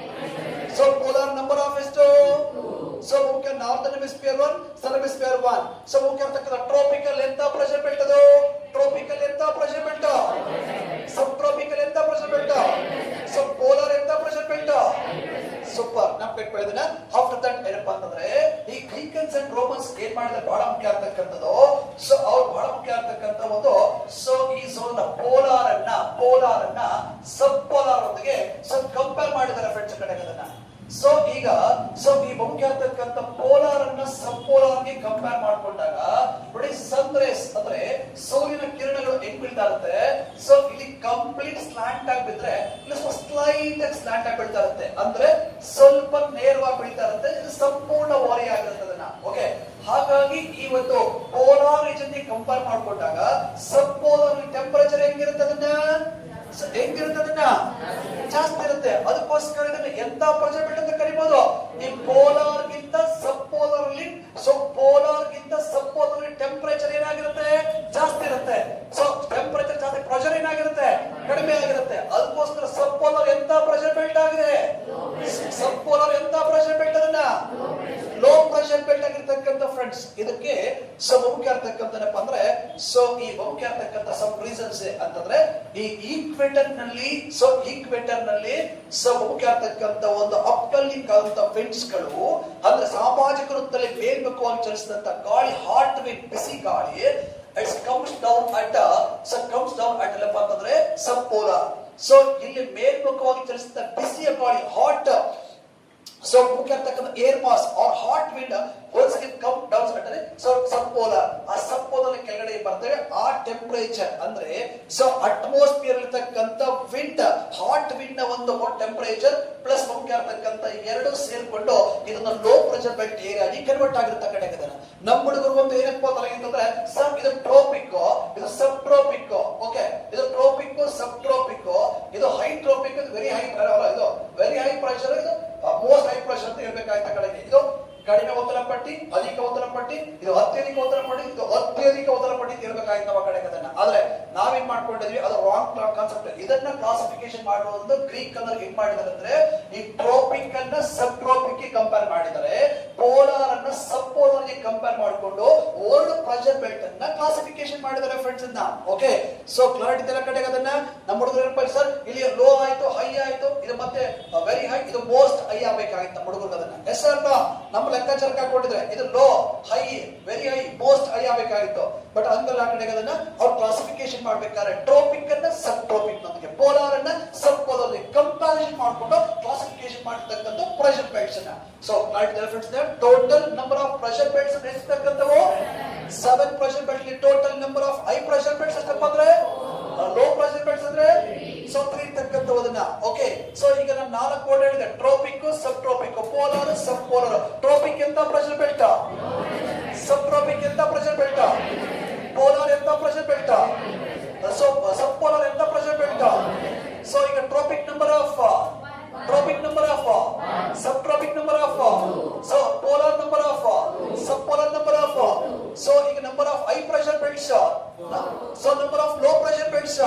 ಸೊ ಪೋಲಾರ್ ನಂಬರ್ ಆಫ್ ಎಷ್ಟು? ಸೊ ಮುಖ್ಯ northern hemisphere 1, southern hemisphere 1. So ಮುಖ್ಯ ಇರ್ತಕ್ಕಂಥ ಟ್ರೋಪಿಕಲ್ ಎಂತ ಪ್ರೆಷರ್ ಬೆಲ್ಟ್ ಅದು? ಟ್ರೋಪಿಕಲ್ ಎಂತ ಪ್ರೆಷರ್ ಬೆಲ್ಟ್? ಸಬ್ ಟ್ರೋಪಿಕಲ್ ಎಂತ ಪ್ರೆಷರ್ ಬೆಲ್ಟ್? ಸೊ ಪೋಲಾರ್ ಎಂತ ಪ್ರೆಷರ್ ಬೆಲ್ಟ್? ಸೂಪರ್. ನಮ್ಗೆ ಇಟ್ಕೊಳ್ಳೋದನ್ನ ಆಫ್ಟರ್ ದಟ್ ಏನಪ್ಪಾ ಅಂತಂದ್ರೆ ಈ ಗ್ರೀಕನ್ಸ್ ಅಂಡ್ ರೋಮನ್ಸ್ ಏನ್ ಮಾಡಿದ್ರೆ ಬಹಳ ಮುಖ್ಯ ಆಗ್ತಕ್ಕಂಥದ್ದು. ಸೊ ಅವ್ರು ಬಹಳ ಮುಖ್ಯ ಆಗ್ತಕ್ಕಂಥ ಒಂದು ಸೊ ಈ ಝೋನ್ ಪೋಲಾರ್ ಅನ್ನ ಸಬ್ ಪೋಲಾರ್ ಒಂದಿಗೆ ಸೊ ಕಂಪೇರ್ ಮಾಡಿದ್ದಾರೆ ಫ್ರೆಂಡ್ಸ್ ಕಡೆಗೆ ಅದನ್ನ. ಸೊ ಈಗ ಸೊ ಈ ಮುಖ್ಯ ಆಗ್ತಕ್ಕಂಥ ಪೋಲಾರ್ ಅನ್ನ ಸಬ್ ಪೋಲಾರ್ ಗೆ ಕಂಪೇರ್ ಮಾಡ್ಕೊಂಡಾಗ ನೋಡಿ, ಸನ್ ರೇಸ್ ರೇಸ್ ಅಂದ್ರೆ ಸೂರ್ಯನ ಕಿರಣಗಳು ಹೆಂಗ್ ಬೀಳ್ತಾ ಇರುತ್ತೆ, ಸೊ ಇಲ್ಲಿ ಕಂಪ್ಲೀಟ್ ಸ್ಲಾಂಟ್ ಆಗಿ ಬಿದ್ರೆ ಇಲ್ಲಿ ಸ್ವಲ್ಪ ಸ್ಲೈಟ್ ಆಗಿ ಸ್ಲಾಂಟ್ ಆಗಿ ಬೀಳ್ತಾ ಇರುತ್ತೆ, ಅಂದ್ರೆ ಸ್ವಲ್ಪ ನೇರವಾಗಿ ಬೀಳ್ತಾ ಇರುತ್ತೆ, ಇದು ಸಂಪೂರ್ಣ ಓರೆ ಆಗಿರುತ್ತೆ ಅದನ್ನ. ಓಕೆ, ಹಾಗಾಗಿ ಈ ಒಂದು ಪೋಲಾರ್ ರೀಜನ್ ಕಂಪೇರ್ ಮಾಡ್ಕೊಂಡಾಗ ಸಬ್ ಪೋಲಾರ್ ಟೆಂಪರೇಚರ್ ಹೆಂಗಿರುತ್ತೆ ಅದನ್ನ ಜಾಸ್ತಿ ಇರುತ್ತೆ. ಅದಕ್ಕೋಸ್ಕರ ಇದನ್ನ ಎಂತ ಪ್ರೆಷರ್ ಬೆಲ್ಟ್ ಅಂತ ಕರಿಬಹುದು, ಈ ಪೋಲಾರ್ ಗಿಂತ ಸಬ್ ಪೋಲಾರ್ ಅಲ್ಲಿ. ಸೊ ಪೋಲಾರ್ ಗಿಂತ ಸಬ್ ಪೋಲಾರ್ ಟೆಂಪರೇಚರ್ ಏನಾಗಿರುತ್ತೆ, ಜಾಸ್ತಿ ಇರುತ್ತೆ. ಸೊ ಟೆಂಪರೇಚರ್ ಜಾಸ್ತಿ, ಪ್ರೆಷರ್ ಏನಾಗಿರುತ್ತೆ, ಕಡಿಮೆ ಆಗಿರುತ್ತೆ. ಅದಕ್ಕೋಸ್ಕರ ಸಬ್ ಪೋಲಾರ್ ಎಂತ ಪ್ರೆಷರ್ ಬೆಲ್ಟ್ ಆಗಿದೆ, ಸಬ್ ಪೋಲಾರ್ ಎಂತ ಪ್ರೆಷರ್ ಬೆಲ್ಟ್ ಅದನ್ನ ಲೋ ಪ್ರೆಷರ್ ಬೆಲ್ಟ್ ಆಗಿರ್ತಕ್ಕಂಥ ಫ್ರೆಂಡ್ಸ್. ಇದಕ್ಕೆ ಸೊ ಮುಖ್ಯ ಇರ್ತಕ್ಕಂಥನಪ್ಪ ಅಂದ್ರೆ, ಸೊ ಈ ಮುಖ್ಯ ಇರ್ತಕ್ಕಂಥ ಸಮ್ ರೀಸನ್ಸ್ ಅಂತಂದ್ರೆ ಈ ಈಕ್ವೇಟರ್ ನಲ್ಲಿ ಸೊ ಮುಖ್ಯ ಇರ್ತಕ್ಕಂಥ ಒಂದು ಅಪ್ಕಲಿಂಗ್ ಆದಂತ ವಿಂಡ್ಸ್ ಗಳು, ಅಂದ್ರೆ ಸಾಮಾಜಿಕ ವೃತ್ತದಲ್ಲಿ ಮೇಲ್ಮುಖವಾಗಿ ಚಲಿಸಿದಂತ ಗಾಳಿ, ಹಾಟ್ ವಿಂಡ್ ಬಿಸಿ ಗಾಳಿ, ಇಟ್ಸ್ ಕಮ್ಸ್ ಡೌನ್ ಅಟ್ ಏನಪ್ಪ ಅಂತಂದ್ರೆ ಸಬ್ ಪೋಲಾರ್. ಸೊ ಇಲ್ಲಿ ಮೇಲ್ಮುಖವಾಗಿ ಚಲಿಸಿದ ಬಿಸಿಯ ಗಾಳಿ, ಹಾಟ್, ಸೊ ಮುಖ್ಯ ಇರ್ತಕ್ಕಂಥ air mass are hot wind once it come down ಅಂದ್ರೆ ಸೊ ಸಬ್ ಪೋಲಾರ್, ಆ ಸಬ್ ಪೋಲಾರ್ ಕೆಳಗಡೆ ಬರ್ತವೆ. ಆ ಟೆಂಪರೇಚರ್ ಅಂದ್ರೆ ಸೊ ಅಟ್ಮಾಸ್ಫಿಯರ್ ಇರತಕ್ಕಂತ ವಿಂಡ್, ಹಾಟ್ ವಿಂಡ್ ನ ಒಂದು ಟೆಂಪರೇಚರ್ ಪ್ಲಸ್ ಮುಖ್ಯ ಇರತಕ್ಕಂತ ಎರಡು ಸೇರ್ಕೊಂಡು ಇದನ್ನ ಲೋ ಪ್ರೆಷರ್ ಬೆಲ್ಟ್ ಏರಿಯಾ ಆಗಿ ಕನ್ವರ್ಟ್ ಆಗಿರ್ತಕ್ಕಂಥ. ನಮ್ಮ ಹುಡುಗರು ಒಂದು ಏನಪ್ಪ ಅಂತಂದ್ರೆ ಸರ್ ಇದು ಟ್ರೋಪಿಕ್, ಇದು ಸಬ್ ಟ್ರೋಪಿಕ್. ಓಕೆ, ಇದು ಟ್ರೋಪಿಕ್, ಸಬ್ ಟ್ರೋಪಿಕ್, ಇದು ಹೈ ಟ್ರೋಪಿಕ್, ಇದು ವೆರಿ ಹೈ, ಇದು ವೆರಿ ಹೈ ಪ್ರೆಷರ್, ಇದು ಮೋಸ್ಟ್ ಹೈ ಪ್ರೆಷರ್ ಅಂತ ಹೇಳ್ಬೇಕಾಯ್ತ ಕಡೆಗೆ. ಇದು ಕಡಿಮೆ ಒತ್ತಡ ಪಟ್ಟಿ, ಅಧಿಕ ಒತ್ತಡ ಪಟ್ಟಿ, ಇದು ಅತ್ಯಧಿಕ ಒತ್ತಡ ಪಟ್ಟಿ, ಇದು ಅತ್ಯಧಿಕ ಒತ್ತಡ ಪಟ್ಟಿ ಇರಬೇಕಾಯ್ತು ನಮ್ಮ ಕಡೆಗೆ. ಅದನ್ನ ಆದ್ರೆ ನಾವೇನ್ ಮಾಡ್ಕೊಂಡಿದ್ವಿ, ಅದು ರಾಂಗ್ ಕಾನ್ಸೆಪ್ಟ್. ಇದನ್ನ ಕ್ಲಾಸಿಫಿಕೇಶನ್ ಮಾಡುವುದು ಗ್ರೀಕ್ ಕಲರ್ ಹೆಂಗ್ ಮಾಡಿದಾರೆ ಅಂದ್ರೆ, ಈ ಟ್ರೋಪಿಕ್ ಅನ್ನ ಸಬ್ ಟ್ರೋಪಿಕ್ ಗೆ ಕಂಪೇರ್ ಮಾಡಿದ್ದಾರೆ, ಪೋಲಾರ್ ಅನ್ನ ಸಬ್ ಪೋಲಾರ್ ಗೆ ಕಂಪೇರ್ ಮಾಡಿಕೊಂಡು ವರ್ಲ್ಡ್ ಪ್ರೆಷರ್ ಬೆಲ್ಟ್ ಅನ್ನ ಕ್ಲಾಸಿಫಿಕೇಶನ್ ಮಾಡಿದ್ದಾರೆ ಫ್ರೆಂಡ್ಸ್. ಇದನ್ನ ಓಕೆ, ಸೊ ಕ್ಲಾರಿಟಿ ಇದರ ಕಡೆಗೆ ಅದನ್ನ ನಮ್ಮ ಹುಡುಗರು ಏನಪ್ಪ ಸರ್, ಇಲ್ಲಿ ಲೋ ಆಯ್ತು, ಹೈ ಆಯ್ತು, ಇದು ಮತ್ತೆ ವೆರಿ ಹೈ, ಇದು ಮೋಸ್ಟ್ ಹೈ ಆಗ್ಬೇಕಾಗಿತ್ತು ನಮ್ಮ ಹುಡುಗರು. ಅದನ್ನ ಎಸ್ ಅಲ್ಲ ನಮ್ಮ ಲೆಕ್ಕಾಚಾರಕ್ಕೆ ಹಾಕೊಂಡಿದ್ರೆ ಇದು low, high, very high, most high ಆಗಬೇಕಾಗಿತ್ತು. ಬಟ್ ಹಂಗಲ್ಲ, ಆ ಕಡೆಗೆ ಅದನ್ನ ಅವ್ರು ಕ್ಲಾಸಿಫಿಕೇಶನ್ ಮಾಡ್ಬೇಕಾದ್ರೆ ಟ್ರೋಪಿಕ್ ಅನ್ನ ಸಬ್ ಟ್ರೋಪಿಕ್ ನೊಂದಿಗೆ, ಪೋಲಾರ್ ಅನ್ನ ಸಬ್ ಪೋಲಾರ್ ಕಂಪ್ಯಾರಿಸನ್ ಮಾಡ್ಕೊಂಡು ಕ್ಲಾಸಿಫಿಕೇಶನ್ ಮಾಡಿರ್ತಕ್ಕಂಥ ಪ್ರೆಷರ್ ಬೆಲ್ಟ್ಸ್ ಅನ್ನ. So total number of pressure belts ಎಷ್ಟಿರ್ತಕ್ಕಂಥವು 7 pressure belt. Total number of high pressure belts ಎಷ್ಟಪ್ಪ ಅಂದ್ರೆ, ಲೋ ಪ್ರೆಷರ್ ಬೆಲ್ಟ್ಸ್ ಅಂದ್ರೆ ಸೊ 3 ಇರ್ತಕ್ಕಂಥವು ಅದನ್ನ. ಓಕೆ, ಸೊ ಈಗ ನಾನು 4 ಕೋಡ್ ಹೇಳಿದೆ, ಟ್ರೋಪಿಕ್, ಸಬ್ ಟ್ರೋಪಿಕ್, ಪೋಲಾರ್, ಸಬ್ ಪೋಲಾರ್. ಟ್ರೋಪಿಕ್ ಎಂತ ಪ್ರೆಷರ್ ಬೆಲ್ಟ್, ಸಬ್ ಟ್ರೋಪಿಕ್ ಎಂತ ಪ್ರೆಷರ್ ಬೆಲ್ಟ್, ಪೋಲಾರ್ ಎಂತ pressure belt, so sub polar ಎಂತ ಪ್ರೆಷರ್ ಬೆಲ್ಟ್. ಸೊ ಈಗ tropic number of sub trophic number of, so polar number of, sub polar number of. So ಈಗ number of high pressure belts, so number of low pressure belts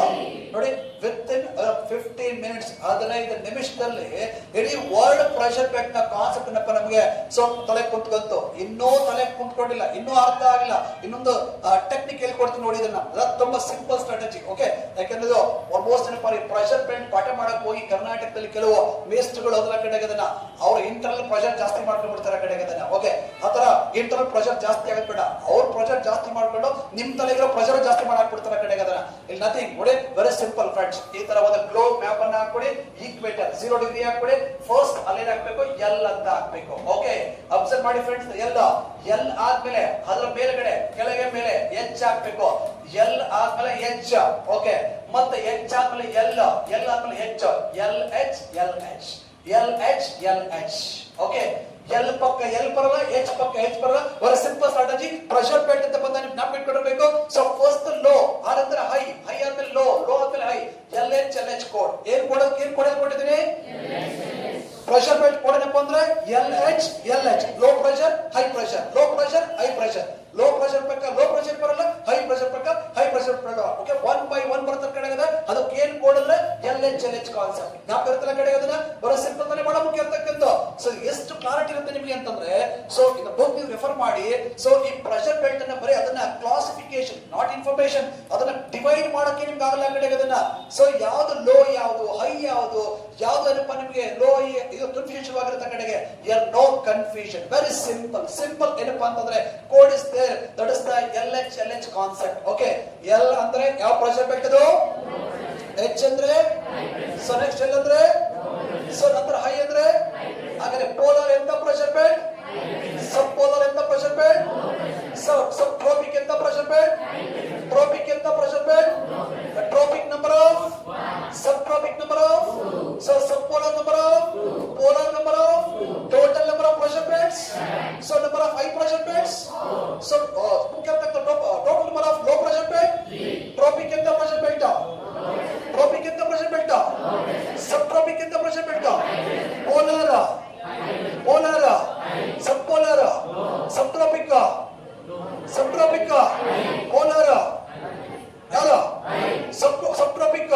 ನೋಡಿ. ವಿತ್ ಇನ್ 15 ಮಿನಿಟ್ಸ್, 15 ನಿಮಿಷದಲ್ಲಿ ಇಡೀ ವರ್ಲ್ಡ್ ಪ್ರೆಷರ್ ಬೆಲ್ಟ್ ನ ಕಾನ್ಸೆಪ್ಟ್ ನಪ್ಪ ನಮಗೆ ಸೊ ತಲೆ ಕುಂತ್ಕೊಂತು. ಇನ್ನೂ ತಲೆ ಕುಂತ್ಕೊಂಡಿಲ್ಲ, ಇನ್ನೂ ಅರ್ಥ ಆಗಿಲ್ಲ. ಇನ್ನೊಂದು ಟೆಕ್ನಿಕ್ ಹೇಳ್ಕೊಡ್ತೀನಿ ನೋಡಿ, ಇದನ್ನ ತುಂಬಾ ಸಿಂಪಲ್ ಸ್ಟ್ರಾಟಜಿ. ಓಕೆ, ಯಾಕಂದ್ರೆ ಇದು ಆಲ್ಮೋಸ್ಟ್ ಏನಪ್ಪ, ಪ್ರೆಷರ್ ಬೆಲ್ಟ್ ಪಾಠ ಮಾಡಕ್ ಹೋಗಿ ಕರ್ನಾಟಕದಲ್ಲಿ ಕೆಲವು ಮೇಸ್ಟ್ಗಳು ಅದರ ಕಡೆಗೆ ಅದನ್ನ ಅವ್ರ ಇಂಟರ್ನಲ್ ಪ್ರೆಷರ್ ಜಾಸ್ತಿ ಮಾಡ್ಕೊಂಡ್ಬಿಡ್ತಾರೆ ಕಡೆಗೆ ಅದನ್ನ. ಓಕೆ, ಆತರ ಇಂಟರ್ನಲ್ ಪ್ರೆಷರ್ ಜಾಸ್ತಿ ಆಗಬೇಡ, ಅವ್ರ ಪ್ರೆಷರ್ ಜಾಸ್ತಿ ಮಾಡ್ಕೊಂಡು ನಿಮ್ ತಲೆಗಿರೋ ಪ್ರೆಷರ್ ಜಾಸ್ತಿ ಮಾಡಾಕ್ಬಿಡ್ತಾರೆ ಕಡೆಗೆ ಅದನ್ನ. ಇಲ್ಲಿ ನಥಿಂಗ್ ನೋಡಿ, ವೆರಿ ಸಿಂಪಲ್ ಫ್ರೆಂಡ್ಸ್. ಈ ತರ ಒಂದು ಗ್ಲೋಬ್ ಮ್ಯಾಪ್ ಅನ್ನ ಹಾಕೊಡಿ, ಈಕ್ವೇಟರ್ 0 ಡಿಗ್ರಿ ಹಾಕೊಡಿ, ಫಸ್ಟ್ ಅಲ್ಲೇನ್ ಹಾಕ್ಬೇಕು, ಎಲ್ ಅಂತ ಹಾಕ್ಬೇಕು. ಓಕೆ, ಅಬ್ಸರ್ವ್ ಮಾಡಿ ಫ್ರೆಂಡ್ಸ್, ಎಲ್ ಆದ್ಮೇಲೆ ಅದರ ಮೇಲ್ಗಡೆ ಕೆಳಗೆ ಮೇಲೆ ಎಚ್ ಹಾಕ್ಬೇಕು, ಎಲ್ ಆದ್ಮೇಲೆ ಎಚ್. ಓಕೆ, ಮತ್ತೆ ಎಚ್ ಆದ್ಮೇಲೆ ಎಲ್ ಆದ್ಮೇಲೆ H, L H L H, L H L H. Okay, L ಪಕ್ಕ ಎಲ್ ಬರಲ್ಲ, ಎಚ್ ಪಕ್ಕ ಎಚ್ ಬರಲ್ಲ. Very simple strategy. Pressure belt ಅಂತ ಬಂದ ನಾವು ಇಟ್ಕೊಂಡಿರ್ಬೇಕು. ಸೊ ಫಸ್ಟ್ ಲೋ, ಆರ್ ಅಂದ್ರೆ ಹೈ, ಹೈ ಆದ್ಮೇಲೆ ಲೋ, ಲೋ ಆದ್ಮೇಲೆ ಹೈ, ಎಲ್ ಎಚ್ ಕೋಡ್. ಏನ್ ಕೊಟ್ಟಿದ್ದೀನಿ, ಪ್ರೆಷರ್ ಬೆಲ್ಟ್ ಕೋಡ್ ಏನಪ್ಪ ಅಂದ್ರೆ L H, low pressure, high pressure, low pressure, high pressure. Low pressure ಪಕ್ಕ ಲೋ ಪ್ರೆಷರ್ ಬರಲ್ಲ, ಹೈ ಪ್ರೆಷರ್ ಪಕ್ಕ ಹೈ ಪ್ರೆಷರ್ ಬರಲ್ಲ. ಓಕೆ, 1 by 1 ಬರ್ತದ ಕಡೆಗದ. ಅದಕ್ಕೆ ಏನ್ ಕೋಡ್ ಅಂದ್ರೆ ಎಲ್ ಎಚ್ ಕಾನ್ಸೆಪ್ಟ್. ನಾವು ಇರ್ತಲ್ಲ ಕಡೆಗದನ್ನ ಬರೋ ಸಿಂಪಲ್ ತಾನೆ ಬಹಳ ಮುಖ್ಯ ಇರ್ತಕ್ಕಂಥ. ಸೊ ಎಷ್ಟು ಕ್ಲಾರಿಟಿ ಇರುತ್ತೆ ನಿಮಗೆ ಅಂತಂದ್ರೆ, ಸೊ ಇದು ಬುಕ್ ನೀವು ರೆಫರ್ ಮಾಡಿ. ಸೊ ಈ ಪ್ರೆಷರ್ ಬೆಲ್ಟ್ ಅನ್ನ ಬರೀ ಅದನ್ನ ಕ್ಲಾಸಿಫಿಕೇಶನ್, ನಾಟ್ ಇನ್ಫಾರ್ಮೇಶನ್, ಅದನ್ನ ಡಿವೈಡ್ ಮಾಡಕ್ಕೆ ನಿಮ್ಗೆ ಆಗಲ್ಲ ಕಡೆಗದನ್ನ. ಸೊ ಯಾವ್ದು ಲೋ, ಯಾವ್ದು ಹೈ, ಯಾವ್ದು ಏನಪ್ಪ ನಿಮಗೆ ಲೋ, ಇದು ಕನ್ಫ್ಯೂಷನ್ ಆಗಿರುತ್ತೆ ಕಡೆಗೆ. ನೋ ಕನ್ಫ್ಯೂಷನ್, ವೆರಿ ಸಿಂಪಲ್ ಏನಪ್ಪಾ ಅಂತಂದ್ರೆ code is there, that is the L H concept. Okay, L ಅಂದ್ರೆ ಯಾವ ಪ್ರೆಷರ್ ಬೆಲ್ಟ್ ಅದು, ಎಚ್ ಅಂದ್ರೆ, ಸೊ ನೆಕ್ಸ್ಟ್ ಎಲ್ ಅಂದ್ರೆ, ಸೊ ನಂತರ ಹೈ ಅಂದ್ರೆ, ಹಾಗಾದ್ರೆ ಪೋಲಾರ್ ಎಂತ ಪ್ರೆಷರ್ ಬೆಲ್ಟ್, ಸಬ್ ಪೋಲಾರ್ ಎಂತ ಪ್ರೆಷರ್ ಬೆಲ್ಟ್, Subtropic ఎంత ప్రెషర్ బెల్ట్? ట్రోపిక్ ఎంత pressure belt? Tropic number of, subtropic number of, subpolar number of, polar number of, total number of pressure belts, number of high pressure belts, total number of low pressure belt. Tropic ఎంత pressure belt? Tropic ఎంత pressure belt? Subtropic ఎంత pressure belt? Polar, polar, subpolar, subtropic, subtropic, polar, ಯಾರು? subtropic,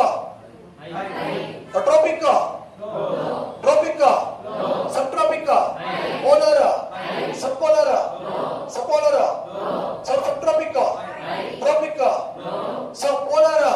tropic, tropic, subtropic, polar, subpolar, subpolar, subtropic, tropic, subpolar.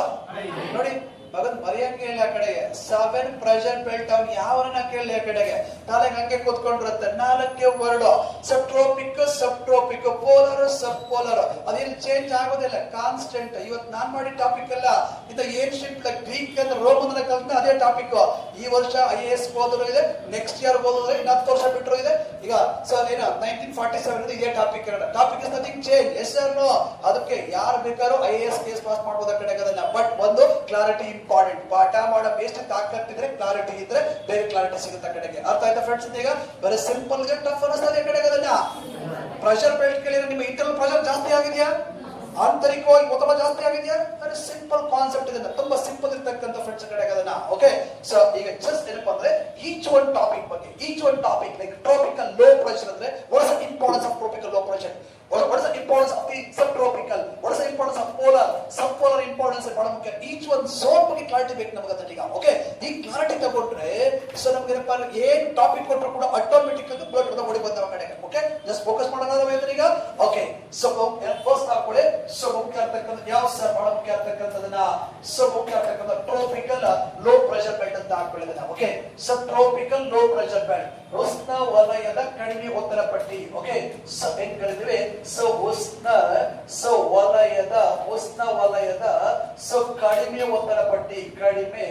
ನೋಡಿ ಮಗನ್ ಮರೆಯಂಗೆ ಇಲ್ಲ ಆ ಕಡೆಗೆ 7 ಪ್ರೆಷರ್ ಬೆಲ್ಟ್. ಅವ್ನು ಯಾವನ್ನ ಕೇಳಿ ಆ ಕಡೆಗೆ ನಾಳೆ ಹಂಗೆ ಕೂತ್ಕೊಂಡಿರುತ್ತೆ. 4 ವರ್ಡ್: ಸಬ್ಟ್ರೋಪಿಕ್, ಸಬ್ಟ್ರೋಪಿಕ್, ಪೋಲಾರ್, ಸಬ್ ಪೋಲಾರ್. ಅದೇನು ಚೇಂಜ್ ಆಗೋದಿಲ್ಲ, ಕಾನ್ಸ್ಟೆಂಟ್. ಇವತ್ತು ನಾನ್ ಮಾಡಿ ಟಾಪಿಕ್ ಅಲ್ಲ, ಇದು ಏನ್ಷಿಯಂಟ್ ಗ್ರೀಕ್ ಅಂದ್ರೆ ರೋಮನ್ ಕಲ್ತ ಅದೇ ಟಾಪಿಕ್. ಈ ವರ್ಷ IAS ಓದೋದು ಇದೆ, ನೆಕ್ಸ್ಟ್ ಇಯರ್ ಓದೋದ್ರೆ ಇನ್ನು 10 ವರ್ಷ ಬಿಟ್ಟರು ಇದೆ. ಈಗ ಸರ್ ಏನ 1947 ಇದೇ topic topic is nothing change. Yes sir no. ಅದಕ್ಕೆ ಯಾರು ಬೇಕಾದ್ರೂ IAS ಕೇಸ್ ಪಾಸ್ ಮಾಡ್ಬೋದು ಆ ಕಡೆಗೆ. ಅದನ್ನ ಬಟ್ ಒಂದು ಕ್ಲಾರಿಟಿ ಇಂಪಾರ್ಟೆಂಟ್. ಪಾಠ ಮಾಡೋ ಬೇಸ್ಟ್ ತಾಕತ್ತಿದ್ರೆ, ಕ್ಲಾರಿಟಿ ಇದ್ರೆ ಬೇರೆ ಕ್ಲಾರಿಟಿ ಸಿಗುತ್ತೆ ಆ ಕಡೆಗೆ. ಅರ್ಥ ಆಯ್ತಾ ಫ್ರೆಂಡ್ಸ್? ಈಗ ಬರೀ ಸಿಂಪಲ್ ಗೆ ಟಫ್ ಅನಿಸ್ತದೆ ಆ ಕಡೆಗೆ. ಅದನ್ನ ಪ್ರೆಷರ್ ಬೆಲ್ಟ್ ಕೇಳಿದ್ರೆ ನಿಮ್ಮ ಇಂಟರ್ನಲ್ ಪ್ರೆಷರ್ ಜಾಸ್ತಿ ಆಗಿದೆಯಾ, ಆಂತರಿಕವಾಗಿ ಒತ್ತಡ ಜಾಸ್ತಿ ಆಗಿದೆಯಾ? ವೆರಿ ಸಿಂಪಲ್ ಕಾನ್ಸೆಪ್ಟ್ ಇದೆ, ತುಂಬಾ ಸಿಂಪಲ್ ಇರ್ತಕ್ಕಂಥ ಫ್ರೆಂಡ್ಸ್ ಕಡೆಗೆ ಅದನ್ನ. ಓಕೆ, ಸೊ ಈಗ ಜಸ್ಟ್ ಏನಪ್ಪಾ ಅಂದ್ರೆ ಈಚ್ ಒನ್ ಟಾಪಿಕ್ ಬಗ್ಗೆ, each one topic like tropical low pressure ಅಂದ್ರೆ what is the importance of tropical low pressure, what is the importance of the subtropical, what is the importance of polar, subpolar importance ಬಹಳ ಮುಖ್ಯ. ಈಚ್ ಒನ್ ಝೋನ್ ಬಗ್ಗೆ ಕ್ಲಾರಿಟಿ ಬೇಕು ನಮಗೆ ಅದನ್ನ. ಓಕೆ, ಈ ಕ್ಲಾರಿಟಿ ತಗೊಂಡ್ರೆ ಸೊ ನಮಗೆ ಏನ್ ಟಾಪಿಕ್ ಕೊಟ್ಟರು ಕೂಡ ಆಟೋಮೆಟಿಕ್ ಆಗಿ ಬ್ಲಡ್ ಓಡಿ ಬಂದವ ಕಡೆಗೆ. ಓಕೆ, ಜಸ್ಟ್ ಫೋಕಸ್ ಮಾಡೋಣ ಈಗ. ಓಕೆ, ಸೊ ಫಸ್ಟ್ ಹಾಕೊಳ್ಳಿ. ಸೊ ಮುಖ್ಯ ಆಗ್ತಕ್ಕಂಥ ಯಾವ ಸರ್ ಬಹಳ ಮುಖ್ಯ ಆಗ್ತಕ್ಕಂಥದನ್ನ, ಸೊ ಮುಖ್ಯ ಆಗ್ತಕ್ಕಂಥ ಟ್ರೋಪಿಕಲ್ ಲೋ ಪ್ರೆಷರ್ ಬೆಲ್ಟ್ ಅಂತ ಹಾಕೊಳ್ಳೋದನ್ನ. ಓಕೆ, ಸಬ್ಟ್ರೋಪಿಕಲ್ ಲೋ ಪ್ರೆಷರ್ ಬೆಲ್ಟ್, ಉಷ್ಣ ವಲಯದ ಕಡಿಮೆ ಒತ್ತಡ ಪಟ್ಟಿ. ಓಕೆ, ಸೊ ಹೆಂಗ್ ಕರೀತೀವಿ? ಉಷ್ಣ ವಲಯದ, ಉಷ್ಣ ವಲಯದ ಕಡಿಮೆ ಒತ್ತಡ ಪಟ್ಟಿ, ಕಡಿಮೆ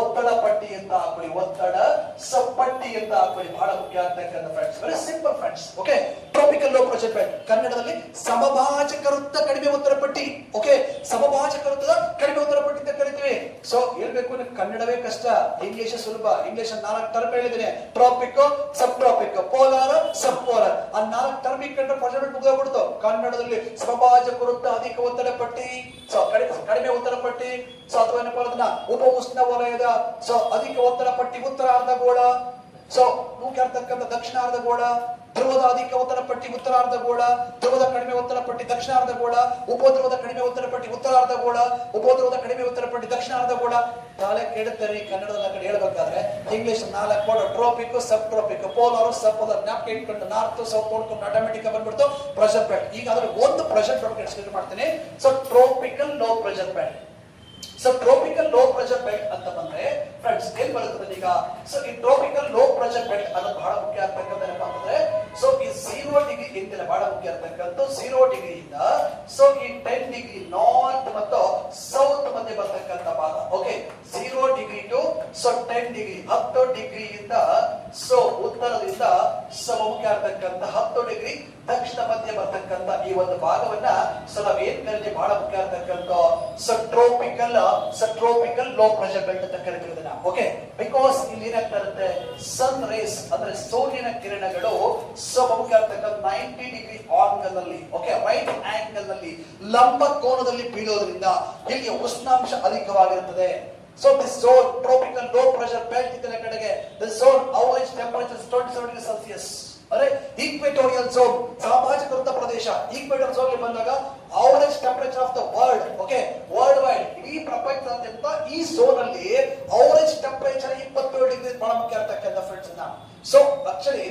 ಒತ್ತಡ ಪಟ್ಟಿ ಅಂತ ಹಾಕೊಳ್ಳಿ. ಒತ್ತಡ ಪಟ್ಟಿ ಅಂತ ಹಾಕೊಳ್ಳಿ. ಬಹಳ ಮುಖ್ಯ ಆಗ್ತಕ್ಕಂಥ friends, very simple friends. Okay, tropical low pressure belt ಕನ್ನಡದಲ್ಲಿ ಸಮಭಾಜಕ ವೃತ್ತ ಕಡಿಮೆ ಒತ್ತಡ ಪಟ್ಟಿ. ಓಕೆ, ಸಮಭಾಜಕ ವೃತ್ತದ ಕಡಿಮೆ ಒತ್ತಡ ಪಟ್ಟಿ ಅಂತ ಕರಿತೀವಿ. ಸೊ ಹೇಳ್ಬೇಕು ಅಂದ್ರೆ ಕನ್ನಡವೇ ಕಷ್ಟ, ಇಂಗ್ಲಿಷ್ ಸುಲಭ. ಇಂಗ್ಲಿಷ್ 4 ಟರ್ಮ್ ಹೇಳಿದ್ದೀನಿ: ಟ್ರೋಪಿಕ್, ಸಬ್ ಟ್ರೋಪಿಕ್, ಪೋಲಾರ್, ಸಬ್ ಪೋಲಾರ್. ಆ 4 ಟರ್ಮ್ ಕಂಡ್ರೆ ಪ್ರೆಷರ್ ಬೆಲ್ಟ್ ಮುಗಿದೋಗ್ಬಿಡ್ತು. ಕನ್ನಡದಲ್ಲಿ ಸಮಭಾಜಕ ವೃತ್ತ ಅಧಿಕ ಒತ್ತಡ ಪಟ್ಟಿ, ಸೊ ಕಡಿಮೆ ಒತ್ತಡ ಪಟ್ಟಿ, ಸೊ ಅಥವಾ ಏನಪ್ಪಾ ಅದನ್ನ ಉಪ ಉಷ್ಣ ವಲಯದ ಅಧಿಕ ಒತ್ತಡ ಪಟ್ಟಿ ಉತ್ತರಾರ್ಧಗೋಳ, ಸೊ ಮುಖ್ಯ ಆಗ್ತಕ್ಕಂಥ ದಕ್ಷಿಣಾರ್ಧಗೋಳ, ಧ್ರುವದ ಅಧಿಕ ಒತ್ತಡ ಪಟ್ಟಿ ಉತ್ತರಾರ್ಧಗೋಳ, ಧ್ರುವದ ಕಡಿಮೆ ಒತ್ತಡ ಪಟ್ಟಿ ದಕ್ಷಿಣಾರ್ಧಗೋಳ, ಉಪಧ್ರುವದ ಕಡಿಮೆ ಒತ್ತಡ ಪಟ್ಟಿ ಉತ್ತರಾರ್ಧಗೋಳ, ಉಪಧ್ರುವದ ಕಡಿಮೆ ಒತ್ತಡ ಪಟ್ಟಿ ದಕ್ಷಿಣಾರ್ಧಗೋಳ. ತಾಳೆ ಕೇಳುತ್ತಾರೆ ಕನ್ನಡದ ಕಡೆ ಹೇಳ್ಬೇಕಾದ್ರೆ ಇಂಗ್ಲಿಷ್ 4 ವರ್ಡ್: ಟ್ರೋಪಿಕ್, ಸಬ್ ಟ್ರೋಪಿಕ್, ಪೋಲಾರ್, ಸಬ್ ಪೋಲಾರ್. ಜ್ಞಾಪಕ ಇಟ್ಕೊಂಡು ನಾರ್ತ್ ಸೌತ್ ನೋಡ್ಕೊಂಡು ಆಟೋಮೆಟಿಕ್ ಬಂದ್ಬಿಡ್ತು ಪ್ರೆಷರ್ ಬೆಲ್ಟ್. ಈಗ ಅದ್ರಲ್ಲಿ ಒಂದು ಪ್ರೆಷರ್ ಬೆಲ್ಟ್ ಎಕ್ಸ್ಪ್ಲೇನ್ ಮಾಡ್ತೀನಿ. So tropical low pressure belt. So tropical low pressure belt ಅಂತ ಬಂದ್ರೆ ಫ್ರೆಂಡ್ಸ್ ಏನ್ ಬರುತ್ತದೆ ಈಗ? ಸೊ ಈ ಟ್ರೋಪಿಕಲ್ ಲೋ ಪ್ರೆಷರ್ ಬೆಲ್ಟ್ ಅದು ಬಹಳ ಮುಖ್ಯ ಆಗ್ತಕ್ಕಂಥ ಏನಪ್ಪಾ ಅಂತಂದ್ರೆ, ಸೊ ಈ 0 ಡಿಗ್ರಿ ಇಂದ ಬಹಳ ಮುಖ್ಯ ಆಗ್ತಕ್ಕಂಥ 0 ಡಿಗ್ರಿಯಿಂದ ಸೊ ಈ 10 ಡಿಗ್ರಿ ನಾರ್ತ್ ಮತ್ತು ಸೌತ್ ಮಧ್ಯೆ ಬರ್ತಕ್ಕಂಥ ಭಾಗ. Okay, 0 degree to so 10 degree, 10 ಡಿಗ್ರಿಯಿಂದ ಸೊ ಉತ್ತರದಿಂದ ಸೊ ಮುಖ್ಯ ಆಗ್ತಕ್ಕಂಥ 10 ಡಿಗ್ರಿ ದಕ್ಷಿಣ ಮಧ್ಯೆ ಬರ್ತಕ್ಕಂಥ ಈ ಒಂದು ಭಾಗವನ್ನ ಸೊ ನಾವೇನ್ ಕರೀತೀವಿ ಬಹಳ ಮುಖ್ಯ ಆಗ್ತಕ್ಕಂಥ so tropical low pressure belt ಅಂತ ಕರಿತೀವಿ ಇದನ್ನ. ಓಕೆ, ಬಿಕಾಸ್ ಇಲ್ಲಿ ಏನಾಗ್ತಾ ಇರುತ್ತೆ, ಸನ್ ರೇಸ್ ಅಂದ್ರೆ ಸೂರ್ಯನ ಕಿರಣಗಳು ಸೊ ಮುಖ್ಯ ಆಗ್ತಕ್ಕಂಥ 90 ಡಿಗ್ರಿ ಆಂಗಲ್ ನಲ್ಲಿ, ಓಕೆ ರೈಟ್ ಆಂಗಲ್ ನಲ್ಲಿ ಲಂಬ ಕೋನದಲ್ಲಿ ಬೀಳೋದ್ರಿಂದ ಇಲ್ಲಿ ಉಷ್ಣಾಂಶ ಅಧಿಕವಾಗಿರುತ್ತದೆ. So this zone, tropical low pressure belt ಇದರ ಕಡೆಗೆ the zone average temperature is 27 degrees Celsius. ಅರೆ ಈಕ್ವೆಟೋರಿಯಲ್ ಝೋನ್, ಸಾಮಾಜಿಕ ವೃತ್ತ ಪ್ರದೇಶ. ಈಕ್ವೆಟೋರಿಯಲ್ ಝೋನ್ ಬಂದಾಗ average temperature of the world, okay world wide ಇಡೀ ಪ್ರಪಂಚದಾದ್ಯಂತ ಈ ಝೋನ್ ಅಲ್ಲಿ ಅವರೇಜ್ ಟೆಂಪರೇಚರ್ 27 ಡಿಗ್ರಿ ಬಹಳ ಮುಖ್ಯ ಆಗ್ತಕ್ಕಂಥ ಫ್ರೆಂಡ್ಸ್ ಅನ್ನ. ಸೊ ಆಕ್ಚುಲಿ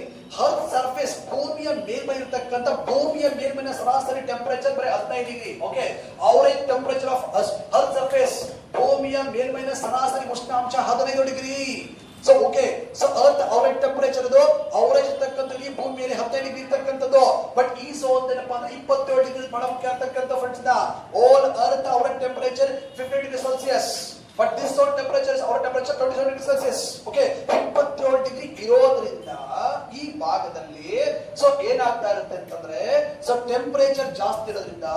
ಅರ್ತ್ ಸರ್ಫೇಸ್, ಭೂಮಿಯ ಮೇಲ್ಮೈ ಇರತಕ್ಕಂಥ ಭೂಮಿಯ ಮೇಲ್ಮೈನ ಸರಾಸರಿ ಟೆಂಪರೇಚರ್ ಬರೀ 15 degree. Okay, average temperature of earth surface, ಭೂಮಿಯ ಮೇಲ್ಮೈನ ಸರಾಸರಿ ಉಷ್ಣಾಂಶ 15 degree. So okay, so earth average temperature ಅದು ಅವರೇಜ್ ಇರ್ತಕ್ಕಂಥ ಈ ಭೂಮಿಯಲ್ಲಿ 15 ಡಿಗ್ರಿ ಇರ್ತಕ್ಕಂಥದ್ದು. ಬಟ್ ಈ ಝೋನ್ ಏನಪ್ಪಾ ಅಂದ್ರೆ 27 ಡಿಗ್ರಿ ಬಹಳ ಮುಖ್ಯ ಆಗ್ತಕ್ಕಂಥ friends. All earth average temperature 15 degree Celsius. But this zone temperature is our temperature 27 degrees Celsius. Okay, 27 degree ಇರೋದ್ರಿಂದ ಈ ಭಾಗದಲ್ಲಿ ಸೊ ಏನಾಗ್ತಾ ಇರುತ್ತೆ ಅಂತಂದ್ರೆ ಸೊ ಟೆಂಪರೇಚರ್ ಪ್ರೆಷರ್ ಜಾಸ್ತಿ ಇರೋದ್ರಿಂದ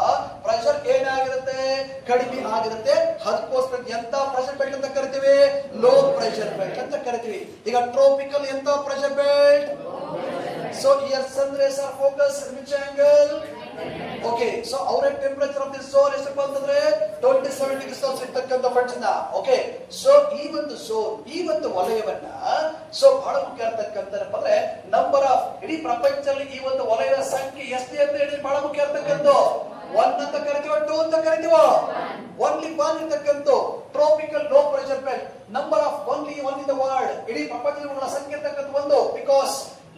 ಪ್ರೆಷರ್ ಏನಾಗಿರುತ್ತೆ, ಕಡಿಮೆ ಆಗಿರುತ್ತೆ. ಅದಕ್ಕೋಸ್ಕರ ಎಂತ ಪ್ರೆಷರ್ ಬೆಲ್ಟ್ ಅಂತ ಕರಿತೀವಿ, ಲೋ ಪ್ರೆಷರ್ ಬೆಲ್ಟ್ ಅಂತ ಕರಿತೀವಿ. ಈಗ ಟ್ರೋಪಿಕಲ್ ಎಂತ pressure belt. So here sun rays are focused in which angle? Okay, so our temperature of this zone ಎಷ್ಟಪ್ಪ ಅಂತಂದ್ರೆ 27 ಡಿಗ್ರಿ ಸೆಲ್ಸಿಯಸ್ ಇರ್ತಕ್ಕಂಥ ಫ್ರೆಂಡ್ಸ್ ನ. ಓಕೆ, ಸೊ ಈ ಒಂದು ಝೋನ್, ಈ ಒಂದು ವಲಯವನ್ನ ಸೊ ಬಹಳ ಮುಖ್ಯ ಇರ್ತಕ್ಕಂಥಪ್ಪ ಅಂದ್ರೆ ನಂಬರ್ ಆಫ್, ಇಡೀ ಪ್ರಪಂಚದಲ್ಲಿ ಈ ಒಂದು ವಲಯದ ಸಂಖ್ಯೆ ಎಷ್ಟೇ ಅಂತ ಹೇಳಿ ಬಹಳ ಮುಖ್ಯ ಇರ್ತಕ್ಕಂಥ. 1 ಅಂತ ಕರಿತೀವ, 2 ಅಂತ ಕರಿತೀವ, ಓನ್ಲಿ 1 ಇರ್ತಕ್ಕಂಥ tropical low pressure belt. Number of only 1 in the world, ಇಡೀ ಪ್ರಪಂಚದ ಸಂಖ್ಯೆ ಇರ್ತಕ್ಕಂಥ 1. Because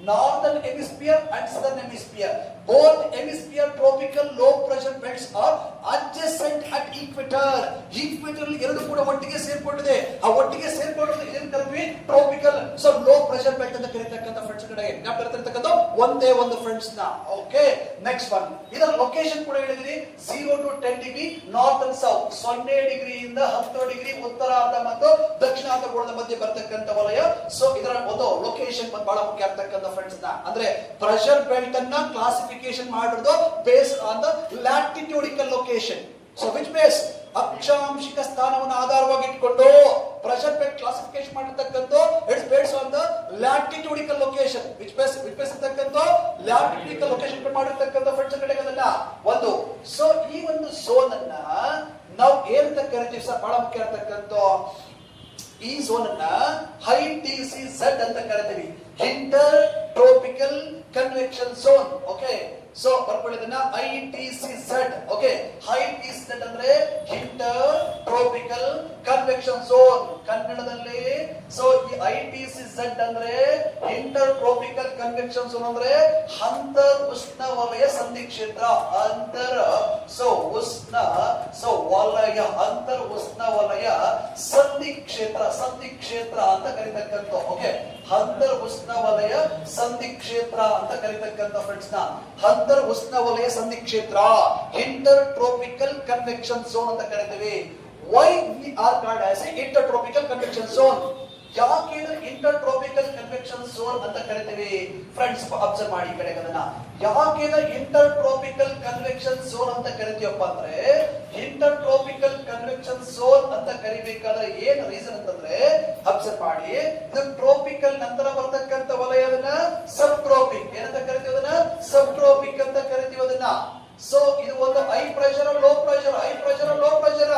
northern hemisphere and southern hemisphere, both hemisphere tropical low pressure belts are adjacent at equator. equator ಎರಡು ಕೂಡ ಒಟ್ಟಿಗೆ ಸೇರ್ಕೊಂಡಿದೆ. ಆ ಒಟ್ಟಿಗೆ ಸೇರ್ಕೊಂಡಿರೋದು ಏನು ಕರಿತೀವಿ, tropical so low pressure belt ಅಂತ ಕರೀತಕ್ಕಂಥ ಫ್ರೆಂಡ್ಸ್ ಕಡೆ ನಾವು ಕರೀತಿರ್ತಕ್ಕಂಥ ಒಂದೇ ಒಂದು ಫ್ರೆಂಡ್ಸ್ ನ. ಓಕೆ, ನೆಕ್ಸ್ಟ್ ಒನ್, ಇದರ ಲೊಕೇಶನ್ ಕೂಡ ಹೇಳಿದೀನಿ, 0 to 10 degree north and south, 0 ಡಿಗ್ರಿಯಿಂದ 10 degree ಉತ್ತರಾರ್ಧ ಮತ್ತು ದಕ್ಷಿಣಾರ್ಧ ಗೋಳದ ಮಧ್ಯೆ ಬರ್ತಕ್ಕಂಥ ವಲಯ. ಸೊ ಇದರ ಒಂದು ಲೊಕೇಶನ್ ಬಹಳ ಮುಖ್ಯ ಆಗ್ತಕ್ಕಂಥ ಫ್ರೆಂಡ್ಸ್ ನ. ಅಂದ್ರೆ ಪ್ರೆಷರ್ ಬೆಲ್ಟ್ ಅನ್ನ ಕ್ಲಾಸಿಫಿಕೇಶನ್ ಮಾಡಿರೋದು based on the latitudical location. So which base, ಅಕ್ಷಾಂಶಿಕ ಸ್ಥಾನವನ್ನು ಆಧಾರವಾಗಿ ಇಟ್ಕೊಂಡು ಪ್ರೆಷರ್ ಬೆಲ್ಟ್ ಕ್ಲಾಸಿಫಿಕೇಶನ್ ಮಾಡಿರ್ತಕ್ಕಂಥ it's based on the latitudical location. Which base ಇರ್ತಕ್ಕಂಥ ಲ್ಯಾಟಿಟ್ಯೂಡಿಕಲ್ ಲೊಕೇಶನ್ ಮಾಡಿರ್ತಕ್ಕಂಥ ಫ್ರೆಂಡ್ಸ್ ಕಡೆಗಲ್ಲ ಒಂದು. ಸೊ ಈ ಒಂದು ಝೋನ್ ಅನ್ನ ನಾವು ಏನಂತ ಕರಿತೀವಿ ಸರ್, ಬಹಳ ಮುಖ್ಯ ಇರ್ತಕ್ಕಂಥ ಈ ಝೋನ್ ಅನ್ನ ITCZ ಅಂತ ಕರಿತೀವಿ, inter tropical convection zone. Okay, so ಬರ್ಕೊಳ್ಳೋದನ್ನ ITCZ. ಓಕೆ, ITCZ ಅಂದ್ರೆ ಇಂಟರ್ ಟ್ರೋಪಿಕಲ್ ಕನ್ವೆಕ್ಷನ್ ಝೋನ್ ಕನ್ನಡದಲ್ಲಿ. ಸೊ ಈ ITCZ ಅಂದ್ರೆ ಇಂಟರ್ ಟ್ರೋಪಿಕಲ್ ಕನ್ವೆಕ್ಷನ್ ಝೋನ್ ಅಂದ್ರೆ ಅಂತರ್ ಉಷ್ಣ ವಲಯ ಸಂಧಿ ಕ್ಷೇತ್ರ. ಅಂತರ್ ಸೊ ಉಷ್ಣ ಸೊ ವಲಯ, ಅಂತರ್ ಉಷ್ಣ ವಲಯ ಸಂಧಿ ಕ್ಷೇತ್ರ, ಸಂಧಿ ಕ್ಷೇತ್ರ ಅಂತ ಕರೀತಕ್ಕಂಥ. ಓಕೆ, ಅಂತರ್ ಉಷ್ಣ ವಲಯ ಸಂಧಿ ಕ್ಷೇತ್ರ ಅಂತ ಕರೀತಕ್ಕಂಥ ಫ್ರೆಂಡ್ಸ್ ನ ಅಂತರ್ ಉಷ್ಣ ವಲಯ ಸಂಧಿ ಕ್ಷೇತ್ರ, ಇಂಟರ್ ಟ್ರೋಪಿಕಲ್ ಕನ್ವೆಕ್ಷನ್ ಝೋನ್ ಅಂತ ಕರೀತೀವಿ. Why we are called as a inter tropical convection zone. ಯಾಕೆ ಇಂಟರ್ ಟ್ರೋಪಿಕಲ್ ಕನ್ವೆಕ್ಷನ್ ಝೋನ್ ಅಂತ ಕರಿತೀವಿ ಫ್ರೆಂಡ್ಸ್, ಅಬ್ಸರ್ವ್ ಮಾಡಿ ಈ ಕಡೆ ಅದನ್ನ. ಯಾಕೆ ಇಂಟರ್ ಟ್ರೋಪಿಕಲ್ ಕನ್ವೆಕ್ಷನ್ ಝೋನ್ ಅಂತ ಕರಿತೀವಪ್ಪ ಅಂದ್ರೆ, ಇಂಟರ್ ಟ್ರೋಪಿಕಲ್ ಕನ್ವೆಕ್ಷನ್ ಝೋನ್ ಅಂತ ಕರಿಬೇಕಾದ್ರೆ ಏನ್ ರೀಸನ್ ಅಂತಂದ್ರೆ, ಅಬ್ಸರ್ವ್ ಮಾಡಿ, ಇದು ಟ್ರೋಪಿಕಲ್ ನಂತರ ಬರ್ತಕ್ಕಂಥ ವಲಯದನ್ನ ಸಬ್ ಟ್ರೋಪಿಕ್ ಏನಂತ ಕರಿತೀವಿ, ಅದನ್ನ ಸಬ್ ಟ್ರೋಪಿಕ್ ಅಂತ ಕರಿತೀವಿ ಅದನ್ನ. ಸೊ ಇದು ಒಂದು high pressure low pressure, high pressure low pressure.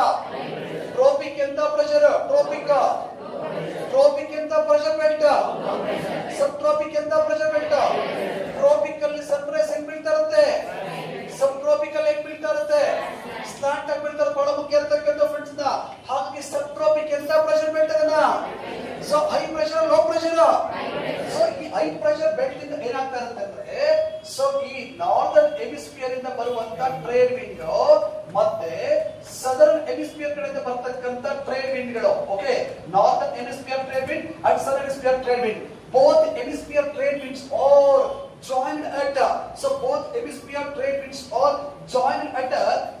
Trophic ಎಂತ ಪ್ರೆಷರ್, ಟ್ರೋಪಿಕ್ ಟ್ರೋಪಿಕ್ ಎಂತ ಪ್ರೆಷರ್ ಬೆಲ್ಟ್, ಸಬ್ ಟ್ರೋಪಿಕ್ ಎಂತ ಪ್ರೆಷರ್ ಬೆಲ್ಟ್. ಟ್ರೋಪಿಕಲ್ ಸನ್ ರೈಸ್ ಹೆಂಗ್ ಬೀಳ್ತಾ ಇರುತ್ತೆ, ಸಬ್ ಟ್ರೋಪಿಕಲ್ ಹೆಂಗ್ ಬೀಳ್ತಾ ಇರುತ್ತೆ, ಸ್ಲಾಂಟ್ ಆಗಿ ಬೀಳ್ತಾರೆ. ಬಹಳ ಮುಖ್ಯ ಇರತಕ್ಕಂಥ ಫ್ರೆಂಡ್ಸ್ ನ. ಹಾಗಾಗಿ ಸಬ್ ಟ್ರೋಪಿಕ್ ಎಂತ ಪ್ರೆಷರ್ ಬೆಲ್ಟ್ ಅದನ್ನ. So high pressure low pressure. So ಈ ಹೈ ಪ್ರೆಷರ್ ಬೆಲ್ಟ್ ಇಂದ ಏನಾಗ್ತಾ ಇರುತ್ತೆ ಅಂದ್ರೆ, ಸೊ ಈ ನಾರ್ದರ್ನ್ ಹೆಮಿಸ್ಫಿಯರ್ ಇಂದ ಬರುವಂತ ಟ್ರೇಡ್ ವಿಂಡ್ ಮತ್ತೆ ಸದರ್ನ್ ಹೆಮಿಸ್ಫಿಯರ್ ಕಡೆಯಿಂದ ಬರ್ತಕ್ಕಂಥ ಟ್ರೇಡ್ ವಿಂಡ್ ಗಳು. Okay, northern hemisphere trade wind and southern hemisphere trade wind, both hemisphere trade winds are joined at, so both hemisphere trade winds are joined at,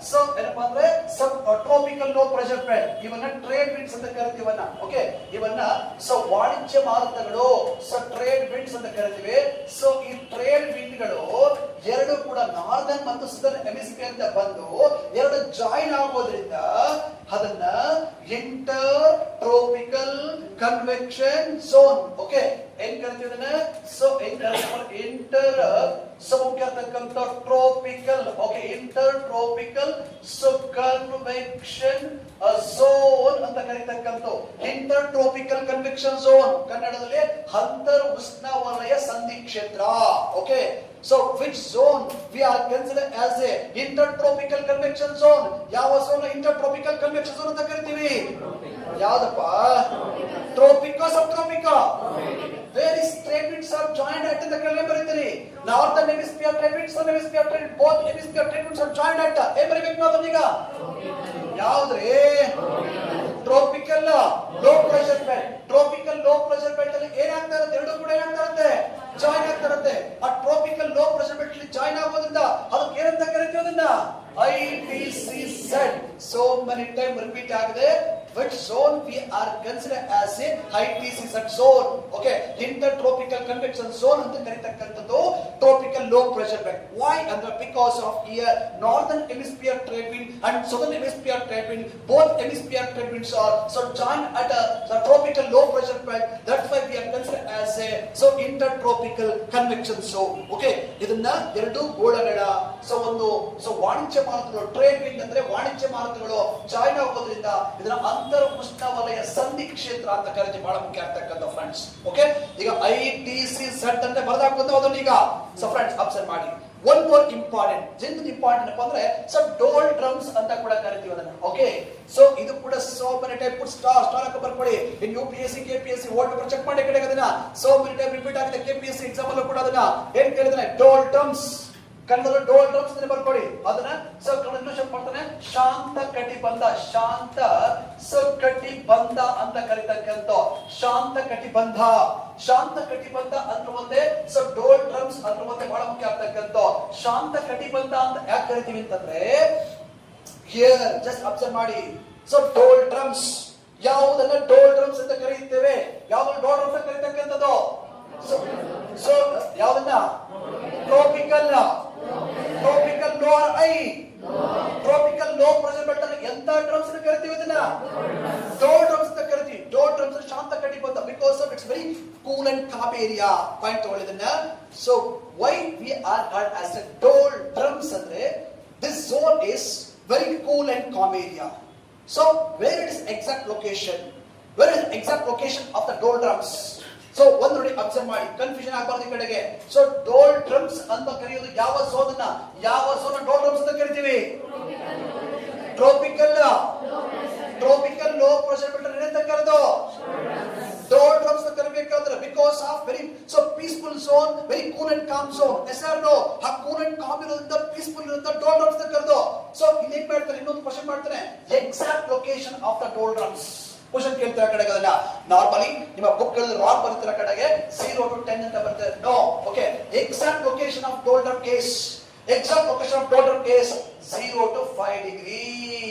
so ಏನಪ್ಪ ಅಂದ್ರೆ ಸಬ್ ಟ್ರೋಪಿಕಲ್ ಲೋ ಪ್ರೆಷರ್ ಬೆಲ್ಟ್. ಇವನ್ನ ಟ್ರೇಡ್ ವಿಂಡ್ಸ್ ಅಂತ ಕರಿತೀವಿ ಇವನ್ನ. ಓಕೆ, ಇವನ್ನ ಸೊ ವಾಣಿಜ್ಯ ಮಾರುತಗಳು, ಸೊ ಟ್ರೇಡ್ ವಿಂಡ್ಸ್ ಅಂತ ಕರಿತೀವಿ. ಸೊ ಈ ಟ್ರೇಡ್ ವಿಂಡ್ ಗಳು ಎರಡು ಕೂಡ ನಾರ್ದರ್ನ್ ಮತ್ತು ಸದರ್ನ್ ಹೆಮಿಸ್ಫಿಯರ್ ಇಂದ ಬಂದು ಎರಡು ಜಾಯಿನ್ ಆಗೋದ್ರಿಂದ ಅದನ್ನ inter tropical convection zone. Okay, ಏನ್ ಕರಿತೀವಿ ಅದನ್ನ, ಸೊ ಇಂಟರ್ ಸೊ ಮುಖ್ಯ ಇರ್ತಕ್ಕಂಥ tropical. Okay, inter tropical so convection zone ಅಂತ ಕರೀತಕ್ಕಂಥ ಇಂಟರ್ ಟ್ರೋಪಿಕಲ್ ಕನ್ವೆಕ್ಷನ್ ಝೋನ್, ಕನ್ನಡದಲ್ಲಿ ಅಂತರ್ ಉಷ್ಣ ವಲಯ ಸಂಧಿ ಕ್ಷೇತ್ರ. Okay, so which zone we are considered as a intertropical convection zone? ಯಾವ zone intertropical convection zone ಅಂತ ಕರಿತೀವಿ? ಯಾವ್ದಪ್ಪ, tropic sub trophic. Where is trade winds are joined at ಅಂತ ಕನ್ನಡ ಬರೀತೀರಿ. Northern hemisphere trade winds, southern hemisphere trade wind, both hemisphere trade winds are joined at. ಏನ್ ಬರೀಬೇಕು ನಾವು ಈಗ, ಯಾವ್ದ್ರಿ, tropical low pressure belt. Tropical low pressure belt ಅಲ್ಲಿ ಏನಾಗ್ತಾ ಇರುತ್ತೆ, ಎರಡು ಕೂಡ ಏನಾಗ್ತಾ ಇರುತ್ತೆ, ಜಾಯಿನ್ ಆಗ್ತಾ ಇರುತ್ತೆ. ಆ ಟ್ರೋಪಿಕಲ್ ಲೋ ಪ್ರೆಷರ್ ಬೆಲ್ಟ್ ಅಲ್ಲಿ ಜಾಯಿನ್ ಆಗೋದ್ರಿಂದ ಅದಕ್ಕೆ ಏನಂತ ಕರಿತೀವಿ ಅದನ್ನ, ITCZ. So many time repeat ಆಗಿದೆ. which zone we are considered as a ITCZ zone. Okay, intertropical convection zone ಅಂತ ಕರೀತಕ್ಕಂಥದ್ದು tropical low pressure belt. Why? ಅಂದ್ರೆ because of here northern hemisphere trade wind and southern hemisphere trade wind, both hemisphere trade winds are so joined at the tropical low pressure belt. That's why we are considered as a so intertropical convection zone. Okay, ಇದನ್ನ ಎರಡು ಗೋಳಗಳ ಸೊ ವಾಣಿಜ್ಯ ಮಾರುತಗಳು, ಟ್ರೇಡ್ ವಿಂಡ್ ಅಂದ್ರೆ ವಾಣಿಜ್ಯ ಮಾರುತಗಳು ಜಾಯಿನ್ ಆಗೋದ್ರಿಂದ ಇದನ್ನ ಅಂತರ ಉಷ್ಣವಲಯ ಸಂಧಿ ಕ್ಷೇತ್ರ ಅಂತ ಕರೀತೀವಿ. ಬಹಳ ಮುಖ್ಯ ಆಗ್ತಕ್ಕಂಥ ಫ್ರೆಂಡ್ಸ್. ಓಕೆ, ಈಗ ITCZ ಅಂತ ಬರೆದಾಕೊಂಡು ಅದನ್ನ ಈಗ ಸೊ ಫ್ರೆಂಡ್ಸ್ ಅಬ್ಸರ್ವ್ ಮಾಡಿ. ಒನ್ ಮೋರ್ ಇಂಪಾರ್ಟೆಂಟ್ ಏನಪ್ಪ ಅಂದ್ರೆ ಸೊ ಡೋಲ್ ಡ್ರಮ್ಸ್ ಅಂತ ಕೂಡ ಕರಿತೀವಿ ಅದನ್ನ. ಓಕೆ, ಸೊ ಇದು ಕೂಡ ಸೋ ಮೆನಿ ಟೈಪ್ ಸ್ಟಾರ್ ಹಾಕಿ ಬರ್ಕೊಳ್ಳಿ. In UPSC KPSC old paper check ಮಾಡಿ ಕಡೆ ಅದನ್ನ ಸೋ ಮೆನಿ ಟೈಪ್ ರಿಪೀಟ್ ಆಗಿದೆ. KPSC ಎಕ್ಸಾಮ್ ಅಲ್ಲೂ ಕೂಡ ಅದನ್ನ ಏನ್ ಕೇಳಿದ್ರೆ doldrums, Kannada doldrums ಅಂತ ಬರ್ಕೊಳ್ಳಿ. ಅದನ್ನ ಸೊ ಕನ್ಕ್ಲೂಷನ್ ಮಾಡ್ತಾನೆ ಶಾಂತ ಕಟಿಬಂಧ, ಶಾಂತ ಕಟಿಬಂಧ ಅಂತ ಕರೀತಕ್ಕಂಥ ಶಾಂತ ಕಟಿಬಂಧ. ಶಾಂತ ಕಟಿಬಂಧ ಅಂದ್ರೆ ಒಂದೇ, ಸೊ ಡೋಲ್ ಡ್ರಮ್ಸ್ ಅಂದ್ರೆ ಒಂದೇ. ಬಹಳ ಮುಖ್ಯ ಆಗ್ತಕ್ಕಂಥ ಶಾಂತ ಕಟಿಬಂಧ ಅಂತ ಯಾಕೆ ಕರಿತೀವಿ ಅಂತಂದ್ರೆ ಹಿಯರ್ ಜಸ್ಟ್ ಅಬ್ಸರ್ವ್ ಮಾಡಿ. ಸೊ ಡೋಲ್ ಡ್ರಮ್ಸ್ ಯಾವುದನ್ನ ಡೋಲ್ ಡ್ರಮ್ಸ್ ಅಂತ ಕರೆಯುತ್ತೇವೆ, ಯಾವ್ದನ್ನ ಡೋಲ್ ಡ್ರಮ್ಸ್ ಅಂತ ಕರೀತಕ್ಕಂಥದ್ದು ಸೊ ಯಾವ್ದನ್ನ tropical lower I, tropical low pressure belt ಅನ್ನು ಎಂತ ಡ್ರಮ್ಸ್ ಅಂತ ಕರಿತೀವಿ, ಇದನ್ನ ಡೋಲ್ ಡ್ರಮ್ಸ್ ಅಂತ ಕರಿತೀವಿ. ಡೋಲ್ ಡ್ರಮ್ಸ್ ಶಾಂತ ಕಟಿಬಂಧ because of it's very cool and calm area. Point ತಗೊಳ್ಳಿದನ್ನ. So why we are called as a doldrums ಅಂದ್ರೆ this zone is very cool and calm area. So where it is exact location, where is exact location of the doldrums. So ಒಂದ್ ನೋಡಿ ಅಬ್ಸರ್ವ್ ಮಾಡಿ, ಕನ್ಫ್ಯೂಷನ್ ಆಗಬಾರ್ದು ಈ ಕಡೆಗೆ. ಸೊ ಡೋಲ್ ಡ್ರಮ್ಸ್ ಅಂತ ಕರೆಯೋದು ಯಾವ ಝೋನ್ ಡೋಲ್ ಡ್ರಮ್ಸ್ ಅಂತ ಕರಿತೀವಿ? ಟ್ರೋಪಿಕಲ್ ಲೋ ಪ್ರೆಷರ್ ಬೆಲ್ಟ್ ಏನಂತ ಕರೆದು ಡೋಲ್ ಡ್ರಮ್ಸ್ ಅಂತ ಕರಿಬೇಕಾದ್ರೆ because of very so peaceful zone, very cool and calm zone. Yes or no? ಆ ಕೂಲ್ ಅಂಡ್ ಕಾಮ್ ಇರೋದ್ರಿಂದ ಪೀಸ್ಫುಲ್ ಇರೋದ್ರಿಂದ ಡೋಲ್ ಡ್ರಮ್ಸ್ ಅಂತ ಕರೆದು. ಸೊ ಇಲ್ಲಿ ಏನ್ ಮಾಡ್ತಾರೆ, ಇನ್ನೊಂದು ಕ್ವಶನ್ ಮಾಡ್ತಾನೆ, exact location of the doldrums. Question ಕೇಳ್ತಾರೆ ಕಡೆಗೆ ಅದನ್ನ ನಾರ್ಮಲಿ ನಿಮ್ಮ ಬುಕ್ ಗಳಲ್ಲಿ ರಾಂಗ್ ಬರುತ್ತಿರೋ ಕಡೆಗೆ 0 to 10 ಅಂತ ಬರ್ತದೆ. No. Okay, exact location of doldrum case, exact location of doldrum case 0 to 5 degree.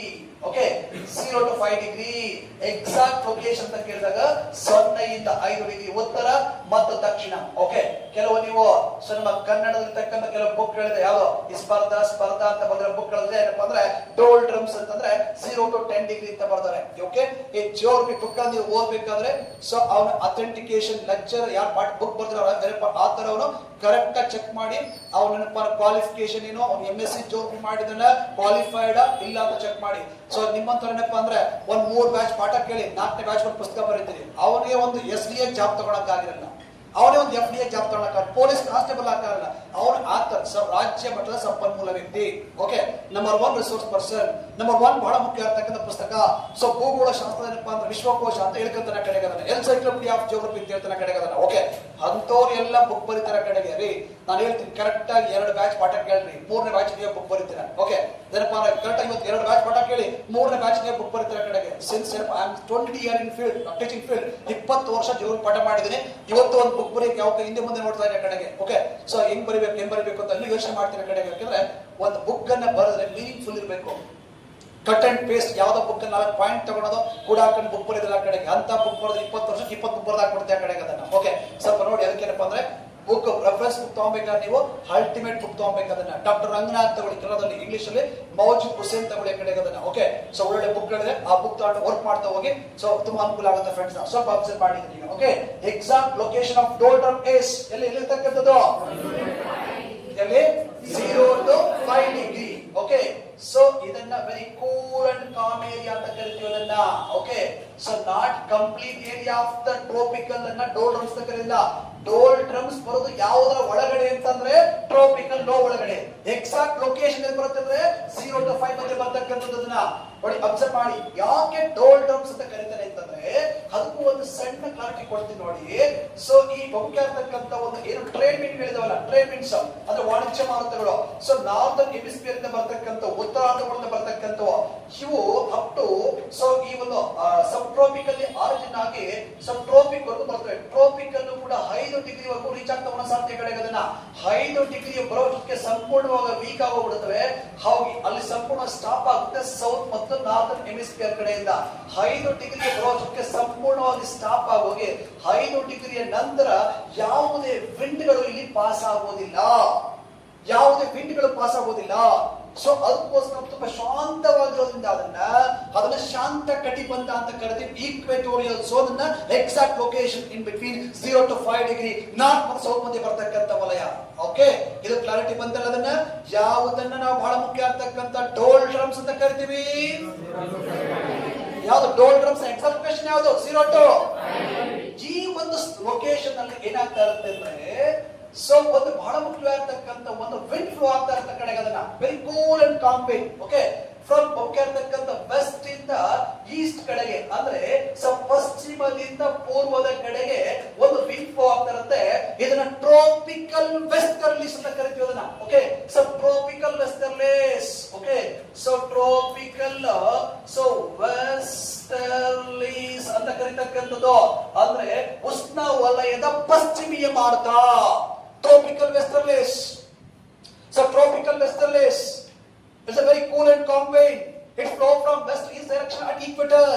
Okay, 0 to 5 degree exact location ಅಂತ ಕೇಳಿದಾಗ 0 ಇಂದ 5 ಡಿಗ್ರಿ ಉತ್ತರ ಮತ್ತು ದಕ್ಷಿಣ. ಓಕೆ, ಕೆಲವು ನೀವು ನಮ್ಮ ಕನ್ನಡದಲ್ಲಿರ್ತಕ್ಕಂಥ ಕೆಲವು ಬುಕ್ ಗಳಿದೆ, ಯಾವ ಈ ಸ್ಪರ್ಧಾ ಅಂತ ಬಂದ್ರೆ ಬುಕ್ ಗಳಿದೆ. ಏನಪ್ಪಾ ಅಂದ್ರೆ ಡೋಲ್ ಡ್ರಮ್ಸ್ ಅಂತಂದ್ರೆ 0 to 10 ಡಿಗ್ರಿ ಅಂತ ಬರ್ತಾರೆ. ಓಕೆ, ಈ ಜಿಯೋಗ್ರಫಿ ಬುಕ್ ನೀವು ಓದ್ಬೇಕಾದ್ರೆ ಸೊ ಅವನ ಅಥೆಂಟಿಕೇಶನ್ ಲೆಕ್ಚರ್ ಯಾರು ಬುಕ್ ಬರ್ತಾರೆ ಆತರ ಅವನು ಕರೆಕ್ಟ್ ಆಗಿ ಚೆಕ್ ಮಾಡಿ ಅವನ ಕ್ವಾಲಿಫಿಕೇಶನ್ ಏನು, ಅವ್ನು MSc ಜಿಯೋಗ್ರಫಿ ಮಾಡಿದನ ಕ್ವಾಲಿಫೈಡ್ ಇಲ್ಲ ಅಂತ ಚೆಕ್ ಮಾಡಿ. ಸೊ ನಿಮ್ಮಂತರ ಏನಪ್ಪಾ ಅಂದ್ರೆ ಒಂದ್ 3 ಬ್ಯಾಚ್ ಪಾಠ ಕೇಳಿ 4ನೇ ಬ್ಯಾಚ್ ಒಂದು ಪುಸ್ತಕ ಬರೀತೀರಿ, ಅವನಿಗೆ ಒಂದು SDA ಜಾಬ್ ತಗೊಳಕ್ ಆಗಿರಲ್ಲ, ಅವನೇ ಒಂದು FDA ಜಾಬ್ ತಗೊಳಕ್, ಪೊಲೀಸ್ ಕಾನ್ಸ್ಟೇಬಲ್ ಆಗಲ್ಲ, ಅವನು ಆತ ರಾಜ್ಯ ಮಟ್ಟದ ಸಂಪನ್ಮೂಲ ವ್ಯಕ್ತಿ. Okay, number 1 resource person, number 1 ಬಹಳ ಮುಖ್ಯ ಆಗ್ತಕ್ಕಂಥ ಪುಸ್ತಕ. ಸೊ ಭೂಗೋಳ ಶಾಸ್ತ್ರ ಏನಪ್ಪಾ ಅಂದ್ರೆ ವಿಶ್ವಕೋಶ ಅಂತ ಹೇಳ್ಕೊಂತಾನೆ ಕಡೆಗೆ ಅದನ್ನ, ಎನ್ಸೈಕ್ಲೋಪೀಡಿಯಾ ಆಫ್ ಜಿಯೋಗ್ರಫಿ ಅಂತ ಹೇಳ್ತಾನೆ ಕಡೆಗೆ ಅದನ್ನ. ಓಕೆ, ಅಂತವ್ರು ಎಲ್ಲ ಬುಕ್ ಬರೀತಾರ ಕಡೆಗೆ ರೀ. ನಾನು ಹೇಳ್ತೀನಿ ಕರೆಕ್ಟ್ ಆಗಿ 2 ಬ್ಯಾಚ್ ಪಾಠ ಕೇಳ್ರಿ, 3ನೇ ಬ್ಯಾಚ್ ನೀವು ಬುಕ್ ಬರೀತೀರ. ಓಕೆ, ಏನಪ್ಪಾ ಕರೆಕ್ಟ್ ಆಗಿ ಇವತ್ತು 2 ಬ್ಯಾಚ್ ಪಾಠ ಕೇಳಿ 3ನೇ ಬ್ಯಾಚ್ ನೀವು ಬುಕ್ ಬರೀತೀರ ಕಡೆಗೆ. Since I am 20 years in field teaching field, 20 ವರ್ಷ ಜಿಯೋಗ್ರಫಿ ಪಾಠ ಮಾಡಿದ್ದೀನಿ. ಇವತ್ತು ಒಂದು ಬುಕ್ ಬರೀಕ್ ಯಾವ ಹಿಂದೆ ಮುಂದೆ ನೋಡ್ತಾ ಇದ್ದಾರೆ ಕಡೆಗೆ. ಓಕೆ, ಸೊ ಹೆಂಗ್ ಬರೀಬೇಕು ಅಂತ ಅಲ್ಲಿ ಯೋಚನೆ ಮಾಡ್ತೀನಿ ಕಡೆಗೆ. ಯಾಕಂದ್ರೆ ಒಂದು ಬುಕ್ ಅನ್ನ ಬರೆದ್ರೆ ಮೀನಿಂಗ್ ಫುಲ್ ಇರಬೇಕು. ಕಟ್ ಅಂಡ್ ಪೇಸ್ಟ್ ಯಾವ್ದೋ ಬುಕ್ 4 ಪಾಯಿಂಟ್ ತಗೊಳೋದು ಕೂಡ ಹಾಕೊಂಡು ಬುಕ್ ಬರೀದಿಲ್ಲ ಕಡೆಗೆ. ಅಂತ ಬುಕ್ ಬರೆದ್ರೆ 20 ವರ್ಷಕ್ಕೆ 20 ಬುಕ್ ಬರೆದು ಹಾಕ್ಬಿಡ್ತೇವೆ ಕಡೆಗೆ ಅದನ್ನ. ಓಕೆ, ಸ್ವಲ್ಪ ನೋಡಿ ಅದಕ್ಕೇನಪ್ಪ ಅಂದ್ರೆ ಬುಕ್ ರೆಫರೆನ್ಸ್ ಬುಕ್ ತಗೋಬೇಕಾದ್ರೆ ನೀವು ಅಲ್ಟಿಮೇಟ್ ಬುಕ್ ತಗೋಬೇಕು. ಅದನ್ನ ಡಾಕ್ಟರ್ ರಂಗನಾಥ್ ತಗೊಳ್ಳಿ, ಕನ್ನಡದಲ್ಲಿ, ಇಂಗ್ಲಿಷ್ ಅಲ್ಲಿ ಮೌಜಿದ್ ಹುಸೇನ್ ತಗೊಳ್ಳಿ ಕಡೆಗೆ ಅದನ್ನ. ಓಕೆ, ಸೊ ಒಳ್ಳೆ ಬುಕ್ ಗಳಿದೆ, ಆ ಬುಕ್ ತಗೊಂಡು ವರ್ಕ್ ಮಾಡ್ತಾ ಹೋಗಿ. ಸೊ ತುಂಬಾ ಅನುಕೂಲ ಆಗುತ್ತೆ ಫ್ರೆಂಡ್ಸ್. ಸ್ವಲ್ಪ ಅಬ್ಸರ್ವ್ ಮಾಡಿದ್ದೀನಿ. Okay, exact location of doldrum case ಎಲ್ಲಿರ್ತಕ್ಕಂಥದ್ದು? ಎಲ್ಲಿ? 0 to 5 ಡಿಗ್ರಿ. ಓಕೆ, ಸೊ ಇದನ್ನ very cool and calm area ಅಂತ ಕರಿತೀವಿ ಅದನ್ನ. Okay, so not complete area of the tropical ಅನ್ನ ಡೋಲ್ ಡ್ರಮ್ಸ್ ಅಂತ ಕರೀಲ್ಲ. ಡೋಲ್ ಡ್ರಮ್ಸ್ ಬರೋದು ಯಾವುದರ ಒಳಗಡೆ ಅಂತಂದ್ರೆ ಟ್ರೋಪಿಕಲ್ ಲೋ ಒಳಗಡೆ. ಎಕ್ಸಾಕ್ಟ್ ಲೊಕೇಶನ್ ಎಲ್ಲಿ ಬರುತ್ತೆ ಅಂದ್ರೆ 0 to 5 ಮಧ್ಯೆ ಬರ್ತಕ್ಕಂಥದ್ದನ್ನ ನೋಡಿ ಅಬ್ಸರ್ವ್ ಮಾಡಿ. ಯಾಕೆ ಡೋಲ್ ಡ್ರಮ್ಸ್ ಅಂತ ಕರೀತಾರೆ ಅಂತಂದ್ರೆ ಅದಕ್ಕೂ ಒಂದು ಸಣ್ಣ ಕ್ಲಾರಿಟಿ ಕೊಡ್ತೀನಿ ನೋಡಿ. ಸೊ ಈ ಮುಖ್ಯ ಇರ್ತಕ್ಕಂಥ ಒಂದು ಏನು ಟ್ರೇಡ್ ವಿಂಡ್ ಹೇಳಿದವಲ್ಲ, ಟ್ರೇಡ್ ವಿಂಡ್ಸ್ ಅಂದ್ರೆ ವಾಣಿಜ್ಯ ಮಾರುತಗಳು. ಸೊ ನಾರ್ದರ್ನ್ ಹೆಮಿಸ್ಫಿಯರ್ ಇಂದ ಬರ್ತಕ್ಕಂಥ ಉತ್ತರಾರ್ಧಗಳಿಂದ ಬರ್ತಕ್ಕಂಥವು ಇವು ಅಪ್ ಟು ಸೊ ಈ ಒಂದು ಸಬ್ ಟ್ರೋಪಿಕಲ್ ಆರಿಜಿನ್ ಆಗಿ ಸಬ್ ಟ್ರೋಪಿಕ್ ವರೆಗೂ ಬರ್ತವೆ. ಟ್ರೋಪಿಕಲ್ ಕೂಡ 5 ಡಿಗ್ರಿವರೆಗೂ ರೀಚ್ ಆಗ್ತಾ ಒಂದೊಂದು ಸಾರ್ತಿ ಕಡೆಗೆ ಅದನ್ನ 5 ಡಿಗ್ರಿ ಬರೋದಕ್ಕೆ ಸಂಪೂರ್ಣವಾಗಿ ವೀಕ್ ಆಗೋಗ್ಬಿಡುತ್ತವೆ. ಹೋಗಿ ಅಲ್ಲಿ ಸಂಪೂರ್ಣ ಸ್ಟಾಪ್ ಆಗುತ್ತೆ ಸೌತ್ ಮತ್ತು ನಾರ್ದರ್ನ್ ಹೆಮಿಸ್ಫಿಯರ್ ಕಡೆಯಿಂದ. 5 ಡಿಗ್ರಿ ಬರೋದಕ್ಕೆ ಸಂಪೂರ್ಣವಾಗಿ ಸ್ಟಾಪ್ ಆಗೋಗಿ 5 ಡಿಗ್ರಿಯ ನಂತರ ಯಾವುದೇ ವಿಂಡ್ಗಳು ಇಲ್ಲಿ ಪಾಸ್ ಆಗೋದಿಲ್ಲ, ಯಾವುದೇ ವಿಂಡ್ಗಳು ಪಾಸ್ ಆಗೋದಿಲ್ಲ. ಸೊ ಅದಕ್ಕೋಸ್ಕರ ತುಂಬಾ ಶಾಂತವಾಗಿರೋದ್ರಿಂದ ಅದನ್ನ ಶಾಂತ ಕಟಿಬಂಧ ಅಂತ ಕರೆದಿವಿ. ಈಕ್ವೆಟೋರಿಯಲ್ ಝೋನ್ ಅನ್ನ exact location in between 0 to 5 degree north ಮತ್ತು ಸೌತ್ ಮಧ್ಯೆ ಬರ್ತಕ್ಕಂಥ ವಲಯ. ಓಕೆ, ಇದು ಕ್ಲಾರಿಟಿ ಬಂತಲ್ಲ? ಅದನ್ನ ಯಾವುದನ್ನ ನಾವು ಬಹಳ ಮುಖ್ಯ ಆಗ್ತಕ್ಕಂಥ ಡೋಲ್ ಡ್ರಮ್ಸ್ ಅಂತ ಕರಿತೀವಿ. ಯಾವ್ದು ಡೋಲ್ ಡ್ರಮ್ಸ್? ಎಕ್ಸಾಕ್ಟ್ ಲೊಕೇಶನ್ ಯಾವ್ದು? 0 to 5. ಈ ಒಂದು ಲೊಕೇಶನ್ ಅಲ್ಲಿ ಏನಾಗ್ತಾ ಇರುತ್ತೆ ಅಂದ್ರೆ, ಸೊ ಒಂದು ಬಹಳ ಮುಖ್ಯವಾಗಿರ್ತಕ್ಕಂಥ ಒಂದು ವಿಂಡ್ ಫ್ಲೋ ಆಗ್ತಾ ಇರತ್ತ ಕಡೆಗೆ ಅದನ್ನ very cool and calm wind. Okay, from ಮುಖ್ಯವಾಗಿರ್ತಕ್ಕಂಥ ವೆಸ್ಟ್ ಇಂದ ಈಸ್ಟ್ ಕಡೆಗೆ ಅಂದ್ರೆ ಪಶ್ಚಿಮದಿಂದ ಪೂರ್ವದ ಕಡೆಗೆ ಒಂದು ವಿಂಡ್ ಫ್ಲೋ ಆಗ್ತಾ ಇರುತ್ತೆ. ಇದನ್ನ ಟ್ರೋಪಿಕಲ್ ವೆಸ್ಟರ್ಲೀಸ್ ಅಂತ ಕರಿತೀವಿ ಅದನ್ನ. Okay, so tropical westerlies. Okay, so tropical so westerlies ಅಂತ ಕರಿತಕ್ಕಂಥದ್ದು ಅಂದ್ರೆ ಉಷ್ಣ ವಲಯದ ಪಶ್ಚಿಮೀಯ ಮಾರುತ. Tropical westerlies. So tropical westerlies is a very cool and calm wind. It flows from west to east direction at equator.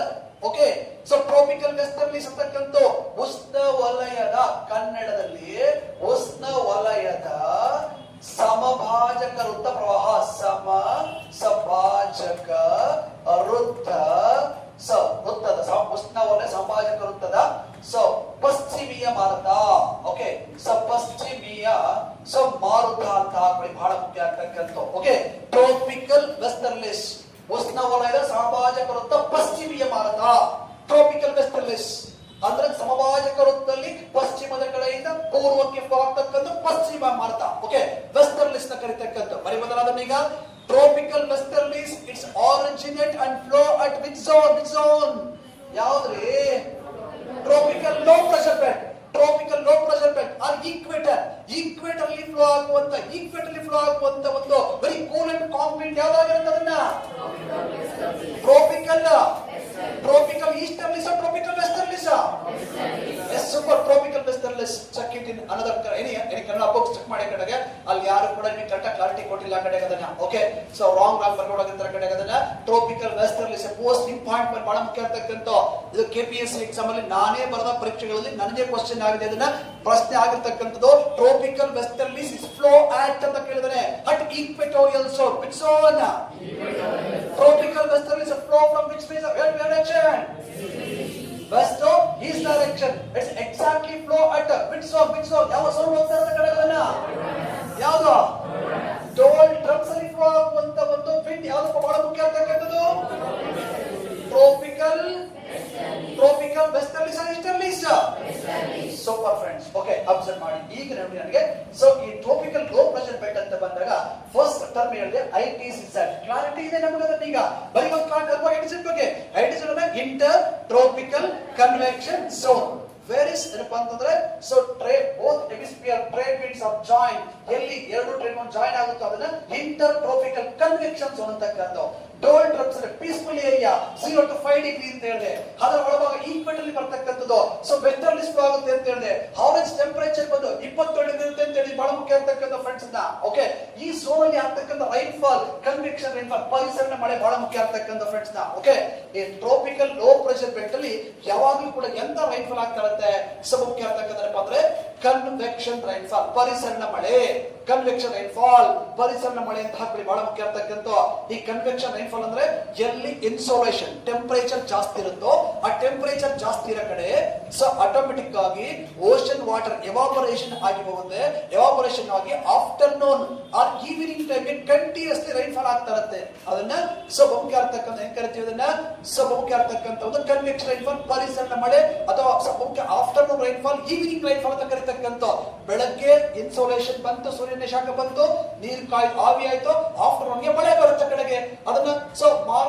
Okay, so tropical westerlies ಅಂತಕ್ಕಂಥ ಉಷ್ಣ ವಲಯದ, ಕನ್ನಡದಲ್ಲಿ ಉಷ್ಣ ವಲಯದ ಸಮಭಾಜಕ ವೃತ್ತ ಪ್ರವಾಹ. ಸಮಭಾಜಕ ವೃತ್ತ ವೃತ್ತದ ಉಷ್ಣ ವಲಯ ಸಮಭಾಜಕ ವೃತ್ತದ ಪಶ್ಚಿಮೀಯ ಮಾರುತ. ಓಕೆ, ಪಶ್ಚಿಮೀಯ ಮಾರುತ ಅಂತ ಹಾಕೊಳ್ಳಿ, ಬಹಳ ಮುಖ್ಯ ಆಗ್ತಕ್ಕಂಥ. ಓಕೆ, ಟ್ರೋಪಿಕಲ್ ವೆಸ್ಟರ್ಲಿಸ್ ಉಷ್ಣ ವಲಯದ ಸಮಭಾಜಕ ವೃತ್ತ ಪಶ್ಚಿಮೀಯ ಮಾರುತ. ಟ್ರೋಪಿಕಲ್ ವೆಸ್ಟರ್ಲಿಸ್ ಅಂದ್ರೆ ಸಮಭಾಜಕ ವೃತ್ತದಲ್ಲಿ ಪಶ್ಚಿಮದ ಕಡೆಯಿಂದ ಪೂರ್ವಕ್ಕೆ ಆಗ್ತಕ್ಕಂಥ ಪಶ್ಚಿಮ ಮಾರುತ. ಓಕೆ, ವೆಸ್ಟರ್ಲಿಸ್ ನ ಕರಿತಕ್ಕಂಥ. ಬರೀ ಬದಲಾದ ಈಗ tropical westerlies it's originate and flow at which zone? Which zone ಯಾವ್ದ್ರಿ? Tropical low pressure belt. Tropical low pressure belt are equator. Equator ಅಲ್ಲಿ ಫ್ಲೋ ಆಗುವಂತ ಒಂದು very cool and calm wind ಯಾವ್ದಾಗಿರುತ್ತೆ ಅದನ್ನ? Tropical easterlies, tropical westerlies. Yes, super. Tropical westerlies. Check it in another any Kannada books check ಮಾಡಿ ಕಡೆಗೆ. ಅಲ್ಲಿ ಯಾರು ಕೂಡ ನಿಮಗೆ ಕರೆಕ್ಟ್ ಕ್ಲಾರಿಟಿ ಕೊಟ್ಟಿಲ್ಲ ಕಡೆಗೆ ಅದನ್ನ. ಓಕೆ, ಸೊ ರಾಂಗ್ ಬರ್ಕೊಡೋದಂತ ಕಡೆಗೆ ಅದನ್ನ ಟ್ರೋಪಿಕಲ್ ವೆಸ್ಟರ್ಲಿಸ್ ಮೋಸ್ಟ್ ಇಂಪಾರ್ಟೆಂಟ್, ಬಹಳ ಮುಖ್ಯ ಆಗ್ತಕ್ಕಂಥ. ಇದು KPSC ಎಕ್ಸಾಮ್ ಅಲ್ಲಿ ನಾನೇ ಬರೆದ ಪರೀಕ್ಷೆಗಳಲ್ಲಿ ನನಗೆ ಕ್ವಶನ್ ಆಗಿದೆ, ಅದನ್ನ ಪ್ರಶ್ನೆ ಆಗಿರ್ತಕ್ಕಂಥದ್ದು. Tropical westerlies is flow at ಅಂತ ಕೇಳಿದರೆ at equatorial zone. Which zone? Tropical westerlies flow from which direction? west to east direction. It's exactly flow at which zone? Which zone? ಯಾವ zone ಹೋಗ್ತಾ ಇರೋದು ಕಡೆಗಳನ್ನ? ಯಾವುದು? ಡೋಲ್ ಡ್ರಮ್ಸ್ ಅಲ್ಲಿ ಫ್ಲೋ ಆಗುವಂತ ಒಂದು ವಿಂಡ್ ಯಾವುದು ಬಹಳ ಮುಖ್ಯ ಆಗ್ತಕ್ಕಂಥದ್ದು? Tropical westerlies and easterlies. Super friends. Okay, observe ಮಾಡಿ ಈಗ ನೋಡಿ ನನಗೆ. ಸೊ ಈ ಟ್ರೋಪಿಕಲ್ ಲೋ ಪ್ರೆಷರ್ ಬೆಲ್ಟ್ ಅಂತ ಬಂದಾಗ ಫಸ್ಟ್ ಟರ್ಮ್ ಹೇಳಿದೆ ITCZ. ಕ್ಲಾರಿಟಿ ಇದೆ ನಮಗೆ ಅದನ್ನ ಈಗ ಬರೀ ಒಂದು ITCZ ಬಗ್ಗೆ. ITCZ ಅಂದ್ರೆ inter tropical convection zone. Where is ಏನಪ್ಪ ಅಂತಂದ್ರೆ, so both hemisphere trade winds of join, ಎಲ್ಲಿ ಎರಡು ಟ್ರೇಡ್ ವಿಂಡ್ ಜಾಯಿನ್ ಆಗುತ್ತೋ ಅದನ್ನ ಇಂಟರ್ ಟ್ರೋಪಿಕಲ್ ಕನ್ವೆಕ್ಷನ್ ಝೋನ್ ಅಂತಕ್ಕಂಥ. Doldrums peaceful area 0 to 5 degree ಅಂತ ಹೇಳಿದೆ. ಅದರ ಒಳಭಾಗ ಈಕ್ವೆಟರ್ ಅಲ್ಲಿ ಬರ್ತಕ್ಕಂಥದ್ದು. ಸೊ ವೆಸ್ಟರ್ಲಿಸ್ ಫ್ಲೋ ಆಗುತ್ತೆ ಅಂತ ಹೇಳಿದೆ. ಅವರೇಜ್ ಟೆಂಪರೇಚರ್ ಬಂದು 27 ಡಿಗ್ರಿ ಇರುತ್ತೆ ಅಂತ ಹೇಳಿ ಬಹಳ ಮುಖ್ಯ ಆಗ್ತಕ್ಕಂಥ ಫ್ರೆಂಡ್ಸ್ ಅಂತ. ಓಕೆ, ಈ ಝೋನ್ ಅಲ್ಲಿ ಆಗ್ತಕ್ಕಂಥ rain fall, convection rain fall, ಪರಿಸರ ಮಳೆ ಬಹಳ ಮುಖ್ಯ ಆಗ್ತಕ್ಕಂಥ ಫ್ರೆಂಡ್ಸ್ ನ. ಓಕೆ, ಈ ಟ್ರೋಪಿಕಲ್ ಲೋ ಪ್ರೆಷರ್ ಬೆಲ್ಟ್ ಅಲ್ಲಿ ಯಾವಾಗಲೂ ಕೂಡ ಎಂತ ರೈನ್ ಫಾಲ್ ಆಗ್ತಾ ಇರುತ್ತೆ? ಸೊ ಮುಖ್ಯ ಆಗ್ತಕ್ಕಂಥಪ್ಪ ಅಂದ್ರೆ ಕನ್ವೆಕ್ಷನ್ ರೈನ್ ಫಾಲ್, ಪರಿಸರ ಮಳೆ. ಕನ್ವೆಕ್ಷನ್ ರೈನ್ ಫಾಲ್, ಪರಿಸರ ಮಳೆ ಅಂತ ಹಾಕಿ ಬಹಳ ಮುಖ್ಯ ಆಗ್ತಕ್ಕಂಥ. ಈ ಕನ್ವೆಕ್ಷನ್ ರೈನ್ ಫಾಲ್ ಅಂದ್ರೆ ಎಲ್ಲಿ ಇನ್ಸೋಲೇಷನ್ ಟೆಂಪರೇಚರ್ ಜಾಸ್ತಿ ಇರುತ್ತೋ ಆ ಟೆಂಪರೇಚರ್ ಜಾಸ್ತಿ ಇರೋ ಕಡೆ ಸೊ ಆಟೋಮೆಟಿಕ್ ಆಗಿ ಓಷನ್ ವಾಟರ್ ಎವಾಪರೇಷನ್ ಆಗಿ ಹೋಗುತ್ತೆ. ಎವಾಪರೇಷನ್ ಆಗಿ afternoon or evening time continuously rain fall ಆಗ್ತಾ ಇರುತ್ತೆ. ಅದನ್ನ ಸೊ ಮುಖ್ಯ ಆಗ್ತಕ್ಕಂಥ ಹೆಂಗ್ ಕರಿತೀವಿ ಅದನ್ನ? ಸೊ ಮುಖ್ಯ ಆಗ್ತಕ್ಕಂಥ ಒಂದು ಕನ್ವೆಕ್ಷನ್ ರೈನ್ ಫಾಲ್, ಪರಿಸರ ಮಳೆ, ಅಥವಾ ಮುಖ್ಯ afternoon rain fall, evening rain fall ಅಂತ ಕರಿತಕ್ಕಂಥ. ಬೆಳಗ್ಗೆ ಇನ್ಸೋಲೇಷನ್ ಬಂತು, ಸೂರ್ಯನ ಶಾಖ ಬಂತು, ನೀರು ಕಾಯಿ ಆವಿ ಆಯ್ತು, ಆಫ್ಟರ್ನೂನ್ಗೆ ಮಳೆ ಬರುತ್ತೆ ಕಡೆಗೆ. ಅದನ್ನ so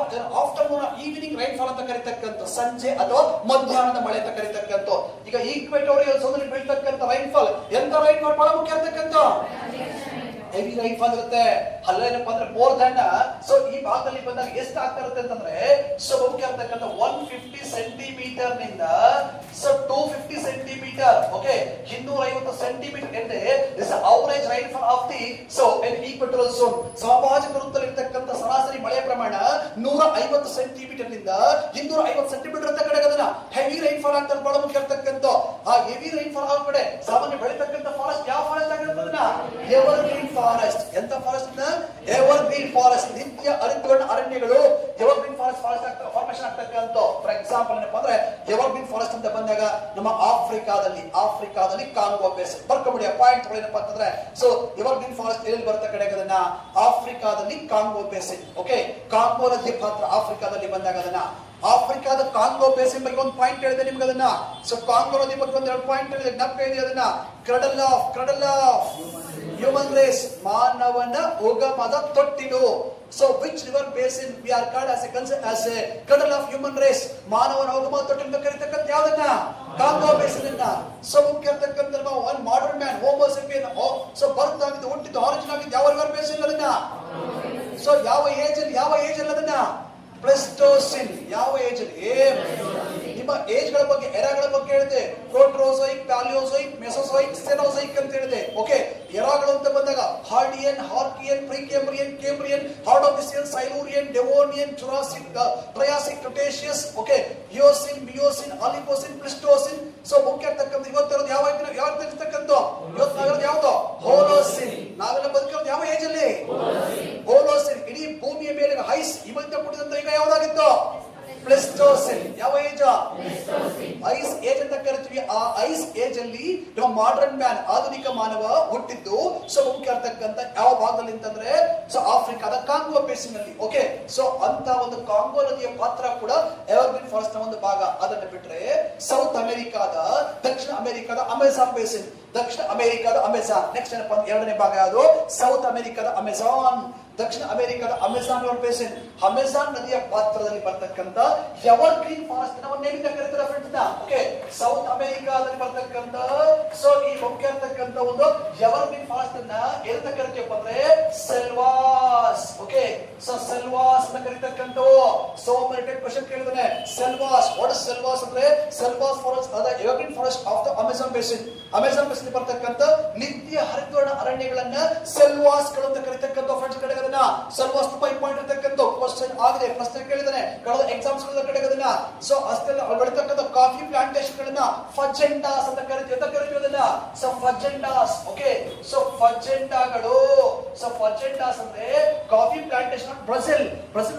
afternoon evening rain fall ಅಂತ ಕರಿತಕ್ಕಂಥ, ಸಂಜೆ ಅಥವಾ ಮಧ್ಯಾಹ್ನದ ಮಳೆ ಅಂತ ಕರಿತಕ್ಕಂಥ. ಈಗ ಈಕ್ವೆಟೋರಿಯಲ್ ಝೋನ್ ಅಲ್ಲಿ ಬೀಳ್ತಕ್ಕಂಥ ರೈನ್ ಫಾಲ್ ಎಂತ ರೈನ್ ಫಾಲ್ ಬಹಳ ಮುಖ್ಯ ಇರ್ತಕ್ಕಂಥ? ಹೆವಿ ರೈನ್ ಫಾಲ್ ಇರುತ್ತೆ. ಅಲ್ಲೇನಪ್ಪ ಅಂದ್ರೆ ಮೋರ್ ದನ್, ಸೊ ಈ ಭಾಗದಲ್ಲಿ ಬಂದಾಗ ಎಷ್ಟು ಆಗ್ತಾ ಇರುತ್ತೆ ಅಂತಂದ್ರೆ, ಸೊ ಮುಖ್ಯ ಇರ್ತಕ್ಕಂಥ 150 ಸೆಂಟಿಮೀಟರ್ ನಿಂದ so 250 centimetre centimetre. Okay, 250 centimetre ಎಂದ್ರೆ is average rainfall of the so in equatorial zone. ಸಮಭಾಜಕ ವೃತ್ತದಲ್ಲಿರ್ತಕ್ಕಂಥ ಸರಾಸರಿ ಮಳೆಯ ಪ್ರಮಾಣ 150 ಸೆಂಟಿಮೀಟರ್ ನಿಂದ 250 ಸೆಂಟಿಮೀಟರ್ ಅಂತ ಕಡೆ ಅದನ್ನ ಹೆವಿ ರೈನ್ಫಾಲ್ ಆಗ್ತದೆ. ಬಹಳ ಮುಖ್ಯ ಇರ್ತಕ್ಕಂಥ ಆ ಹೆವಿ ರೈನ್ಫಾಲ್ ಆಗ ಕಡೆ ಸಾಮಾನ್ಯ ಬೆಳೀತಕ್ಕಂಥ ಫಾರೆಸ್ಟ್ ಯಾವ ಫಾರೆಸ್ಟ್ ಆಗಿರ್ತದನ್ನ ಎವರ್ ಗ್ರೀನ್ ಫಾರೆಸ್ಟ್. ಎಂತ ಫಾರೆಸ್ಟ್? Ever green forest. ನಿತ್ಯ ಹರಿದ್ವರ್ಣ ಅರಣ್ಯಗಳು ಎವರ್ ಗ್ರೀನ್ ಫಾರೆಸ್ಟ್ ಫಾರ್ಮೇಶನ್ ಆಗ್ತಕ್ಕಂಥ. ಫಾರ್ ಎಕ್ಸಾಂಪಲ್ ಏನಪ್ಪಾ ಅಂದ್ರೆ ಎವರ್ ಗ್ರೀನ್ ಫಾರೆಸ್ಟ್ ಅಂತ ಬಂದಾಗ ನಮ್ಮ ಆಫ್ರಿಕಾದಲ್ಲಿ ಕಾಂಗೋ ಬೇಸಿನ್ ಬರ್ಕೊಂಬಿಡಿ. ಪಾಯಿಂಟ್ ಏನಪ್ಪಾ ಅಂತಂದ್ರೆ ಸೊ ಎವರ್ ಗ್ರೀನ್ ಫಾರೆಸ್ಟ್ ಎಲ್ಲಿ ಬರ್ತಾ ಕಡೆ ಅದನ್ನ ಆಫ್ರಿಕಾದಲ್ಲಿ ಕಾಂಗೋ ಬೇಸಿನ್. ಓಕೆ, ಕಾಂಗೋ ನದಿಯ ಪಾತ್ರ ಆಫ್ರಿಕಾದಲ್ಲಿ ಬಂದಾಗ ಅದನ್ನ ಆಫ್ರಿಕಾದ ಕಾಂಗೋ ಬೇಸಿನ್ ಬಗ್ಗೆ ಒಂದು ಪಾಯಿಂಟ್ ಹೇಳಿದೆ ನಿಮ್ಗೆ ಅದನ್ನ. ಸೊ ಕಾಂಗೋ ನದಿ ಬಗ್ಗೆ ಒಂದೆರಡು ಪಾಯಿಂಟ್ ಹೇಳಿದೆ, ಜ್ಞಾಪಕ ಇದೆ ಅದನ್ನ. ಕ್ರಡಲ್ ಆಫ್ ಹ್ಯೂಮನ್ ರೇಸ್, ಮಾನವನ ಉಗಮದ ತೊಟ್ಟಿಲು. So which river basin we are called as a cradle of human race? ಮಾನವನ ಉಗಮದ ತೊಟ್ಟಿಲು ಕರೀತಕ್ಕಂಥ ಯಾವ್ದನ್ನ? ಕಾಂಗೋ ಬೇಸಿನ್ ಅನ್ನ. ಸೊ ಮುಖ್ಯ ಇರ್ತಕ್ಕಂಥ one modern man homo sapien so birth ಆಗಿದ್ದು ಹುಟ್ಟಿದ್ದು ಆರಿಜಿನ್ ಆಗಿದ್ದು ಯಾವ ರಿವರ್ ಬೇಸಿನ್ ಅದನ್ನ. ಸೊ ಯಾವ ಏಜ್ ಅಲ್ಲಿ ಅದನ್ನ? ಪ್ಲೆಸ್ಟೋಸಿನ್. ಯಾವ ಏಜ್ ಅಲ್ಲಿ? ನಿಮ್ಮ ಏಜ್ ಗಳ ಬಗ್ಗೆ ಎರಾಗಳ ಬಗ್ಗೆ ಹೇಳಿದೆ. ಪ್ರೋಟ್ರೋಸೋಯಿಕ್, ಪ್ಯಾಲಿಯೋಸೋಯಿಕ್, ಮೆಸೋಸೋಯಿಕ್, ಸೆನೋಸೋಯಿಕ್ ಅಂತ ಹೇಳಿದೆ. ಓಕೆ, ಎರಾಗಳು ಅಂತ ಬಂದಾಗ Hadean, Archean, Precambrian, Cambrian, Ordovician, Silurian, Devonian, Jurassic, Triassic, Cretaceous. Okay, Eocene, Miocene, Oligocene, Pleistocene. So ಮುಖ್ಯ ಇರ್ತಕ್ಕಂಥ ಇವತ್ತಿರೋದು ಯಾವ ಇರ್ತಕ್ಕಂಥ ಇವತ್ತು ನಾವಿರೋದು ಯಾವ್ದು? ಹೋಲೋಸಿನ್. ನಾವೆಲ್ಲ ಬದುಕಿರೋದು ಯಾವ ಏಜ್ ಅಲ್ಲಿ? ಹೋಲೋಸಿನ್. ಇಡೀ ಭೂಮಿಯ ಮೇಲೆ ಐಸ್ ಹಿಮದಿಂದ ಕೂಡಿದಂತ ಈಗ ಯಾವ್ದಾಗಿತ್ತು? ಪ್ಲೆಸ್ಟೋಸಿನ್. ಯಾವ ಏಜ್? ಐಸ್ ಏಜ್ ಅಂತ ಕರಿತೀವಿ. ಆ ಐಸ್ ಏಜ್ ಅಲ್ಲಿ ನಮ್ಮ ಮಾಡರ್ನ್ ಮ್ಯಾನ್ ಆಧುನಿಕ ಮಾನವ ಹುಟ್ಟಿದ್ದು. ಸೊ ಮುಖ್ಯ ಇರ್ತಕ್ಕಂಥ ಯಾವ ಭಾಗದಲ್ಲಿ ಅಂತಂದ್ರೆ ಸೊ ಆಫ್ರಿಕಾದ ಕಾಂಗೋ ಬೇಸಿನ್ ಅಲ್ಲಿ. ಓಕೆ, ಸೊ ಅಂತ ಒಂದು ಕಾಂಗೋ ನದಿಯ ಪಾತ್ರ ಕೂಡ ಎವರ್ಗ್ರೀನ್ ಫಾರೆಸ್ಟ್ ನ ಒಂದು ಭಾಗ. ಅದನ್ನ ಬಿಟ್ರೆ ಸೌತ್ ಅಮೆರಿಕಾದ, ದಕ್ಷಿಣ ಅಮೆರಿಕಾದ ಅಮೆಜಾನ್ ಬೇಸಿನ್. ದಕ್ಷಿಣ ಅಮೆರಿಕಾದ ಅಮೆಜಾನ್. ನೆಕ್ಸ್ಟ್ ಏನಪ್ಪಾ ಎರಡನೇ ಭಾಗ ಯಾವುದು? ಸೌತ್ ಅಮೆರಿಕಾದ ಅಮೆಜಾನ್. ದಕ್ಷಿಣ ಅಮೆರಿಕಾದ ಅಮೆಜಾನ್ ಬೇಸಿನ್. ಅಮೆಜಾನ್ ನದಿಯ ಪಾತ್ರದಲ್ಲಿ ಬರ್ತಕ್ಕಂಥ ಎವರ್ ಗ್ರೀನ್ ಫಾರೆಸ್ಟ್ ನ ಒಂದು ನೇಮಿಂದ ಕರೀತಾರೆ ಫ್ರೆಂಡ್ಸ್ ನ. ಓಕೆ, ಸೌತ್ ಅಮೆರಿಕಾದಲ್ಲಿ ಬರ್ತಕ್ಕಂಥ ಸೊ ಈ ಮುಖ್ಯ ಇರ್ತಕ್ಕಂಥ ಒಂದು ಎವರ್ ಗ್ರೀನ್ ಫಾರೆಸ್ಟ್ ಅನ್ನ ಏನಂತ ಕರಿತೀವಪ್ಪ ಅಂದ್ರೆ ಸೆಲ್ವಾಸ್. ಓಕೆ, ಸೊ ಸೆಲ್ವಾಸ್ ಅಂತ ಕರೀತಕ್ಕಂಥವು. ಸೊ ರಿಲೇಟೆಡ್ ಕ್ವೆಶ್ಚನ್ ಕೇಳಿದಾನೆ. ಸೆಲ್ವಾಸ್, ವಾಟ್ ಇಸ್ ಸೆಲ್ವಾಸ್ ಅಂದ್ರೆ ಸೆಲ್ವಾಸ್ ಫಾರೆಸ್ಟ್ ಅದ evergreen forest of the Amazon basin. Amazon basin ಬರ್ತಕ್ಕಂಥ ನಿತ್ಯ ಹರಿದ್ವರ್ಣ ಅರಣ್ಯಗಳನ್ನ ಸೆಲ್ವಾಸ್ ಗಳು ಅಂತ ಕರೀತಕ್ಕಂಥ ಫ್ರೆಂಡ್ಸ್ ಕಡೆ ಅದನ್ನ. ಸೆಲ್ವಾಸ್ ತುಂಬಾ ಇಂಪಾರ್ಟೆಂಟ್ ಇರ್ತಕ್ಕಂಥ ಕ್ವೆಶ್ಚನ್ ಆಗಿದೆ, ಪ್ರಶ್ನೆ ಕೇಳಿದಾನೆ ಕಳೆದ ಎಕ್ಸಾಮ್ಸ್ ಕಡೆ ಅದನ್ನ. ಸೊ ಅಷ್ಟೆಲ್ಲ ಬೆಳೀತಕ್ಕಂಥ ಕಾಫಿ ಪ್ಲಾಂಟೇಶನ್ ಗಳನ್ನ ಫಜೆಂಡಾಸ್ ಅಂತ ಕರಿತೀವಿ. ಅದನ್ನ ಸೊ ಫಜೆಂಡಾಸ್. ಓಕೆ, ಸೊ ಫಜೆಂಡಾಗಳು. ಸೊ ಫಜೆಂಡಾಸ್ ಅಂದ್ರೆ ಕಾಫಿ ಪ್ಲಾಂಟೇಶನ್ ಬ್ರೆಜಿಲ್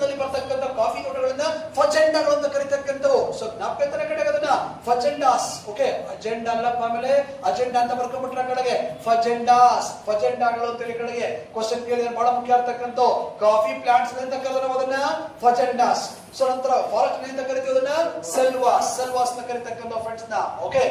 ನಲ್ಲಿ ಬರ್ತಕ್ಕಂಥ ಕಾಫಿ ತೋಟಗಳನ್ನ ಫಜೆಂಡಾಗಳು ಅಂತ ಕರೀತಕ್ಕಂಥವು. ಸೊ ಜ್ಞಾಪಕ ಕಡೆ ಅದನ್ನ ಫಜೆಂಡಾಸ್. ಓಕೆ, ಅಜೆಂಡಾ ಅಲ್ಲಪ್ಪ, ಆಮೇಲೆ ಅಜೆಂಡಾ ಅಂತ ಬರ್ಕೊಂಡ್ಬಿಟ್ರೆ ಕಡೆಗೆ ಫಜೆಂಡಾಗಳು ಅಂತ ಹೇಳಿ ಕಡೆಗೆ ಕ್ವಶನ್ ಕೇಳಿದ್ರೆ ಬಹಳ ಮುಖ್ಯ ಇರ್ತಕ್ಕಂಥ ಕಾಫಿ ಪ್ಲಾಂಟ್ಸ್ ಅಂತ ಕರೆದ್ರೆ ಅದನ್ನ ಫಜೆಂಡಾಸ್. ಸೊ ನಂತರ ಫಾರೆಸ್ಟ್ ಅಂತ ಕರಿತೀವಿ ಅದನ್ನ ಸೆಲ್ವಾಸ್ ಅಂತ ಕರೀತಕ್ಕಂಥ ಫ್ರೆಂಡ್ಸ್ ನ. ಓಕೆ,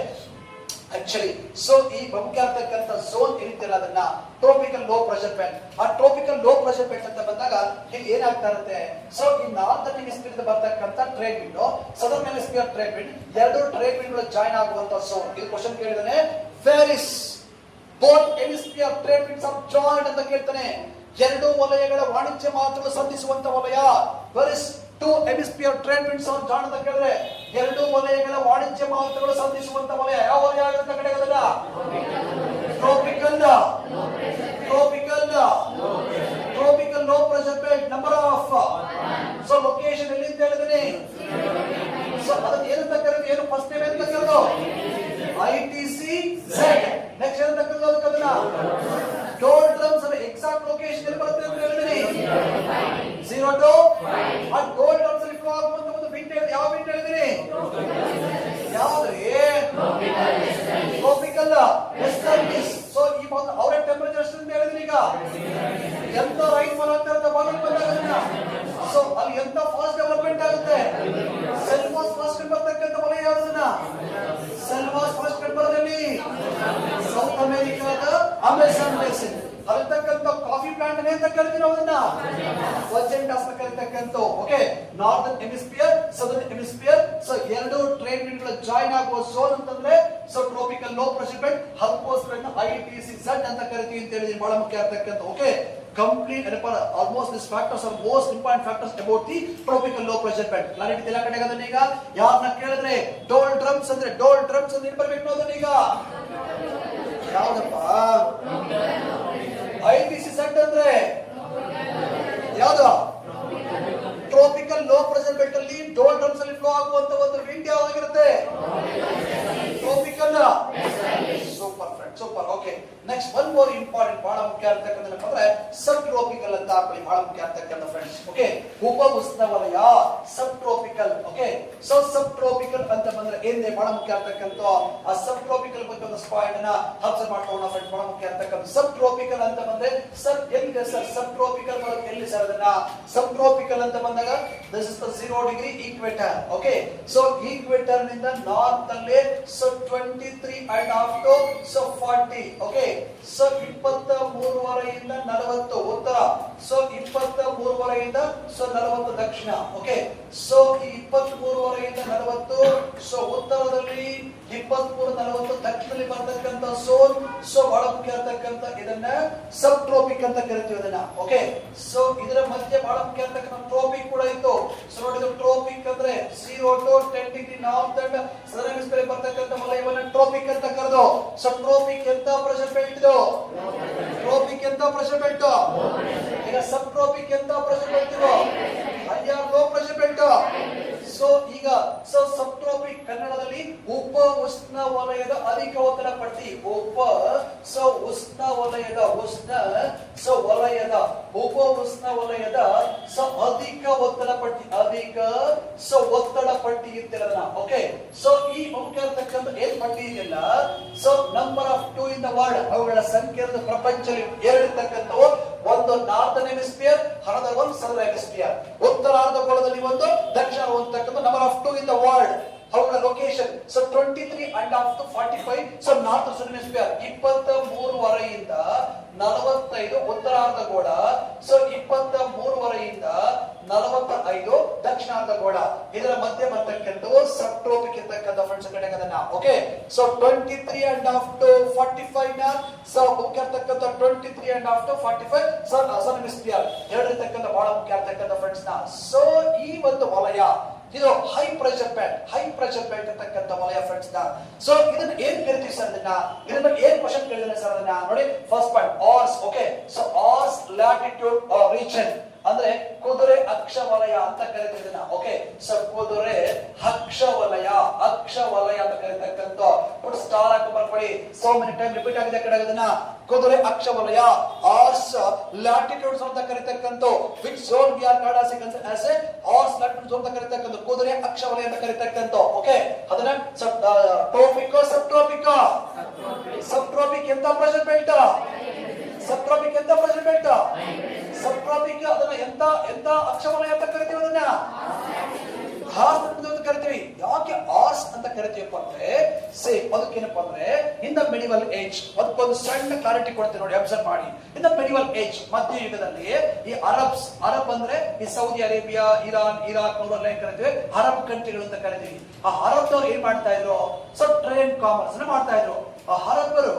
ಆಕ್ಚುಲಿ ಸೊ ಈ ಮುಖ್ಯ ಇರ್ತಕ್ಕಂಥ ಝೋನ್ ಏನಿದೆಯಲ್ಲ ಅದನ್ನ ಟ್ರೋಪಿಕಲ್ ಲೋ ಪ್ರೆಷರ್ ಬೆಲ್ಟ್. ಆ ಟ್ರೋಪಿಕಲ್ ಲೋ ಪ್ರೆಷರ್ ಬೆಲ್ಟ್ ಅಂತ ಬಂದಾಗ ಇಲ್ಲಿ ಏನಾಗ್ತಾ ಇರುತ್ತೆ? ಸೊ ಈ ನಾರ್ದರ್ನ್ ಹೆಮಿಸ್ಫಿಯರ್ ಬರ್ತಕ್ಕಂಥ trade wind, southern hemisphere trade wind, ಎರಡು ಟ್ರೇಡ್ ವಿಂಡ್ ಗಳು ಜಾಯಿನ್ ಆಗುವಂತ ಝೋನ್. ಇದು ಕ್ವಶನ್ ಕೇಳಿದಾನೆ. Where is both hemisphere trade winds are joined ಅಂತ ಕೇಳ್ತಾನೆ. ಎರಡು ವಲಯಗಳ ವಾಣಿಜ್ಯ ಮಾತುಗಳು ಸಂಧಿಸುವಂತ ವಲಯ. Where is to hemisphere trade winds are joined ಅಂತ ಕೇಳಿದ್ರೆ ಎರಡು ವಲಯಗಳ ವಾಣಿಜ್ಯ ಮಾತುಗಳು ಸಂಧಿಸುವಂತ ವಲಯ ಯಾವ ವಲಯ ಆಗಿರುತ್ತೆ ಕಡೆ ಅದನ್ನ? Tropical low pressure belt. Number of so location ಎಲ್ಲಿ ಅಂತ ಹೇಳಿದೀನಿ. ಸೊ ಅದನ್ನ ಏನಂತ ಕರೆದು ಏನು ಫಸ್ಟ್ ನೇಮ್ ಅಂತ ಕರೆದು ITC Z. ನೆಕ್ಸ್ಟ್ ಏನಂತ ಕರೆದು ಅದನ್ನ ಡೋಲ್ ಡ್ರಮ್ಸ್ ಅನ್ನ ಎಕ್ಸಾಕ್ಟ್ ಲೊಕೇಶನ್ ಎಲ್ಲಿ ಬರುತ್ತೆ ಅಂತ ಹೇಳಿದೀನಿ. 0 to 5. ಆ ಡೋಲ್ ಡ್ರಮ್ಸ್ ಅಲ್ಲಿ ಫ್ಲೋ ಆಗುವಂತ ಒಂದು ವಿಂಡ್ ಯಾವ ವಿಂಡ್ ಹೇಳಿದೀನಿ? ಯಾವ್ದ್ರಿ? ಟ್ರೋಪಿಕಲ್ ವೆಸ್ಟರ್ನಿಸ್. ಸೊ ಈ ಒಂದು ಅವರ ಟೆಂಪರೇಚರ್ ಎಷ್ಟು ಅಂತ ಹೇಳಿದ್ರಿ ಈಗ? ಎಂತ ರೈನ್ ಫಾಲ್ ಆಗ್ತಾ ಇರುತ್ತೆ ಬಾಗಿಲು ಬಂದಾಗ. ಸೊ ಅಲ್ಲಿ ಎಂತ ಫಾಸ್ಟ್ ಡೆವಲಪ್ಮೆಂಟ್ ಆಗುತ್ತೆ. ಸೆಲ್ವಾಸ್ ಫಾಸ್ಟ್ ಬರ್ತಕ್ಕಂಥ ವಲಯ ಯಾವ್ದನ್ನ? ಸೆಲ್ವಾಸ್ ಫಾಸ್ಟ್ ಬರೋದಲ್ಲಿ ಸೌತ್ ಅಮೆರಿಕಾದ ಅಮೆಜಾನ್ ಬೇಸಿನ್. ಅಲ್ಲಿರ್ತಕ್ಕಂಥ ಕಾಫಿ ಪ್ಲಾಂಟ್ ಅಂತ ಕರಿತೀವಿ ಅದನ್ನ ಫಜೆಂಡಾಸ್ ಅಂತ ಕರಿತಕ್ಕಂಥ. Okay, northern hemisphere, southern hemisphere. So ಎರಡು ಟ್ರೇಡ್ ವಿಂಡ್ ಗಳು ಜಾಯಿನ್ ಆಗುವ ಝೋನ್ ಅಂತಂದ್ರೆ so tropical low pressure belt. ಅದಕ್ಕೋಸ್ಕರ ITC Z ಅಂತ ಕರಿತೀವಿ ಅಂತ ಹೇಳಿದ್ರೆ ಬಹಳ ಮುಖ್ಯ ಆಗ್ತಕ್ಕಂಥ. Okay, complete and almost these factors are most important factors about the tropical low pressure belt. Clarity ಇಲ್ಲ ಕಡೆಗೆ ಅದನ್ನ ಈಗ ಯಾರನ್ನ ಕೇಳಿದ್ರೆ ಡೋಲ್ ಡ್ರಮ್ಸ್ ಅಂದ್ರೆ ಏನ್ ಬರ್ಬೇಕು ಅದನ್ನ ಈಗ ಯಾವ್ದಪ್ಪ IPC ಸೆಟ್ ಅಂದ್ರೆ ಯಾವ್ದು ಟ್ರೋಪಿಕಲ್ ಲೋ ಪ್ರೆಷರ್ ಬೆಲ್ಟ್ ಅಲ್ಲಿ ಡೋಲ್ ಡ್ರಮ್ಸ್ ಅಲ್ಲಿ ಫ್ಲೋ ಆಗುವಂತ ಒಂದು ವಿಂಡ್ ಯಾವಾಗಿರುತ್ತೆ tropical super okay next one more important ಬಹಳ ಮುಖ್ಯ ಅಂತಕ್ಕಂಥದ್ದು ಅಂದ್ರೆ ಸಬ್ ಟ್ರೋಪಿಕಲ್ ಅಂತ ಹಾಕೊಳ್ಳಿ ಬಹಳ ಮುಖ್ಯ ಅಂತಕ್ಕಂಥ ಫ್ರೆಂಡ್ಸ್ ಓಕೆ ಉಪ ಉಷ್ಣವಲಯ ಸಬ್ ಟ್ರೋಪಿಕಲ್ ಓಕೆ ಸೊ ಸಬ್ ಟ್ರೋಪಿಕಲ್ ಅಂತ ಬಂದ್ರೆ ಏನಿದೆ ಬಹಳ ಮುಖ್ಯ ಅಂತಕ್ಕಂಥ ಆ ಸಬ್ ಟ್ರೋಪಿಕಲ್ ಬಗ್ಗೆ ಒಂದು ಪಾಯಿಂಟ್ ಅನ್ನ ಅಬ್ಸರ್ವ್ ಮಾಡ್ಕೊಳ್ಳೋಣ ಫ್ರೆಂಡ್ಸ್ ಬಹಳ ಮುಖ್ಯ ಅಂತಕ್ಕಂಥ ಸಬ್ ಟ್ರೋಪಿಕಲ್ ಅಂತ ಬಂದ್ರೆ ಸರ್ ಎಲ್ಲಿದೆ ಸರ್ ಸಬ್ ಟ್ರೋಪಿಕಲ್ ಬರೋದು ಎಲ್ಲಿ ಸರ್ ಅದನ್ನ ಸಬ್ ಟ್ರೋಪಿಕಲ್ ಅಂತ ಬಂದಾಗ this is the 0 degree equator okay so equator ನಿಂದ ನಾರ್ತ್ ಅಲ್ಲಿ so 23.5 to so 40 okay so 23.5 40 ಉತ್ತರ ಸೊ 23.5 ಸೊ 40 ದಕ್ಷಿಣ ಓಕೆ ಸೊ ಈ 23.5 40 ಸೊ ಉತ್ತರದಲ್ಲಿ 23-40 ದಕ್ಷಿಣದಲ್ಲಿ ಬರ್ತಕ್ಕಂಥ ಝೋನ್ ಸೊ ಬಹಳ ಮುಖ್ಯ ಅಂತಕ್ಕಂಥ ಇದನ್ನ ಸಬ್ ಟ್ರೋಪಿಕ್ ಅಂತ ಕರಿತೀವಿ ಅದನ್ನ ಓಕೆ ಸೊ ಇದರ ಮಧ್ಯೆ ಬಹಳ ಮುಖ್ಯ ಅಂತಕ್ಕಂಥ ಟ್ರೋಪಿಕ್ ಕೂಡ ಇತ್ತು ಸೊ ನೋಡಿ ಟ್ರೋಪಿಕ್ ಅಂದ್ರೆ 0 to 10 degree north and southern hemisphere ಬರ್ತಕ್ಕಂಥ ವಲಯವನ್ನ ಟ್ರೋಪಿಕ್ ಅಂತ ಕರೆದು ಸೊ ಟ್ರೋಪಿಕ್ ಎಂತ ಪ್ರೆಷರ್ ಬೆಲ್ಟ್ ಇದು ಟ್ರೋಪಿಕ್ ಎಂತ ಪ್ರೆಷರ್ ಬೆಲ್ಟ್ ಈಗ ಸಬ್ ಟ್ರೋಪಿಕ್ ಎಂತ ಪ್ರೆಷರ್ ಬೆಲ್ಟ್ ಇದು higher low pressure belt so ಈಗ ಸೊ ಸಬ್ ಟ್ರೋಪಿಕ್ ಕನ್ನಡದಲ್ಲಿ ಉಪ ಉಷ್ಣ ವಲಯದ ಅಧಿಕ ಒತ್ತಡ ಪಟ್ಟಿ ಉಪ ಸೊ ಉಷ್ಣ ವಲಯದ ಉಪ ಉಷ್ಣ ವಲಯದ ಸೊ ಅಧಿಕ ಒತ್ತಡ ಪಟ್ಟಿ ಸೊ ಒತ್ತಡ ಪಟ್ಟಿ ಇರ್ತಿರೋದನ್ನ ಓಕೆ ಸೊ ಈ ಮುಖ್ಯ ಇರತಕ್ಕಂಥ ಏನ್ ಪಟ್ಟಿ ಇದೆಯಲ್ಲ so number of 2 in the world ಅವುಗಳ ಸಂಖ್ಯೆ ಪ್ರಪಂಚದಲ್ಲಿ ಎರಡಿರ್ತಕ್ಕಂಥವು ಒಂದು north hemisphere another one southern hemisphere ಉತ್ತರಾರ್ಧಗೋಳದಲ್ಲಿ ಒಂದು ದಕ್ಷಿಣ ಅಂತಕ್ಕಂಥ number of 2 in the world ಅವುಗಳ location so 23.5 to 45 so north southern hemisphere 23.5 ಇಂದ 45 ಉತ್ತರಾರ್ಧಗೋಳ ಸೊ 23.5 ಇಂದ 45 ದಕ್ಷಿಣಾರ್ಧಗೋಳ ಇದರ ಮಧ್ಯೆ ಬರ್ತಕ್ಕಂಥವು ಸಬ್ ಟ್ರೋಪಿಕ್ ಇರ್ತಕ್ಕಂಥ ಫ್ರೆಂಡ್ಸ್ ಕಡೆಗೆ ಅದನ್ನ ಓಕೆ ಸೊ 23.5 to 45 ನ ಸೊ ಮುಖ್ಯ ಇರ್ತಕ್ಕಂಥ 23.5 to 45 ಸದರ್ನ್ ಹೆಮಿಸ್ಫಿಯರ್ ಎರಡಿರ್ತಕ್ಕಂಥ ಬಹಳ ಮುಖ್ಯ ಇರ್ತಕ್ಕಂಥ ಫ್ರೆಂಡ್ಸ್ ನ ಸೊ ಈ ಒಂದು ವಲಯ ಇದು ಹೈ ಪ್ರೆಷರ್ ಬೆಲ್ಟ್ ಅಂತಕ್ಕಂಥ ವಲಯ ಫ್ರೆಂಡ್ಸ್ ನ ಸೊ ಇದನ್ನ ಏನ್ ಕರಿತೀವಿ ಸರ್ ಇದನ್ನ ಏನ್ ಕ್ವಶನ್ ಕೇಳಿದ್ರೆ ಸರ್ ಅದನ್ನ ನೋಡಿ first point horse okay so horse latitude region ಅಂದ್ರೆ ಕುದುರೆ ಅಕ್ಷ ವಲಯ ಅಂತ ಕರಿತೀವಿ ಓಕೆ ಸೊ ಕುದುರೆ ಅಕ್ಷ ವಲಯ ಅಂತ ಕರೀತಕ್ಕಂಥ ಸ್ಟಾರ್ ಹಾಕಿ ಬರ್ಕೊಳ್ಳಿ ಸೋ ಮೆನಿ ಟೈಮ್ ರಿಪೀಟ್ ಆಗಿದೆ ಕಡೆ ಅದನ್ನ ಕುದುರೆ ಅಕ್ಷ ವಲಯ ಆರ್ಸ್ ಲ್ಯಾಟಿಟ್ಯೂಡ್ಸ್ ಅಂತ ಕರೀತಕ್ಕಂಥ which zone we are called as a horse latitude zone ಅಂತ ಕರೀತಕ್ಕಂಥ ಕುದುರೆ ಅಕ್ಷ ವಲಯ ಅಂತ ಕರೀತಕ್ಕಂಥ ಓಕೆ ಅದನ್ನ ಟ್ರೋಪಿಕ್ ಸಬ್ ಟ್ರೋಪಿಕ್ ಎಂತ ಪ್ರೆಷರ್ ಬೆಲ್ಟ್ ಸಬ್ ಟ್ರೋಪಿಕ್ ಎಂತ ಪ್ರೆಷರ್ ಬೆಲ್ಟ್ ಸಬ್ ಟ್ರೋಪಿಕ್ ಅದನ್ನ ಎಂತ ಅಕ್ಷ ವಲಯ ಅಂತ ಕರಿತೀವಿ ಅದನ್ನ ಹಾರ್ಸ್ ಅಂತ ಕರಿತೀವಿ ಯಾಕೆ ಆರ್ಸ್ ಅಂತ ಕರಿತೀವಪ್ಪ ಅಂದ್ರೆ ಅದಕ್ಕೇನಪ್ಪ ಅಂದ್ರೆ ಇನ್ ದ ಮೆಡಿವಲ್ ಏಜ್ ಅದಕ್ಕೊಂದು ಸಣ್ಣ ಕ್ಲಾರಿಟಿ ಕೊಡ್ತೀವಿ ನೋಡಿ ಅಬ್ಸರ್ವ್ ಮಾಡಿ ಇನ್ ದ ಮೆಡಿವಲ್ ಏಜ್ ಮಧ್ಯ ಯುಗದಲ್ಲಿ ಈ ಅರಬ್ ಅಂದ್ರೆ ಈ ಸೌದಿ ಅರೇಬಿಯಾ ಇರಾನ್ ಇರಾಕ್ ನೋಡಲ್ಲ ಕರಿತೀವಿ ಅರಬ್ ಕಂಟ್ರಿಗಳು ಅಂತ ಕರಿತೀವಿ ಆ ಅರಬ್ನವ್ರು ಏನ್ ಮಾಡ್ತಾ ಇದ್ರು ಸೊ ಟ್ರೇಡ್ ಕಾಮರ್ಸ್ ಮಾಡ್ತಾ ಇದ್ರು ಆ ಅರಬ್ಬರು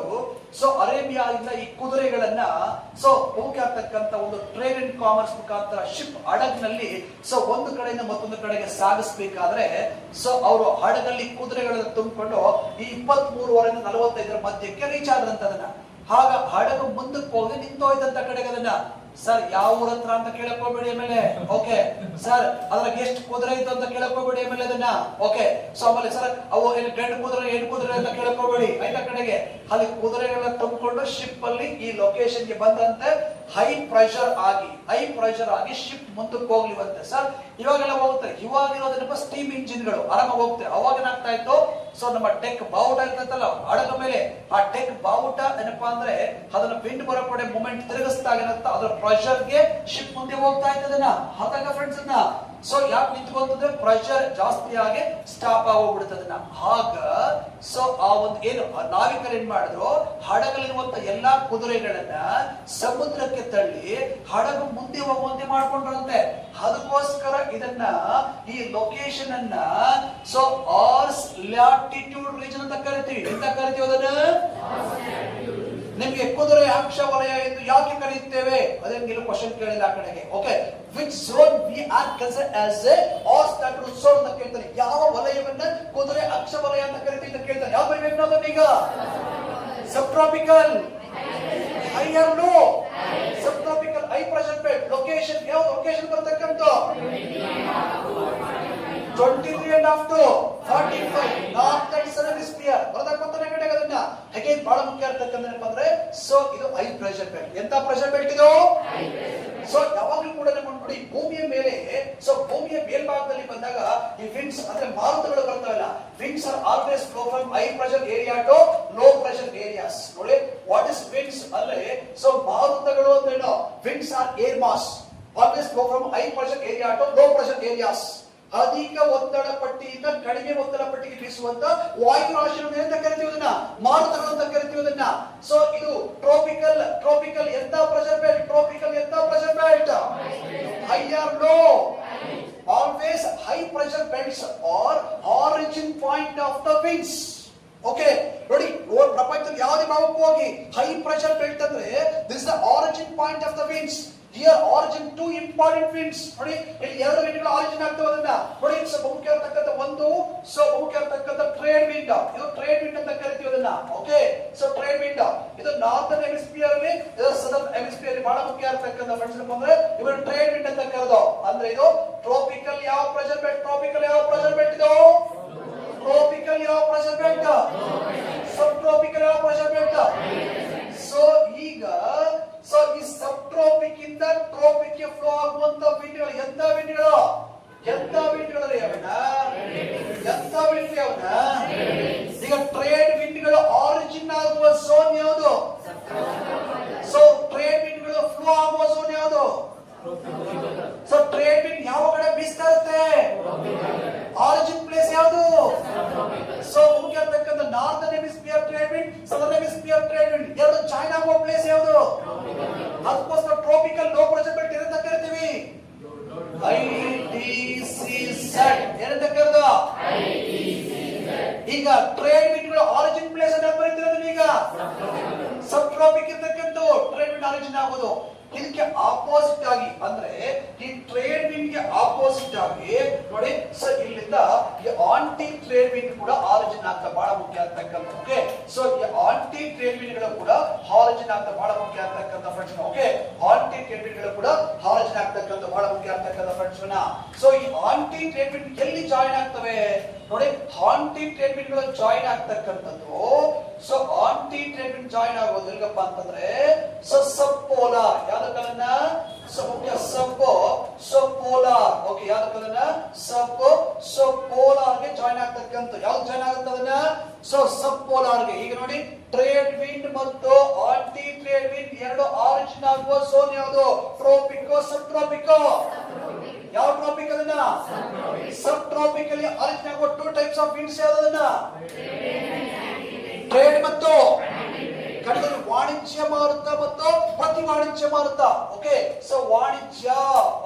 ಸೊ ಅರೇಬಿಯಾದಿಂದ ಈ ಕುದುರೆಗಳನ್ನ ಸೊ ಮುಖ್ಯ ಆಗ್ತಕ್ಕಂಥ ಒಂದು ಟ್ರೇಡ್ ಅಂಡ್ ಕಾಮರ್ಸ್ ಮುಖಾಂತರ ಶಿಪ್ ಹಡಗ್ನಲ್ಲಿ ಸೊ ಒಂದು ಕಡೆಯಿಂದ ಮತ್ತೊಂದು ಕಡೆಗೆ ಸಾಗಿಸ್ಬೇಕಾದ್ರೆ ಸೊ ಅವರು ಹಡಗಲ್ಲಿ ಕುದುರೆಗಳನ್ನ ತುಂಬಿಕೊಂಡು ಈ 23 45 ಮಧ್ಯಕ್ಕೆ ರೀಚ್ ಆದ್ರಂತದನ್ನ ಆಗ ಹಡಗು ಮುಂದಕ್ಕೆ ಹೋಗಿ ನಿಂತೋಯ್ತಂತ ಕಡೆಗೆ ಅದನ್ನ ಸರ್ ಯಾವ ಊರ ಹತ್ರ ಅಂತ ಕೇಳಕ್ ಹೋಗ್ಬೇಡಿ ಆಮೇಲೆ ಓಕೆ ಸರ್ ಅದ್ರಾಗ ಎಷ್ಟು ಕುದುರೆ ಇತ್ತು ಅಂತ ಕೇಳಕ್ ಹೋಗ್ಬೇಡಿ ಆಮೇಲೆ ಅದನ್ನ ಓಕೆ ಸೊ ಆಮೇಲೆ ಸರ್ ಅವು ಗಂಡು ಕುದುರೆ ಹೆಣ್ಣು ಕುದುರೆ ಅಂತ ಕೇಳಕ್ ಹೋಗ್ಬೇಡಿ ಆಯ್ತಾ ಕಡೆಗೆ ಅಲ್ಲಿ ಕುದುರೆಗಳನ್ನ ತುಂಬಿಕೊಂಡು ಶಿಪ್ ಅಲ್ಲಿ ಈ ಲೊಕೇಶನ್ ಗೆ ಬಂದಂತೆ ಹೈ ಪ್ರೆಷರ್ ಆಗಿ ಶಿಪ್ ಮುಂದಕ್ಕೆ ಹೋಗ್ಲಿವಂತೆ ಸರ್ ಇವಾಗೆಲ್ಲ ಹೋಗ್ತಾರೆ ಇವಾಗಿರೋದನ್ನ ಸ್ಟೀಮ್ ಇಂಜಿನ್ಗಳು ಆರಾಮಾಗಿ ಹೋಗ್ತಾರೆ ಅವಾಗ ಏನಾಗ್ತಾ ಇತ್ತು ಸೊ ನಮ್ಮ ಟೆಕ್ ಬಾವುಟ ಇರ್ತಲ್ಲ ಹಡಗ ಮೇಲೆ ಆ ಟೆಕ್ ಬಾವುಟ ಏನಪ್ಪಾ ಅಂದ್ರೆ ಅದನ್ನ ವಿಂಡ್ ಬರೋ ಕಡೆ ಮೂಮೆಂಟ್ ತಿರುಗಿಸ್ತಾ ಏನಂತ ಅದರ ಪ್ರೆಷರ್ ಗೆ ಶಿಪ್ ಮುಂದೆ ಹೋಗ್ತಾ ಇದ್ದದನ್ನ ಹಾಗಾಗ ಫ್ರೆಂಡ್ಸ್ ಅನ್ನ ಸೊ ಯಾಕೆ ನಿಂತ್ಕೊಂತಂದ್ರೆ ಪ್ರೆಷರ್ ಜಾಸ್ತಿ ಆಗಿ ಸ್ಟಾಪ್ ಆಗೋಗ್ಬಿಡುತ್ತದನ್ನ ಆಗ ಸೊ ಆ ಒಂದು ಏನು ನಾವಿಕರು ಏನ್ ಮಾಡಿದ್ರು ಹಡಗಲ್ಲಿರುವಂತ ಎಲ್ಲಾ ಕುದುರೆಗಳನ್ನ ಸಮುದ್ರಕ್ಕೆ ತಳ್ಳಿ ಹಡಗು ಮುಂದೆ ಹೋಗುವಂತೆ ಮಾಡ್ಕೊಂಡ್ರಂತೆ ಅದಕ್ಕೋಸ್ಕರ ಇದನ್ನ ಈ ಲೊಕೇಶನ್ ಅನ್ನ ಸೊ ಆರ್ಸ್ ಲ್ಯಾಟಿಟ್ಯೂಡ್ ರೀಜನ್ ಅಂತ ಕರಿತೀವಿ ಎಂತ ಕರಿತೀವಿ ಅದನ್ನ ನಿಮಗೆ ಕುದುರೆ ಅಕ್ಷ ವಲಯ ಎಂದು ಯಾಕೆ ಕರೆಯುತ್ತೇವೆ ಅದಕ್ಕೆ ಕ್ವಶನ್ ಕೇಳಿಲ್ಲ ಆ ಕಡೆಗೆ. Okay, which zone we are consider as a obstacle zone ಅಂತ ಕೇಳ್ತಾರೆ. ಯಾವ ವಲಯವನ್ನ ಕುದುರೆ ಅಕ್ಷ ವಲಯ ಅಂತ ಕರಿತೀವಿ ಅಂತ ಕೇಳ್ತಾರೆ. ಯಾವ ಬರಬೇಕು ನಾವು ಈಗ? ಸಬ್ ಟ್ರಾಪಿಕಲ್, ಹೈಯರ್ ಲೋ, ಸಬ್ tropical, high pressure belt. Location ಯಾವ ಲೊಕೇಶನ್ ಬರ್ತಕ್ಕಂತ 23.5 to 45 ನಾರ್ಥನ್ ಹೆಮಿಸ್ಫಿಯರ್ ಬರದಕ್ಕಂತಾನೆ ಕಡೆಗೆ ಅದನ್ನ ಹೇಗೆ ಬಹಳ ಮುಖ್ಯ ಇರತಕ್ಕಂತ ಅಂದ್ರೆ ಸೊ ಇದು ಹೈ ಪ್ರೆಷರ್ ಬೆಲ್ಟ್. ಎಂತ ಪ್ರೆಷರ್ ಬೆಲ್ಟ್ ಇದು? ಸೊ ಯಾವಾಗಲೂ ಕೂಡ ನೋಡಿ ಭೂಮಿಯ ಮೇಲೆ, ಸೊ ಭೂಮಿಯ ಮೇಲ್ಭಾಗದಲ್ಲಿ ಬಂದಾಗ ಈ ವಿಂಡ್ಸ್ ಅಂದ್ರೆ ಮಾರುತಗಳು ಬರ್ತಾವಲ್ಲ, winds are always flow from high pressure area to low pressure areas. ನೋಡಿ ವಾಟ್ ಇಸ್ ವಿಂಡ್ಸ್ ಅಂದ್ರೆ ಸೊ ಮಾರುತಗಳು ಅಂದ್ರೆ ಏನು? Winds are air mass always flow from high pressure area to low pressure areas. ಅಧಿಕ ಒತ್ತಡ ಪಟ್ಟಿಯಿಂದ ಕಡಿಮೆ ಒತ್ತಡ ಪಟ್ಟಿಗೆ ಬೀಸುವಂತ ವಾಯುರಾಶಿಗಳನ್ನು ಅಂತ ಕರಿತೀವಿ, ಅದನ್ನ ಮಾರುತಗಳು ಅಂತ ಕರಿತೀವಿ ಅದನ್ನ. ಸೊ ಇದು ಟ್ರೋಪಿಕಲ್. ಟ್ರೋಪಿಕಲ್ ಎಂತ ಪ್ರೆಷರ್ ಬೆಲ್ಟ್? ಟ್ರೋಪಿಕಲ್ ಎಂತ pressure belt? Higher low. Always high pressure belts are origin point of the winds. Okay ನೋಡಿ, ಪ್ರಪಂಚದಲ್ಲಿ ಯಾವುದೇ ಭಾಗಕ್ಕೂ ಹೋಗಿ ಹೈ ಪ್ರೆಷರ್ ಬೆಲ್ಟ್ ಅಂದ್ರೆ this the origin point of the winds. Here origin two important winds. ನೋಡಿ ಇಲ್ಲಿ ಎರಡು ವಿಂಡ್ಗಳು ಆರಿಜಿನ್ ಆಗ್ತವೆ. ಅದನ್ನ ನೋಡಿ ಬಹುಮುಖ್ಯ ಇರತಕ್ಕಂತ ಒಂದು ಬಹುಮುಖ್ಯ ಇರತಕ್ಕಂತ ಟ್ರೇಡ್ ವಿಂಡ್. ಇದು ಟ್ರೇಡ್ ವಿಂಡ್ ಅಂತ ಕರಿತೀವಿ ಅದನ್ನ. ಓಕೆ, ಸೊ ಟ್ರೇಡ್ ವಿಂಡ್ ಇದು ನಾರ್ಥನ್ ಹೆಮಿಸ್ಫಿಯರ್ ಅಲ್ಲಿ, ಇದು ಸದರ್ನ್ ಹೆಮಿಸ್ಫಿಯರ್ ಅಲ್ಲಿ ಬಹಳ ಮುಖ್ಯ ಇರತಕ್ಕಂತ ಫ್ರೆಂಡ್ಸ್ ಅಂದ್ರೆ ಇವರು ಟ್ರೇಡ್ ವಿಂಡ್ ಅಂತ ಕರೆದು. ಅಂದ್ರೆ ಇದು ಟ್ರೋಪಿಕಲ್ ಯಾವ ಪ್ರೆಷರ್ ಬೆಲ್ಟ್? ಟ್ರೋಪಿಕಲ್ ಯಾವ ಪ್ರೆಷರ್ ಬೆಲ್ಟ್ ಇದು? ಟ್ರೋಪಿಕಲ್ ಯಾವ ಪ್ರೆಷರ್ ಬೆಲ್ಟ್? ಸಬ್ ಟ್ರೋಪಿಕಲ್ ಯಾವ ಪ್ರೆಷರ್ ಬೆಲ್ಟ್? ಸೊ ಈಗ ಈ ಸಬ್ ಟ್ರೋಪಿಕ್ ಇಂದ ಟ್ರೋಪಿಕ್ ಗೆ ಫ್ಲೋ ಆಗುವಂತ ವಿಂಡ್ಗಳು ಎಂತ ವಿಂಡ್ಗಳು? ಎಂತ ವಿಂಡ್ಗಳು ಅವನ? ಎಂತ ವಿಂಡ್ ಅವನ? ಈಗ ಟ್ರೇಡ್ ವಿಂಡ್ಗಳು ಆರಿಜಿನ್ ಆಗುವ ಝೋನ್ ಯಾವುದು? ಸೊ ಟ್ರೇಡ್ ವಿಂಡ್ಗಳು ಫ್ಲೋ ಆಗುವ ಝೋನ್ ಯಾವುದು? ಸೊ ಟ್ರೇಡ್ ವಿಂಡ್ ಯಾವ ಕಡೆ ಬೀಸ್ತಾ ಇರುತ್ತೆ? ಆರಿಜಿನ್ ಪ್ಲೇಸ್ ಯಾವುದು? ಸೊ ಮುಖ್ಯ ಇರತಕ್ಕಂತ northern hemisphere trade wind, southern hemisphere trade wind ಎರಡು ಜಾಯಿನ್ ಆಗುವ ಪ್ಲೇಸ್ ಯಾವುದು? ಅದಕ್ಕೋಸ್ಕರ ಟ್ರೋಪಿಕಲ್ ಲೋ ಪ್ರೆಷರ್ ಬೆಲ್ಟ್ ಏನಂತ ಕರಿತೀವಿ? ITCZ ಏನಂತ ಕರೆದು? ಈಗ ಟ್ರೇಡ್ ವಿಂಡ್ಗಳು ಆರಿಜಿನ್ ಪ್ಲೇಸ್ ಅನ್ನು ಬರೀತಿರೋದು ಈಗ ಸಬ್ ಟ್ರಾಪಿಕ್ ಇರತಕ್ಕಂತ ಟ್ರೇಡ್ ವಿಂಡ್ ಆರಿಜಿನ್ ಆಗೋದು. ಇದಕ್ಕೆ ಆಪೋಸಿಟ್ ಆಗಿ ಅಂದ್ರೆ ಈ ಟ್ರೇಡ್ ವಿಂಡ್ ಗೆ ಆಪೋಸಿಟ್ ಆಗಿ ನೋಡಿ ಸರ್ ಇಲ್ಲಿಂದ ಈ ಆಂಟಿ ಟ್ರೇಡ್ ವಿಂಡ್ ಕೂಡ ಆರಿಜಿನ್ ಆಗ್ತಾ ಬಹಳ ಮುಖ್ಯ ಆಗ್ತಕ್ಕಂಥ. ಓಕೆ, ಸೊ ಈ ಆಂಟಿ ಟ್ರೇಡ್ ವಿಂಡ್ ಗಳು ಕೂಡ ಆರಿಜಿನ್ ಆಗ್ತಾ ಬಹಳ ಮುಖ್ಯ ಆಗ್ತಕ್ಕಂಥ friends. Okay, anti trade wind ಗಳು ಕೂಡ ಆರಿಜಿನ್ ಆಗ್ತಕ್ಕಂಥ ಬಹಳ ಮುಖ್ಯ ಆಗ್ತಕ್ಕಂಥ ಫ್ರೆಂಡ್ಸ್. ಸೊ ಈ ಆಂಟಿ ಟ್ರೇಡ್ ವಿಂಡ್ ಎಲ್ಲಿ ಜಾಯಿನ್ ಆಗ್ತವೆ ನೋಡಿ? ಆಂಟಿ ಟ್ರೇಡ್ ವಿಂಡ್ ಗಳು ಜಾಯಿನ್ ಆಗ್ತಕ್ಕಂಥದ್ದು. So anti trade wind join ಆಗೋದು ಎಲ್ಲಿಗಪ್ಪ ಅಂತಂದ್ರೆ ಸಬ್ ಪೋಲಾರ್. ಯಾವ್ದ ಕಾಲನ? ಸಬ್ ಪೋಲಾರ್. ಓಕೆ, ಯಾವ್ದ ಕಾಲನ? ಸಬ್ ಪೋಲಾರ್ ಗೆ ಜಾಯಿನ್ ಆಗ್ತಕ್ಕಂಥ. ಯಾವ್ದು ಜಾಯಿನ್ ಆಗುತ್ತೆ ಅದನ್ನ? ಸಬ್ ಪೋಲಾರ್ ಗೆ. ಈಗ ನೋಡಿ ಟ್ರೇಡ್ ವಿಂಡ್ ಮತ್ತು ಆಂಟಿ ಟ್ರೇಡ್ ವಿಂಡ್ ಎರಡು ಆರಿಜಿನ್ ಆಗುವ ಝೋನ್ ಯಾವುದು? ಟ್ರೋಪಿಕೋ ಸಬ್ ಟ್ರೋಪಿಕೋ? ಯಾವ ಟ್ರಾಪಿಕ್ ಅದನ್ನ? ಸಬ್ ಟ್ರಾಪಿಕ್ ಅಲ್ಲಿ ಆರಿಜಿನ್ ಆಗುವ ಟೂ ಟೈಪ್ಸ್ ಆಫ್ ವಿಂಡ್ಸ್ ಯಾವ್ದನ್ನ? ಟ್ರೇಡ್ ಮತ್ತು ಕಡೆಯಲ್ಲಿ ವಾಣಿಜ್ಯ ಮಾರುತ ಮತ್ತು ಪ್ರತಿ ವಾಣಿಜ್ಯ ಮಾರುತ. ಓಕೆ, ಸೊ ವಾಣಿಜ್ಯ.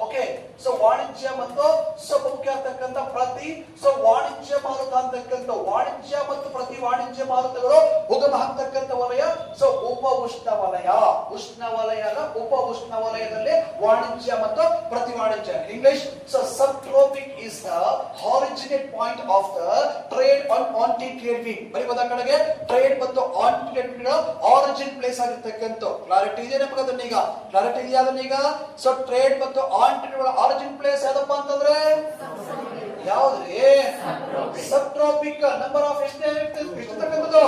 ಓಕೆ, ಸೊ ವಾಣಿಜ್ಯ ಮತ್ತು ಮುಖ್ಯ ಅಂತಕ್ಕಂಥ ಪ್ರತಿ ವಾಣಿಜ್ಯ ಮಾರುತ ಅಂತಕ್ಕಂಥ ವಾಣಿಜ್ಯ ಮತ್ತು ಪ್ರತಿ ವಾಣಿಜ್ಯ ಮಾರುತಗಳು ಉಗಮ ಆಗ್ತಕ್ಕಂಥ ವಲಯ ಉಪ ಉಷ್ಣ ವಲಯ. ಉಷ್ಣ ವಲಯದ ಉಪ ಉಷ್ಣ ವಲಯದಲ್ಲಿ ವಾಣಿಜ್ಯ ಮತ್ತು ಪ್ರತಿ ವಾಣಿಜ್ಯ. English sub tropic is the originate point of the trade and anti trade wind. ಬರೀಬೋದ ಕಡೆಗೆ ಟ್ರೇಡ್ ಮತ್ತು anti trade wind origin place ಆಗಿರ್ತಕ್ಕಂಥ. ಕ್ಲಾರಿಟಿ ಇದೆ ನಮಗೆ ಅದನ್ನ ಈಗ? ಕ್ಲಾರಿಟಿ ಇದೆಯಾ ಅದನ್ನ ಈಗ? ಸೊ ಟ್ರೇಡ್ ಮತ್ತು ಆಂಟಿ ಟ್ರೇಡ್ ಆರಿಜಿನ್ ಪ್ಲೇಸ್ ಯಾವ್ದಪ್ಪ ಅಂತಂದ್ರೆ ಯಾವ್ದ್ರಿ? Sub tropic. ನಂಬರ್ ಆಫ್ ಎಷ್ಟಿರ್ತಕ್ಕಂಥದ್ದು?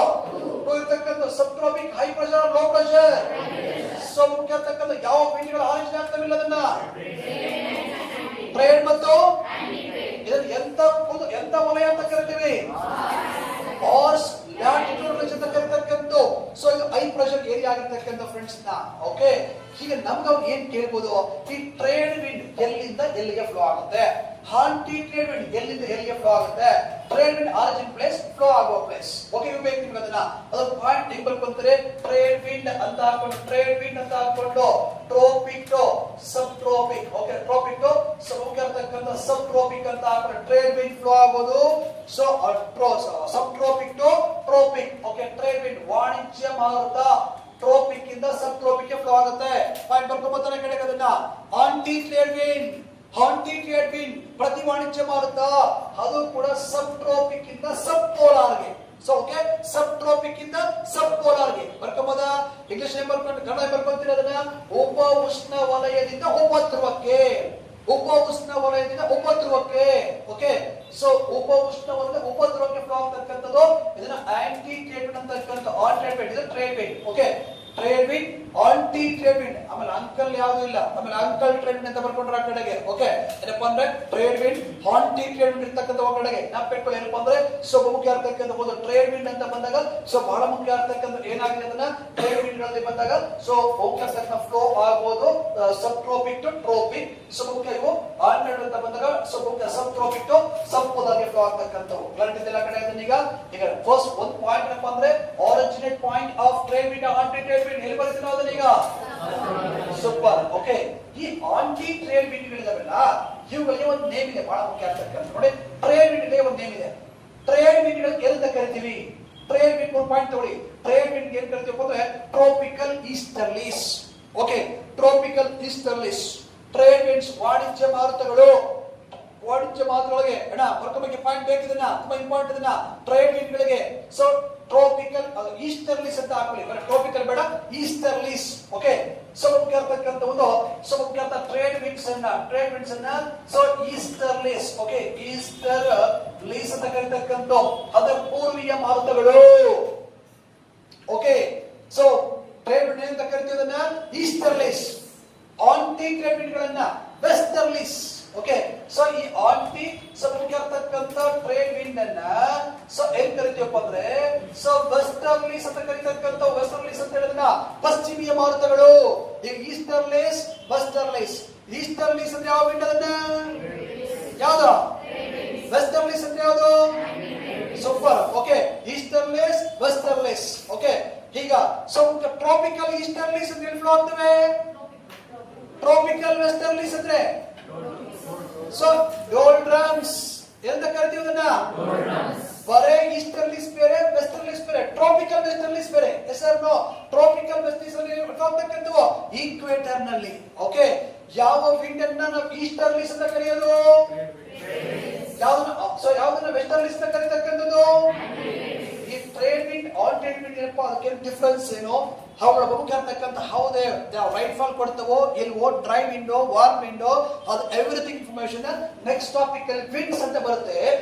2 ಇರ್ತಕ್ಕಂಥ sub tropic. High pressure, low pressure. So ಮುಖ್ಯ ಇರ್ತಕ್ಕಂಥ ಯಾವ ವಿಂಡ್ಗಳು ಆರಿಜಿನ್ ಆಗ್ತಾವಿಲ್ಲ ಅದನ್ನ? ಟ್ರೇಡ್ ಮತ್ತು ಇದನ್ನ ಎಂತ ವಲಯ ಅಂತ ಕರಿತೀವಿ? ಲ್ಯಾಟಿಟ್ಯೂಡ್ ಅಂತ ಕರಿತಕ್ಕಂಥ. ಸೊ ಇದು ಹೈ ಪ್ರೆಷರ್ ಏರಿಯಾ ಆಗಿರ್ತಕ್ಕಂಥ ಫ್ರೆಂಡ್ಸ್ ನ. ಓಕೆ, ಈಗ ನಮ್ಗೆ ಏನ್ ಕೇಳ್ಬೋದು? ಈ ಟ್ರೇಡ್ ವಿಂಡ್ ಎಲ್ಲಿಂದ ಎಲ್ಲಿಗೆ ಫ್ಲೋ ಆಗುತ್ತೆ? ಆಂಟಿ ಟ್ರೇಡ್ ವಿಂಡ್ ಎಲ್ಲಿಂದ ಎಲ್ಲಿಗೆ ಫ್ಲೋ ಆಗುತ್ತೆ? Trade wind origin place, flow ಆಗುವ ಪ್ಲೇಸ್. ಓಕೆ, ಬೇಕು ನಿಮ್ಗೆ ಅದನ್ನ. ಅದ್ರ ಪಾಯಿಂಟ್ ಟೇಬಲ್ ಬಂದ್ರೆ ಟ್ರೇಡ್ ವಿಂಡ್ ಅಂತ ಹಾಕೊಂಡು, ಟ್ರೇಡ್ ವಿಂಡ್ ಅಂತ ಹಾಕೊಂಡು ಟ್ರೋಪಿಕ್ ಸಬ್ ಟ್ರೋಪಿಕ್. ಓಕೆ, ಟ್ರೋಪಿಕ್ ಮುಖ್ಯ ಇರ್ತಕ್ಕಂಥ ಸಬ್ ಟ್ರೋಪಿಕ್ ಅಂತ ಹಾಕೊಂಡು ಟ್ರೇಡ್ ವಿಂಡ್ ಫ್ಲೋ ಆಗೋದು. So sub tropic to tropic. Okay, trade wind ವಾಣಿಜ್ಯ ಮಾರುತ. ಟ್ರೋಪಿಕ್ ಇಂದ ಸಬ್ ಟ್ರೋಪಿಕ್ ಫ್ಲೋ ಆಗುತ್ತೆ. ಪಾಯಿಂಟ್ ಬರ್ಕೊಂಬತ್ತಾನೆ ಕಡೆಗೆ ಅದನ್ನ. Anti trade wind, anti trade wind ಪ್ರತಿ ವಾಣಿಜ್ಯ ಮಾರುತ ಅದು ಕೂಡ ಸಬ್ ಟ್ರೋಪಿಕ್ ಇಂದ ಸಬ್ ಪೋಲಾರ್ಗೆ. ಸೊ ಓಕೆ, ಸಬ್ ಟ್ರೋಪಿಕ್ ಇಂದ ಸಬ್ ಪೋಲಾರ್ಗೆ ಬರ್ಕೊಂಬೋದ. ಇಂಗ್ಲಿಷ್ ಬರ್ಕೊಂಡು ಕನ್ನಡ ಬರ್ಕೊಂತೀರ ಅದನ್ನ. ಉಪ ಉಷ್ಣ ವಲಯದಿಂದ ಉಪಧ್ರುವಕ್ಕೆ, ಉಪ ಉಷ್ಣ ವಲಯದಿಂದ ಉಪಧ್ರುವಕ್ಕೆ. ಓಕೆ, ಸೊ ಉಪ ಉಷ್ಣ ವಲಯದ ಉಪಧ್ರುವಕ್ಕೆ ಫ್ಲೋ ಆಗ್ತಕ್ಕಂಥದ್ದು ಇದನ್ನ ಆಂಟಿ ಟ್ರೇಡ್ ವಿಂಡ್ ಅಂತಕ್ಕಂಥ. ಆನ್ ಟ್ರೇಡ್ ವಿಂಡ್ ಇದು trade wind. Okay, trade wind, anti trade wind, ಆಮೇಲೆ ಅಂಕಲ್ ಯಾವುದು ಇಲ್ಲ, ಆಮೇಲೆ ಅಂಕಲ್ ಟ್ರೇಡ್ ವಿಂಡ್ ಅಂತ ಬರ್ಕೊಂಡ್ರೆ ಆ ಕಡೆಗೆ. ಓಕೆ, ಏನಪ್ಪಾ ಅಂದ್ರೆ trade wind, anti trade wind ಇರ್ತಕ್ಕಂಥ ಕಡೆಗೆ ನಾಪಿಟ್ಕೊಳ್ಳಿ. ಏನಪ್ಪಾ ಅಂದ್ರೆ ಸೊ ಮುಖ್ಯ ಇರ್ತಕ್ಕಂಥ ಒಂದು ಟ್ರೇಡ್ ವಿಂಡ್ ಅಂತ ಬಂದಾಗ ಸೊ ಬಹಳ ಮುಖ್ಯ ಇರ್ತಕ್ಕಂಥ ಏನಾಗಿದೆ ಅದನ್ನ ಟ್ರೇಡ್ ವಿಂಡ್ ಗಳಲ್ಲಿ ಬಂದಾಗ ಸೊ ಮುಖ್ಯ ಇರ್ತಕ್ಕಂಥ ಫ್ಲೋ ಆಗಬಹುದು sub tropic to tropic. So ಮುಖ್ಯ ಇವು ಆನ್ ಟ್ರೇಡ್ ಅಂತ ಬಂದಾಗ ಸೊ ಮುಖ್ಯ ಸಬ್ ಟ್ರೋಪಿಕ್ ಟು ಸಬ್ ಪೋಲಾರ್ಗೆ ಫ್ಲೋ ಆಗ್ತಕ್ಕಂಥವು. ಕ್ಲಾರಿಟಿ ಇದೆಲ್ಲ ಕಡೆ ಅದನ್ನ ಈಗ ಫಸ್ಟ್ ಒಂದು ಪಾಯಿಂಟ್ ಏನಪ್ಪಾ ಅಂದ್ರೆ originate point of trade wind, anti trade wind ಎಲ್ಲಿ ಬರ್ತೀವಿ ನಾವು ಅದನ್ನ ಈಗ. ಸೂಪರ್. ಓಕೆ, ಈ ಆಂಟಿ ಟ್ರೇಡ್ ವಿಂಡ್ ಗಳಿದಾವೆಲ್ಲ ಇವುಗಳಿಗೆ ಒಂದು ನೇಮ್ ಇದೆ, ಬಹಳ ಮುಖ್ಯ ಆಗ್ತಕ್ಕಂಥ. ನೋಡಿ, ಟ್ರೇಡ್ ವಿಂಡ್ ಗೆ ಒಂದು ನೇಮ್ ಇದೆ. ಟ್ರೇಡ್ ವಿಂಡ್ ಗಳು ಎಲ್ಲಿಂದ ಕರಿತೀವಿ? ಟ್ರೇಡ್ ವಿಂಡ್ ಒಂದು ಪಾಯಿಂಟ್ ತಗೊಳ್ಳಿ. ಟ್ರೇಡ್ ವಿಂಡ್ ಏನ್ ಕರಿತೀವಿ ಅಂದ್ರೆ tropical easterlies. Okay, tropical easterlies trade winds ವಾಣಿಜ್ಯ ಮಾರುತಗಳು. ವಾಣಿಜ್ಯ ಮಾರುತಗಳಿಗೆ ಅಣ್ಣ ಬರ್ಕೊಂಬಕ್ಕೆ ಪಾಯಿಂಟ್ ಬೇಕಿದನ್ನ, ತುಂಬಾ ಇಂಪಾರ್ಟೆಂಟ್ ಇದನ್ನ. ಟ್ರೇಡ್ ವಿಂಡ್ ಗಳಿಗೆ ಸೊ ಟ್ರೋಪಿಕಲ್ ಈಸ್ಟರ್ಲೀಸ್ ಅಂತ ಹಾಕೊಳ್ಳಿ, ಟ್ರೋಪಿಕಲ್ ಬೇಡ, ಈಸ್ಟರ್ಲೀಸ್. ಓಕೆ, ಸೊ ಮುಖ್ಯ ಇರ್ತಕ್ಕಂಥ ಒಂದು ಸೊ ಮುಖ್ಯ ಟ್ರೇಡ್ ವಿಂಡ್ಸ್ ಅನ್ನ so easterlies. Okay, Easter lease ಅಂತ ಕರೀತಕ್ಕಂಥ ಅದರ ಪೂರ್ವೀಯ ಮಾರುತಗಳು. ಓಕೆ, ಸೊ ಟ್ರೇಡ್ ವಿಂಡ್ ಅಂತ ಕರಿತೀವಿ ಅದನ್ನ ಈಸ್ಟರ್ಲೀಸ್. ಆಂಟಿ ಟ್ರೇಡ್ ವಿಂಡ್ ಗಳನ್ನ ವೆಸ್ಟರ್ಲೀಸ್. ಓಕೆ, ಸೊ ಈ ಆಂಟಿ ಸೊ ಮುಖ್ಯ ಇರ್ತಕ್ಕಂಥ ಟ್ರೇಡ್ ವಿಂಡ್ ಅನ್ನ ಸೊ ಏನ್ ಕರಿತೀವಪ್ಪ ಅಂದ್ರೆ ಸೊ ವೆಸ್ಟರ್ಲೀಸ್ ಅಂತ ಕರೀತಕ್ಕಂಥ. ವೆಸ್ಟರ್ಲೀಸ್ ಅಂತ ಹೇಳಿದ್ರೆ ಪಶ್ಚಿಮೀಯ ಮಾರುತಗಳು. ಈ ಈಸ್ಟರ್ಲೀಸ್, ವೆಸ್ಟರ್ಲೀಸ್. ಈಸ್ಟರ್ಲೀಸ್ ಅಂದ್ರೆ ಯಾವ ವಿಂಡ್ ಅದನ್ನ ಯಾವ್ದು? ವೆಸ್ಟರ್ಲೀಸ್ ಅಂದ್ರೆ ಯಾವ್ದು? Super. Okay, easterlies, westerlies. Okay, ಈಗ ಸೊ ಟ್ರಾಪಿಕಲ್ ಈಸ್ಟರ್ಲೀಸ್ ಅಂತ ಎಲ್ಲಿ ಫ್ಲೋ ಆಗ್ತವೆ? ಟ್ರಾಪಿಕಲ್ ವೆಸ್ಟರ್ಲೀಸ್ ಅಂದ್ರೆ ಸೊ ಡೋಲ್ಡ್ರಮ್ಸ್ ಎಂತ ಕರಿತೀವಿ ಅದನ್ನ. ಬರೇ ಈಸ್ಟರ್ಲೀಸ್ ಬೇರೆ, ವೆಸ್ಟರ್ಲೀಸ್ ಬೇರೆ, ಟ್ರಾಪಿಕಲ್ ವೆಸ್ಟರ್ಲೀಸ್ ಬೇರೆ. Yes or no? Tropical westerlies ಅಲ್ಲಿ ಇರ್ತಕ್ಕಂಥವು ಈಕ್ವೇಟರ್ ನಲ್ಲಿ. ಓಕೆ, ಯಾವ ವಿಂಡ್ ಅನ್ನ ನಾವು ಈಸ್ಟರ್ಲೀಸ್ ಅಂತ ಕರೆಯೋದು? ಯಾವ್ದನ್ನ ಸೊ ಯಾವ್ದನ್ನ ವೆಸ್ಟರ್ಲೀಸ್ ಅಂತ ಕರೀತಕ್ಕಂಥದ್ದು? ಈ trade wind, on trade wind ಏನಪ್ಪಾ ಅದಕ್ಕೆ ಡಿಫರೆನ್ಸ್ ಏನು? ಅವುಗಳ ಮುಖ್ಯ ಅಂತಕ್ಕಂಥ ಹೌದೇ ರೈಟ್ ಫಾಲ್ ಕೊಡ್ತವೋ ಇಲ್ವೋ, ಡ್ರೈ ವಿಂಡೋ, ವಾರ್ಮ್ ವಿಂಡೋ, ಅದು ಎವ್ರಿಥಿಂಗ್ ಇನ್ಫಾರ್ಮೇಶನ್ ನೆಕ್ಸ್ಟ್ ಟಾಪಿಕ್ ಅಲ್ಲಿ ವಿಂಡ್ಸ್ ಅಂತ ಬರುತ್ತೆ.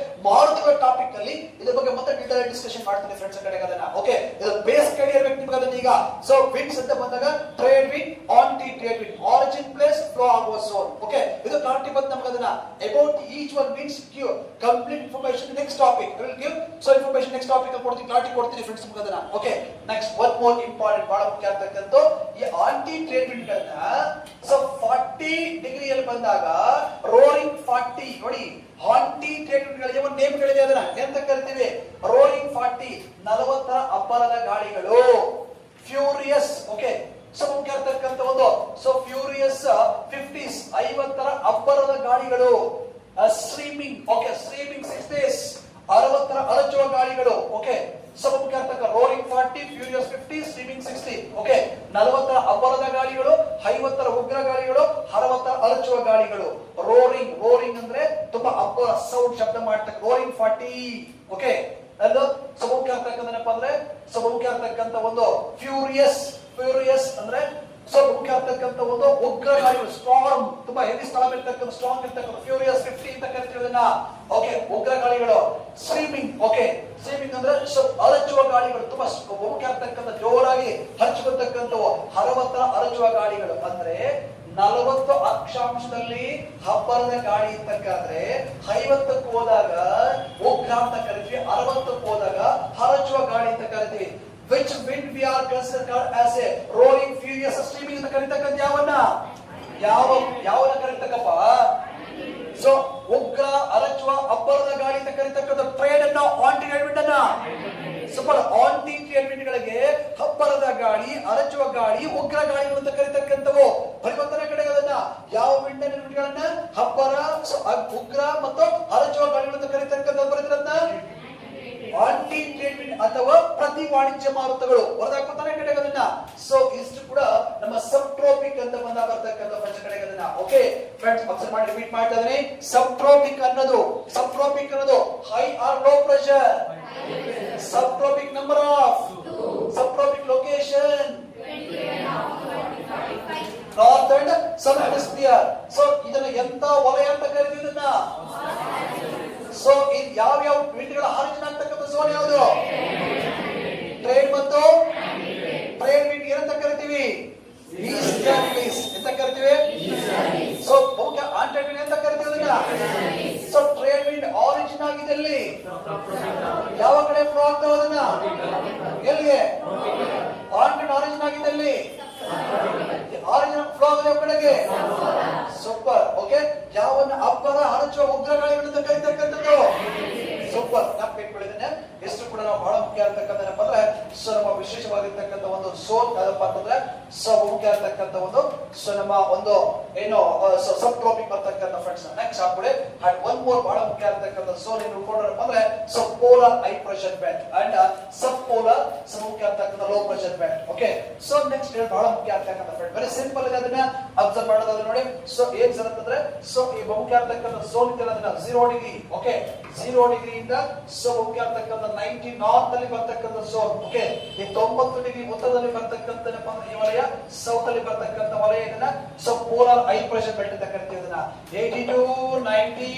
ಮಾರುತಗಳ ಟಾಪಿಕ್ ಅಲ್ಲಿ ಇದ್ರ ಬಗ್ಗೆ ಮತ್ತೆ ಡೀಟೇಲ್ ಡಿಸ್ಕಷನ್ ಮಾಡ್ತೀನಿ ಫ್ರೆಂಡ್ಸ್ ಕಡೆಗೆ ಅದನ್ನ. ಓಕೆ, ಇದು ಬೇಸ್ ಕಡೆ ಇರಬೇಕು ನಿಮ್ಗೆ ಅದನ್ನ ಈಗ. ಸೊ ವಿಂಡ್ಸ್ ಅಂತ ಬಂದಾಗ trade wind, anti trade wind, origin place, flow ಆಗುವ ಝೋನ್. ಓಕೆ, ಇದು ಕ್ಲಾರಿಟಿ ಬಂತು ನಮ್ಗೆ ಅದನ್ನ. About each one winds give complete information next topic. I will give so information next topic ಅಲ್ಲಿ ಕೊಡ್ತೀನಿ, ಕ್ಲಾರಿಟಿ ಕೊಡ್ತೀನಿ ಫ್ರೆಂಡ್ಸ್ ನಿಮ್ಗೆ ಅದನ್ನ. Okay, next one more important ಬಹಳ ಮುಖ್ಯ ಆಗ್ತಕ್ಕಂಥ ಈ ಆಂಟಿ ಟ್ರೇಡ್ ವಿಂಡ್ ಗಳನ್ನ ಸೊ 40 ಡಿಗ್ರಿಯಲ್ಲಿ ಬಂದಾಗ ರೋರಿಂಗ್ 40. ನೋಡಿ, ಆಂಟಿ ಟ್ರೇಡ್ ವಿಂಡ್ ಗಳಿಗೆ ಒಂದು ನೇಮ್ ಗಳಿದೆ, ಅದನ್ನ ಎಂತ ಕರಿತೀವಿ? ರೋರಿಂಗ್ 40, 40ರ ಅಬ್ಬರದ ಗಾಳಿಗಳು. ಫ್ಯೂರಿಯಸ್. ಓಕೆ, ಸೊ ಮುಖ್ಯ ಇರ್ತಕ್ಕಂಥ ಒಂದು ಸೊ ಫ್ಯೂರಿಯಸ್ 50s, 50ರ ಅಬ್ಬರದ ಗಾಳಿಗಳು. ಸ್ಟ್ರೀಮಿಂಗ್. ಓಕೆ, ಸ್ಟ್ರೀಮಿಂಗ್ 60s, 60ರ ಅರಚುವ ಗಾಳಿಗಳು. ಓಕೆ, ಸೊ ಮುಖ್ಯ ಇರ್ತಕ್ಕ ರೋರಿಂಗ್ 40, ಫ್ಯೂರಿಯಸ್ 50, ಸ್ಟ್ರೀಮಿಂಗ್ 60. ಓಕೆ, 40ರ ಅಬ್ಬರದ ಗಾಳಿಗಳು, 50ರ ಉಗ್ರ ಗಾಳಿಗಳು, 60ರ ಅರಚುವ ಗಾಳಿಗಳು. ರೋರಿಂಗ್, ರೋರಿಂಗ್ ಅಂದ್ರೆ ತುಂಬಾ ಅಬ್ಬರ ಸೌಂಡ್ ಶಬ್ದ ಮಾಡ್ತಕ್ಕ ರೋರಿಂಗ್ 40. ಓಕೆ, ಅದು ಸೊ ಮುಖ್ಯ ಇರ್ತಕ್ಕಂಥ ಏನಪ್ಪಾ ಅಂದ್ರೆ ಸೊ ಮುಖ್ಯ ಇರ್ತಕ್ಕಂಥ ಒಂದು ಫ್ಯೂರಿಯಸ್. ಫ್ಯೂರಿಯಸ್ ಅಂದ್ರೆ ಸೊ ಮುಖ್ಯ ಆಗ್ತಕ್ಕಂಥ ಒಂದು ಉಗ್ರ ಗಾಳಿಗಳು, ಸ್ಟಾರ್ಮ್, ತುಂಬಾ ಹೆವಿ ಸ್ಟಾರ್ಮ್ ಇರ್ತಕ್ಕಂಥ, ಸ್ಟ್ರಾಂಗ್ ಇರ್ತಕ್ಕಂಥ ಫ್ಯೂರಿಯಸ್ 50 ಅಂತ ಕರಿತೀವಿ ಅದನ್ನ. ಓಕೆ, ಉಗ್ರ ಗಾಳಿಗಳು. ಸ್ಟ್ರೀಮಿಂಗ್. ಓಕೆ, ಸ್ಟ್ರೀಮಿಂಗ್ ಅಂದ್ರೆ ಸೊ ಅರಚುವ ಗಾಳಿಗಳು, ತುಂಬಾ ಮುಖ್ಯ ಆಗ್ತಕ್ಕಂಥ ಜೋರಾಗಿ ಹಚ್ಚುವಂತಕ್ಕಂಥವು 60ರ ಅರಚುವ ಗಾಳಿಗಳು. ಅಂದ್ರೆ 40 ಅಕ್ಷಾಂಶದಲ್ಲಿ ಅಬ್ಬರದ ಗಾಳಿ ಇರ್ತಕ್ಕಾದ್ರೆ 50ಕ್ಕೆ ಹೋದಾಗ ಉಗ್ರ ಅಂತ ಕರಿತೀವಿ, 60ಕ್ಕೆ ಹೋದಾಗ ಹರಚುವ ಗಾಳಿ ಅಂತ ಕರಿತೀವಿ. Which wind we are considered as a roaring furious streaming ಅಂತ ಕರೀತಕ್ಕಂಥ ಯಾವನ್ನ ಕರೀತಕ್ಕಪ್ಪ? ಸೊ ಉಗ್ರ ಅರಚುವ ಅಬ್ಬರದ ಗಾಳಿ ಅಂತ ಕರೀತಕ್ಕಂಥ ಟ್ರೇಡ್ ಅನ್ನ, ಆಂಟಿ ಟ್ರೇಡ್ ವಿಂಡ್ ಅನ್ನ. ಸೂಪರ್. ಆಂಟಿ ಟ್ರೇಡ್ ವಿಂಡ್ ಗಳಿಗೆ ಅಬ್ಬರದ ಗಾಳಿ, ಅರಚುವ ಗಾಳಿ, ಉಗ್ರ ಗಾಳಿಗಳು ಅಂತ ಕರೀತಕ್ಕಂಥವು. ಪರಿವರ್ತನೆ ಕಡೆ ಅದನ್ನ ಯಾವ ವಿಂಡ್ ಗಳನ್ನ ಅಬ್ಬರ, ಉಗ್ರ ಮತ್ತು ಅರಚುವ ಗಾಳಿಗಳು ಅಂತ ಕರೀತಕ್ಕಂಥ ಬರೆದ್ರನ್ನ ಆಂಟಿ ಟ್ರೇಡ್ ವಿಂಡ್ ಅಥವಾ ಪ್ರತಿ ಅತಿ ವಾಣಿಜ್ಯ ಮಾರುತಗಳು ಹೊರದಾಕ್ತಾನೆ ಕಡೆಗೆ ಅದನ್ನ. ಸೊ ಇಷ್ಟು ಕೂಡ ನಮ್ಮ ಸಬ್ ಟ್ರೋಪಿಕ್ ಅಂತ ಬಂದ ಬರ್ತಕ್ಕಂಥ ಫ್ರೆಂಡ್ಸ್ ಕಡೆಗೆ ಅದನ್ನ. ಓಕೆ ಫ್ರೆಂಡ್ಸ್ ಅಬ್ಸರ್ವ್ ಮಾಡಿ, ರಿಪೀಟ್ ಮಾಡ್ತಾ ಇದೀನಿ. ಸಬ್ ಟ್ರೋಪಿಕ್ ಅನ್ನೋದು high or low pressure, sub trophic number of, sub tropic location, north and south hemisphere. So ಇದನ್ನ ಎಂತ ವಲಯ ಅಂತ ಕರಿತೀವಿ ಇದನ್ನ. ಸೊ ಇದು ಯಾವ ವಿಂಡ್ಗಳ ಆರಿಜಿನ್ ಆಗ್ತಕ್ಕಂಥ ಝೋನ್ ಯಾವುದು? ಟ್ರೇಡ್ ಮತ್ತು ಟ್ರೇಡ್ ವಿಂಡ್ ಏನಂತ ಕರಿತೀವಿ? ಈಸ್ಟರ್ಲೀಸ್ ಅಂತ ಕರಿತೀವಿ. ಸೊ ಬಹುಶಃ ಆಂಟಿ ವಿಂಡ್ ಅಂತ ಕರಿತೀವಿ ಇದನ್ನ. ಸೊ ಟ್ರೇಡ್ ವಿಂಡ್ ಆರಿಜಿನ್ ಆಗಿದೆ ಎಲ್ಲಿ? ಯಾವ ಕಡೆ ಫ್ಲೋ ಆಗ್ತಾವ ಅದನ್ನ? ಎಲ್ಲಿಗೆ? ಆಂಟಿ ಆರಿಜಿನ್ ಆಗಿದೆ ಎಲ್ಲಿ? ಆರಿಜಿನ್ ಫ್ಲೋ ಆಗಿದೆ ಕಡೆಗೆ. ಸೂಪರ್. ಓಕೆ, ಯಾವನ್ನ ಅಬ್ಬರ ಹರಚುವ ಉಗ್ರಗಾಳಿಗಳಿಂದ ಕರೀತಕ್ಕಂಥದ್ದು. ಸೂಪರ್, ಜ್ಞಾಪಕಿಟ್ಕೊಳ್ಳಿದ್ದೇನೆ. ಎಷ್ಟು ಕೂಡ ನಾವು ಬಹಳ ಮುಖ್ಯ ಆಗ್ತಕ್ಕಂಥ ಏನಪ್ಪ ಅಂದ್ರೆ, ಸೊ ನಮ್ಮ ವಿಶೇಷವಾಗಿರ್ತಕ್ಕಂಥ ಒಂದು ಝೋನ್ ಯಾವ್ದಪ್ಪ ಅಂತಂದ್ರೆ, ಸೊ ಮುಖ್ಯ ಆಗ್ತಕ್ಕಂಥ ಒಂದು, ಸೊ ನಮ್ಮ ಒಂದು ಏನು ಸಬ್ ಟ್ರೋಪಿಕ್ ಬರ್ತಕ್ಕಂಥ ಫ್ರೆಂಡ್ಸ್. ನೆಕ್ಸ್ಟ್ ಹಾಕೊಳ್ಳಿ. ಅಂಡ್ ಒನ್ ಮೋರ್ ಬಹಳ ಮುಖ್ಯ ಆಗ್ತಕ್ಕಂಥ ಝೋನ್ ಏನು ಉಳ್ಕೊಂಡ್ರಪ್ಪ ಅಂದ್ರೆ, so polar high pressure band and sub polar ಮುಖ್ಯ ಆಗ್ತಕ್ಕಂಥ low pressure band. Okay, so next ಬಹಳ ಮುಖ್ಯ ಆಗ್ತಕ್ಕಂಥ ಫ್ರೆಂಡ್, ವೆರಿ ಸಿಂಪಲ್ ಇದೆ, ಅದನ್ನ ಅಬ್ಸರ್ವ್ ಮಾಡೋದಾದ್ರೆ ನೋಡಿ. ಸೊ ಏನ್ ಸರ್ ಅಂತಂದ್ರೆ, ಸೊ ಈ ಮುಖ್ಯ ಆಗ್ತಕ್ಕಂಥ ಝೋನ್ ಇದೆ ಅದನ್ನ 0 ಡಿಗ್ರಿ. ಓಕೆ, 0 ಡಿಗ್ರಿ ಇಂದ ಸೊ ಮುಖ್ಯ ಆಗ್ತಕ್ಕಂಥ 90 ನಾರ್ತ್ ಅಲ್ಲಿ ಬರ್ತಕ್ಕಂಥ ಝೋನ್. ಓಕೆ, ಈ 90 ಡಿಗ್ರಿ ಉತ್ತರದಲ್ಲಿ ಬರ್ತಕ್ಕಂಥ ಈ ವಲಯ, ಸೌತ್ ಅಲ್ಲಿ ಬರ್ತಕ್ಕಂಥ ವಲಯ ಇದನ್ನ so polar high pressure belt ಅಂತ ಕರಿತೀವಿ ಇದನ್ನ. 80 to 90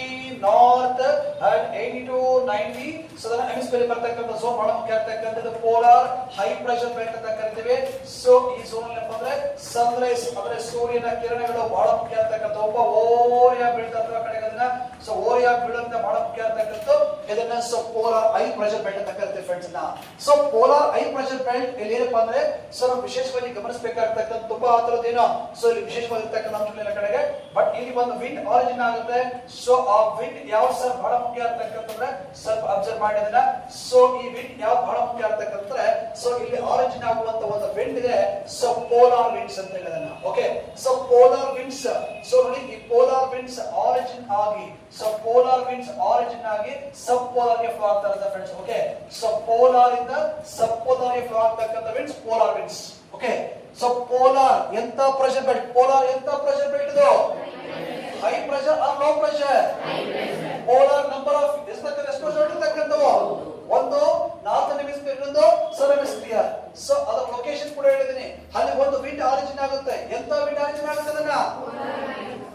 north and 80 to 90 southern hemisphere ಬರ್ತಕ್ಕಂಥ ಝೋನ್ ಬಹಳ ಮುಖ್ಯ ಆಗ್ತಕ್ಕಂಥದ್ದು ಪೋಲಾರ್ ಹೈ ಪ್ರೆಷರ್ ಬೆಲ್ಟ್ ಅಂತ ಕರಿತೀವಿ. ಸೊ ಈ ಝೋನ್ ಅಲ್ಲಿ ಅಂದ್ರೆ ಸನ್ರೈಸ್ ಅಂದ್ರೆ ಸೂರ್ಯನ ಕಿರಣಗಳು ಬಹಳ ಮುಖ್ಯ ಆಗ್ತಕ್ಕಂಥ ಒಬ್ಬ ಓರಿಯಾ ಬೀಳ್ತಕ್ಕಂಥ ಕಡೆಗೆ ಅದನ್ನ ಸೊ ಓರಿಯಾ ಬೀಳಂತ ಬಹಳ ಮುಖ್ಯ ಆಗ್ತಕ್ಕಂಥ ಇದನ್ನ so polar high pressure belt ಅಂತ ಕರಿತೀವಿ ಫ್ರೆಂಡ್ಸ್ ನ. So polar high pressure belt ಇಲ್ಲಿ ಏನಪ್ಪಾ ಅಂದ್ರೆ, ಸೊ ನಾವು ವಿಶೇಷವಾಗಿ ಗಮನಿಸಬೇಕಾಗ್ತಕ್ಕಂಥ ತುಂಬಾ ಆತರದ್ದು ಏನೋ ಸೊ ಇಲ್ಲಿ ವಿಶೇಷವಾಗಿರ್ತಕ್ಕಂಥ ಅಂಶಗಳ ಕಡೆಗೆ. ಬಟ್ ಇಲ್ಲಿ ಒಂದು ವಿಂಡ್ ಆರಿಜಿನ್ ಆಗುತ್ತೆ. ಸೊ ಆ ವಿಂಡ್ ಯಾವ ಸರ್ ಬಹಳ ಮುಖ್ಯ ಆಗ್ತಕ್ಕಂಥಂದ್ರೆ, ಸ್ವಲ್ಪ ಅಬ್ಸರ್ವ್ ಮಾಡಿದ್ರೆ, ಸೊ ಈ ವಿಂಡ್ ಯಾವ ಬಹಳ ಮುಖ್ಯ ಆಗ್ತಕ್ಕಂದ್ರೆ, ಸೊ ಇಲ್ಲಿ ಆರಿಜಿನ್ ಆಗುವಂತ ಒಂದು ವಿಂಡ್ ಇದೆ, ಸೊ ಪೋಲಾರ್ ವಿಂಡ್ಸ್ ಅಂತ ಹೇಳಿದನ್ನ. Okay, so polar winds, so ನೋಡಿ ಈ ಪೋಲಾರ್ ವಿಂಡ್ಸ್ ಆರಿಜಿನ್ ಆಗಿ, ಸೊ ಪೋಲಾರ್ ವಿಂಡ್ಸ್ ಆರಿಜಿನ್ ಆಗಿ ಸಬ್ ಪೋಲಾರ್ ಗೆ ಫ್ಲೋ ಆಗ್ತಾ ಇರುತ್ತೆ ಫ್ರೆಂಡ್ಸ್. ಓಕೆ, ಸೊ ಪೋಲಾರ್ ಇಂದ ಸಬ್ ಪೋಲಾರ್ ಗೆ ಫ್ಲೋ ಆಗ್ತಕ್ಕಂಥ winds polar winds. Okay, so polar ಎಂತ ಪ್ರೆಷರ್ ಬೆಲ್ಟ್? ಪೋಲಾರ್ ಎಂತ ಪ್ರೆಷರ್ ಬೆಲ್ಟ್ ಇದು? High pressure or low pressure? Polar number of ಎಷ್ಟು ಇರ್ತಕ್ಕಂಥವು, ಒಂದು ನಾರ್ತ್ ಹೆಮಿಸ್ಫಿಯರ್, ಇನ್ನೊಂದು ಸೌತ್ ಹೆಮಿಸ್ಫಿಯರ್. ಸೊ ಅದರ ಲೊಕೇಶನ್ ಕೂಡ ಹೇಳಿದೀನಿ. ಅಲ್ಲಿ ಒಂದು ವಿಂಡ್ ಆರಿಜಿನ್ ಆಗುತ್ತೆ. ಎಂತ ವಿಂಡ್ ಆರಿಜಿನ್ ಆಗುತ್ತೆ ಅದನ್ನ?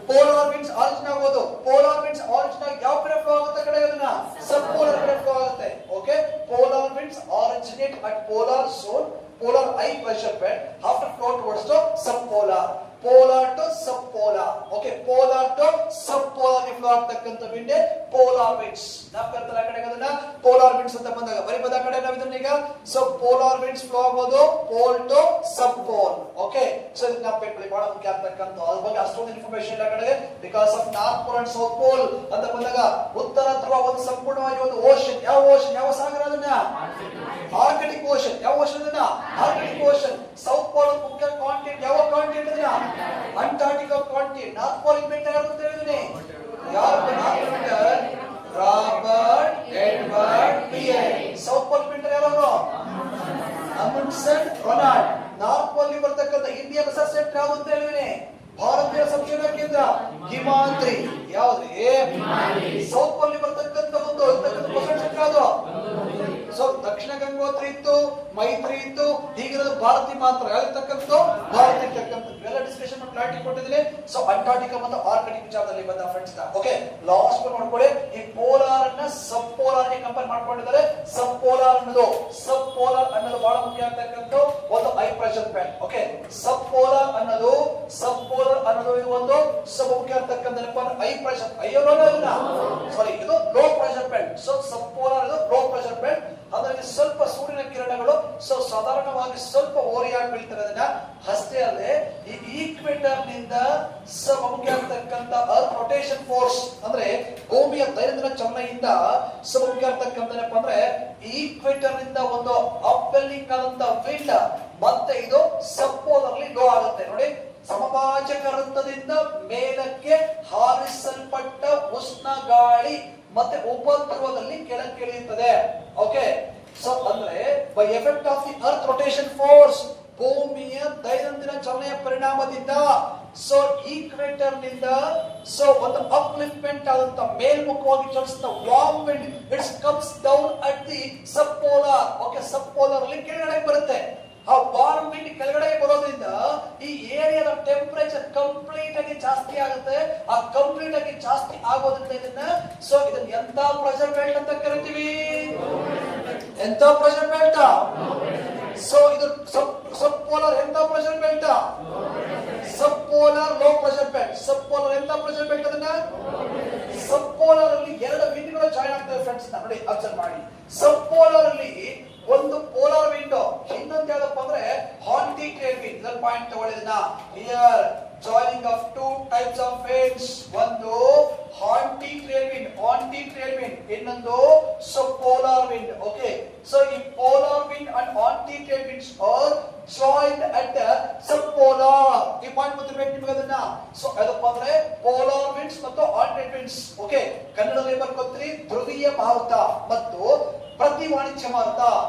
ಪೋಲಾರ್ ವಿಂಡ್ಸ್ ಆರಿಜಿನ್ ಆಗೋದು. ಪೋಲಾರ್ ವಿಂಡ್ಸ್ ಆರಿಜಿನ್ ಆಗಿ ಯಾವ ಕಡೆ ಫ್ಲೋ ಆಗುತ್ತೆ ಕಡೆ ಅದನ್ನ? ಸಬ್ ಪೋಲಾರ್ ಕಡೆ ಫ್ಲೋ ಆಗುತ್ತೆ. Okay, polar winds originate at polar zone, polar high pressure band after flow towards the subpolar, polar to subpolar. Okay, polar to subpolar ಗೆ ಫ್ಲೋ ಆಗ್ತಕ್ಕಂಥ ವಿಂಡ್ polar winds. ನಾವು ಕರ್ತರ ಕಡೆ ಅದನ್ನ polar winds ಅಂತ ಬಂದಾಗ ಬರೀ ಬದ ಕಡೆ ನಾವು ಇದನ್ನ ಈಗ ಸೊ polar winds ಫ್ಲೋ ಆಗೋದು pole to subpole. Okay, so ಇದನ್ನ ಪೇಪರ್ ಬಹಳ ಮುಖ್ಯ ಆಗ್ತಕ್ಕಂಥ ಅದ್ರ ಬಗ್ಗೆ ಅಷ್ಟೊಂದು ಇನ್ಫಾರ್ಮೇಶನ್ ಇಲ್ಲ ಕಡೆ. Because of north pole and south pole ಅಂತ ಬಂದಾಗ ಉತ್ತರ ಧ್ರುವ ಒಂದು ಸಂಪೂರ್ಣವಾಗಿ ಒಂದು ಓಷನ್. ಯಾವ ಓಷನ್? ಯಾವ ಸಾಗರ ಅದನ್ನ? Arctic ocean. ಯಾವ ಓಷನ್ ಅದನ್ನ? Arctic ocean. ಸೌತ್ ಪೋಲ್ ಮುಖ್ಯ ಕಾಂಟಿನೆಂಟ್ ಯಾವ ಕಾಂಟಿನೆಂಟ್ ಅದನ್ನ? Antarctica continent. North pole invent ಯಾರು ಅಂತ ಹೇಳಿದೀನಿ? ಯಾರು? Robert Edward Peary. South pole inventor ಯಾರು? Amundsen Ronald. ನಾರ್ತ್ ಪೋಲ್ ಗೆ ಬರ್ತಕ್ಕಂಥ ಇಂಡಿಯನ್ ರಿಸರ್ಚ್ ಸೆಂಟರ್ ಯಾವುದು ಅಂತ ಹೇಳಿದೀನಿ? ಭಾರತೀಯ ಸಂಶೋಧನಾ ಕೇಂದ್ರ ಹಿಮಾದ್ರಿ. ಯಾವ್ದ್ರಿ? ಸೌತ್ ಪೋಲ್ ಗೆ ಬರ್ತಕ್ಕಂಥ ಒಂದು ಸೆಂಟರ್ ಯಾವುದು? ಸೊ ದಕ್ಷಿಣ ಗಂಗೋತ್ರಿ ಇತ್ತು, ಮೈತ್ರಿ ಇತ್ತು, ಹೀಗಿರೋದು ಭಾರತಿ ಮಾತ್ರ. ಯಾವ್ದಿರ್ತಕ್ಕಂಥ? ಭಾರತ ಇರ್ತಕ್ಕಂಥ ಇವೆಲ್ಲ ಡಿಸ್ಕಷನ್ ಕ್ಲಾರಿಟಿ ಕೊಟ್ಟಿದ್ದೀನಿ. ಸೊ ಅಂಟಾರ್ಟಿಕಾ ಮತ್ತು ಆರ್ಕ್ಟಿಕ್ ವಿಚಾರದಲ್ಲಿ ಬಂದ ಫ್ರೆಂಡ್ಸ್. ಓಕೆ, ಲಾಸ್ಟ್ ನೋಡ್ಕೊಳ್ಳಿ. ಈ ಪೋಲಾರ್ ಅನ್ನ ಸಬ್ ಪೋಲಾರ್ ಗೆ ಕಂಪೇರ್ ಮಾಡ್ಕೊಂಡಿದ್ದಾರೆ. ಸಬ್ ಪೋಲಾರ್ ಅನ್ನೋದು ಬಹಳ ಮುಖ್ಯ ಆಗ್ತಕ್ಕಂಥ ಒಂದು high pressure band. Okay, sub polar ಅನ್ನೋದು ಇದು ಒಂದು ಸಬ್ ಮುಖ್ಯ ಆಗ್ತಕ್ಕಂಥ ಹೈ ಪ್ರೆಷರ್ ಸಾರಿ ಇದು low pressure band. So sub polar ಇದು ಲೋ ಪ್ರೆಷರ್ ಬ್ಯಾಂಡ್. ಅದರಲ್ಲಿ ಸ್ವಲ್ಪ ಸೂರ್ಯನ ಕಿರಣಗಳು ಸೊ ಸಾಧಾರಣವಾಗಿ ಸ್ವಲ್ಪ ಓರಿಯಾಗಿ ಬೀಳ್ತಿರೋದನ್ನ ಅಷ್ಟೇ ಅಲ್ಲದೆ ಈ ಈಕ್ವೇಟರ್ ನಿಂದ ಮುಖ್ಯ ಆಗ್ತಕ್ಕಂಥ ಅರ್ತ್ ರೊಟೇಷನ್ ಫೋರ್ಸ್ ಅಂದ್ರೆ ಭೂಮಿಯ ದೈನಂದಿನ ಚಲನೆಯಿಂದ ಮುಖ್ಯ ಆಗ್ತಕ್ಕಂಥ ಏನಪ್ಪಾ ಅಂದ್ರೆ ಈಕ್ವೇಟರ್ ನಿಂದ ಒಂದು ಅಪ್ಪೆಲ್ಲಿಂಗ್ ಆದಂತ ವಿಂಡ್ ಮತ್ತೆ ಇದು ಸಬ್ ಪೋಲಾರ್ಲಿ ಲೋ ಆಗುತ್ತೆ. ನೋಡಿ, ಸಮಭಾಜಕ ವೃತ್ತದಿಂದ ಮೇಲಕ್ಕೆ ಹಾರಿಸಲ್ಪಟ್ಟ ಉಷ್ಣ ಗಾಳಿ ಮತ್ತೆ ಉಪಧ್ರುವದಲ್ಲಿ ಕೆಳಕ್ಕೆ ಇಳಿಯುತ್ತದೆ. ಓಕೆ, ಸೊ ಅಂದ್ರೆ by effect of the earth rotation force, ಭೂಮಿಯ ದೈನಂದಿನ ಚಲನೆಯ ಪರಿಣಾಮದಿಂದ, ಸೊ ಈಕ್ವೇಟರ್ ನಿಂದ ಸೊ ಒಂದು ಅಪ್ಲಿಫ್ಟ್ಮೆಂಟ್ ಆದಂತ ಮೇಲ್ಮುಖವಾಗಿ ಚಲಿಸಿದ warm wind it's comes down at the sub polar. Okay, sub polar ಅಲ್ಲಿ ಕೆಳಗಡೆ ಬರುತ್ತೆ. ಆ ವಾರ್ಮ್ ವಿಂಡ್ ಕೆಳಗಡೆ ಬರೋದ್ರಿಂದ ಈ ಏರಿಯಾದ ಟೆಂಪರೇಚರ್ ಕಂಪ್ಲೀಟ್ ಆಗಿ ಜಾಸ್ತಿ ಆಗುತ್ತೆ. ಆ ಕಂಪ್ಲೀಟ್ ಆಗಿ ಜಾಸ್ತಿ ಆಗೋದ್ರಿಂದ ಇದನ್ನ ಎಂತ ಪ್ರೆಷರ್ ಬೆಲ್ಟ್ ಅಂತ ಕರಿತೀವಿ? ಎಂತ ಪ್ರೆಷರ್ ಬೆಲ್ಟ್? ಸೊ ಇದು ಸಬ್ ಪೋಲಾರ್ ಎಂತ ಪ್ರೆಷರ್ ಬೆಲ್ಟ್? ಸಬ್ ಪೋಲಾರ್ ಲೋ ಪ್ರೆಷರ್ ಬೆಲ್ಟ್. ಸಬ್ ಪೋಲಾರ್ ಎಂತ ಪ್ರೆಷರ್ ಬೆಲ್ಟ್? ಅದನ್ನ ಸಬ್ ಪೋಲಾರ್ ಅಲ್ಲಿ ಎರಡು ವಿಂಡ್ಗಳು ಜಾಯಿನ್ ಆಗ್ತವೆ ಫ್ರೆಂಡ್ಸ್. ನೋಡಿ ಅಬ್ಸರ್ವ್ ಮಾಡಿ. ಸಬ್ ಪೋಲಾರ್ ಅಲ್ಲಿ ಒಂದು ಪೋಲಾರ್ ವಿಂಡ್, ಇನ್ನೊಂದು ಯಾವ್ದಪ್ಪ ಅಂದ್ರೆ ಹಾಂಟಿಟ್ರೇಡ್ ವಿಂಡ್. ಇದನ್ನ ಪಾಯಿಂಟ್ ತಗೊಳ್ಳಿದನ here joining of two types of winds. ಒಂದು ಹಾಂಟಿಟ್ರೇಡ್ ವಿಂಡ್, ಇನ್ನೊಂದು sub polar wind. Okay, so ಈ polar wind and anti trade winds are joined at sub polar. ಈ ಪಾಯಿಂಟ್ ಗೊತ್ತಿರಬೇಕು ನಿಮಗೆ ಅದನ್ನ. ಸೊ ಅದಪ್ಪ ಅಂದ್ರೆ ಪೋಲಾರ್ ವಿಂಡ್ಸ್ ಮತ್ತು ಹಾಂಟಿಟ್ರೇಡ್ ವಿಂಡ್ಸ್. ಓಕೆ, ಕನ್ನಡದಲ್ಲಿ ಬರ್ಕೊತೀರಿ ಧ್ರುವೀಯ ಮಾರುತ ಮತ್ತು ಪ್ರತಿ ವಾಣಿಜ್ಯ ಮಾರುತ.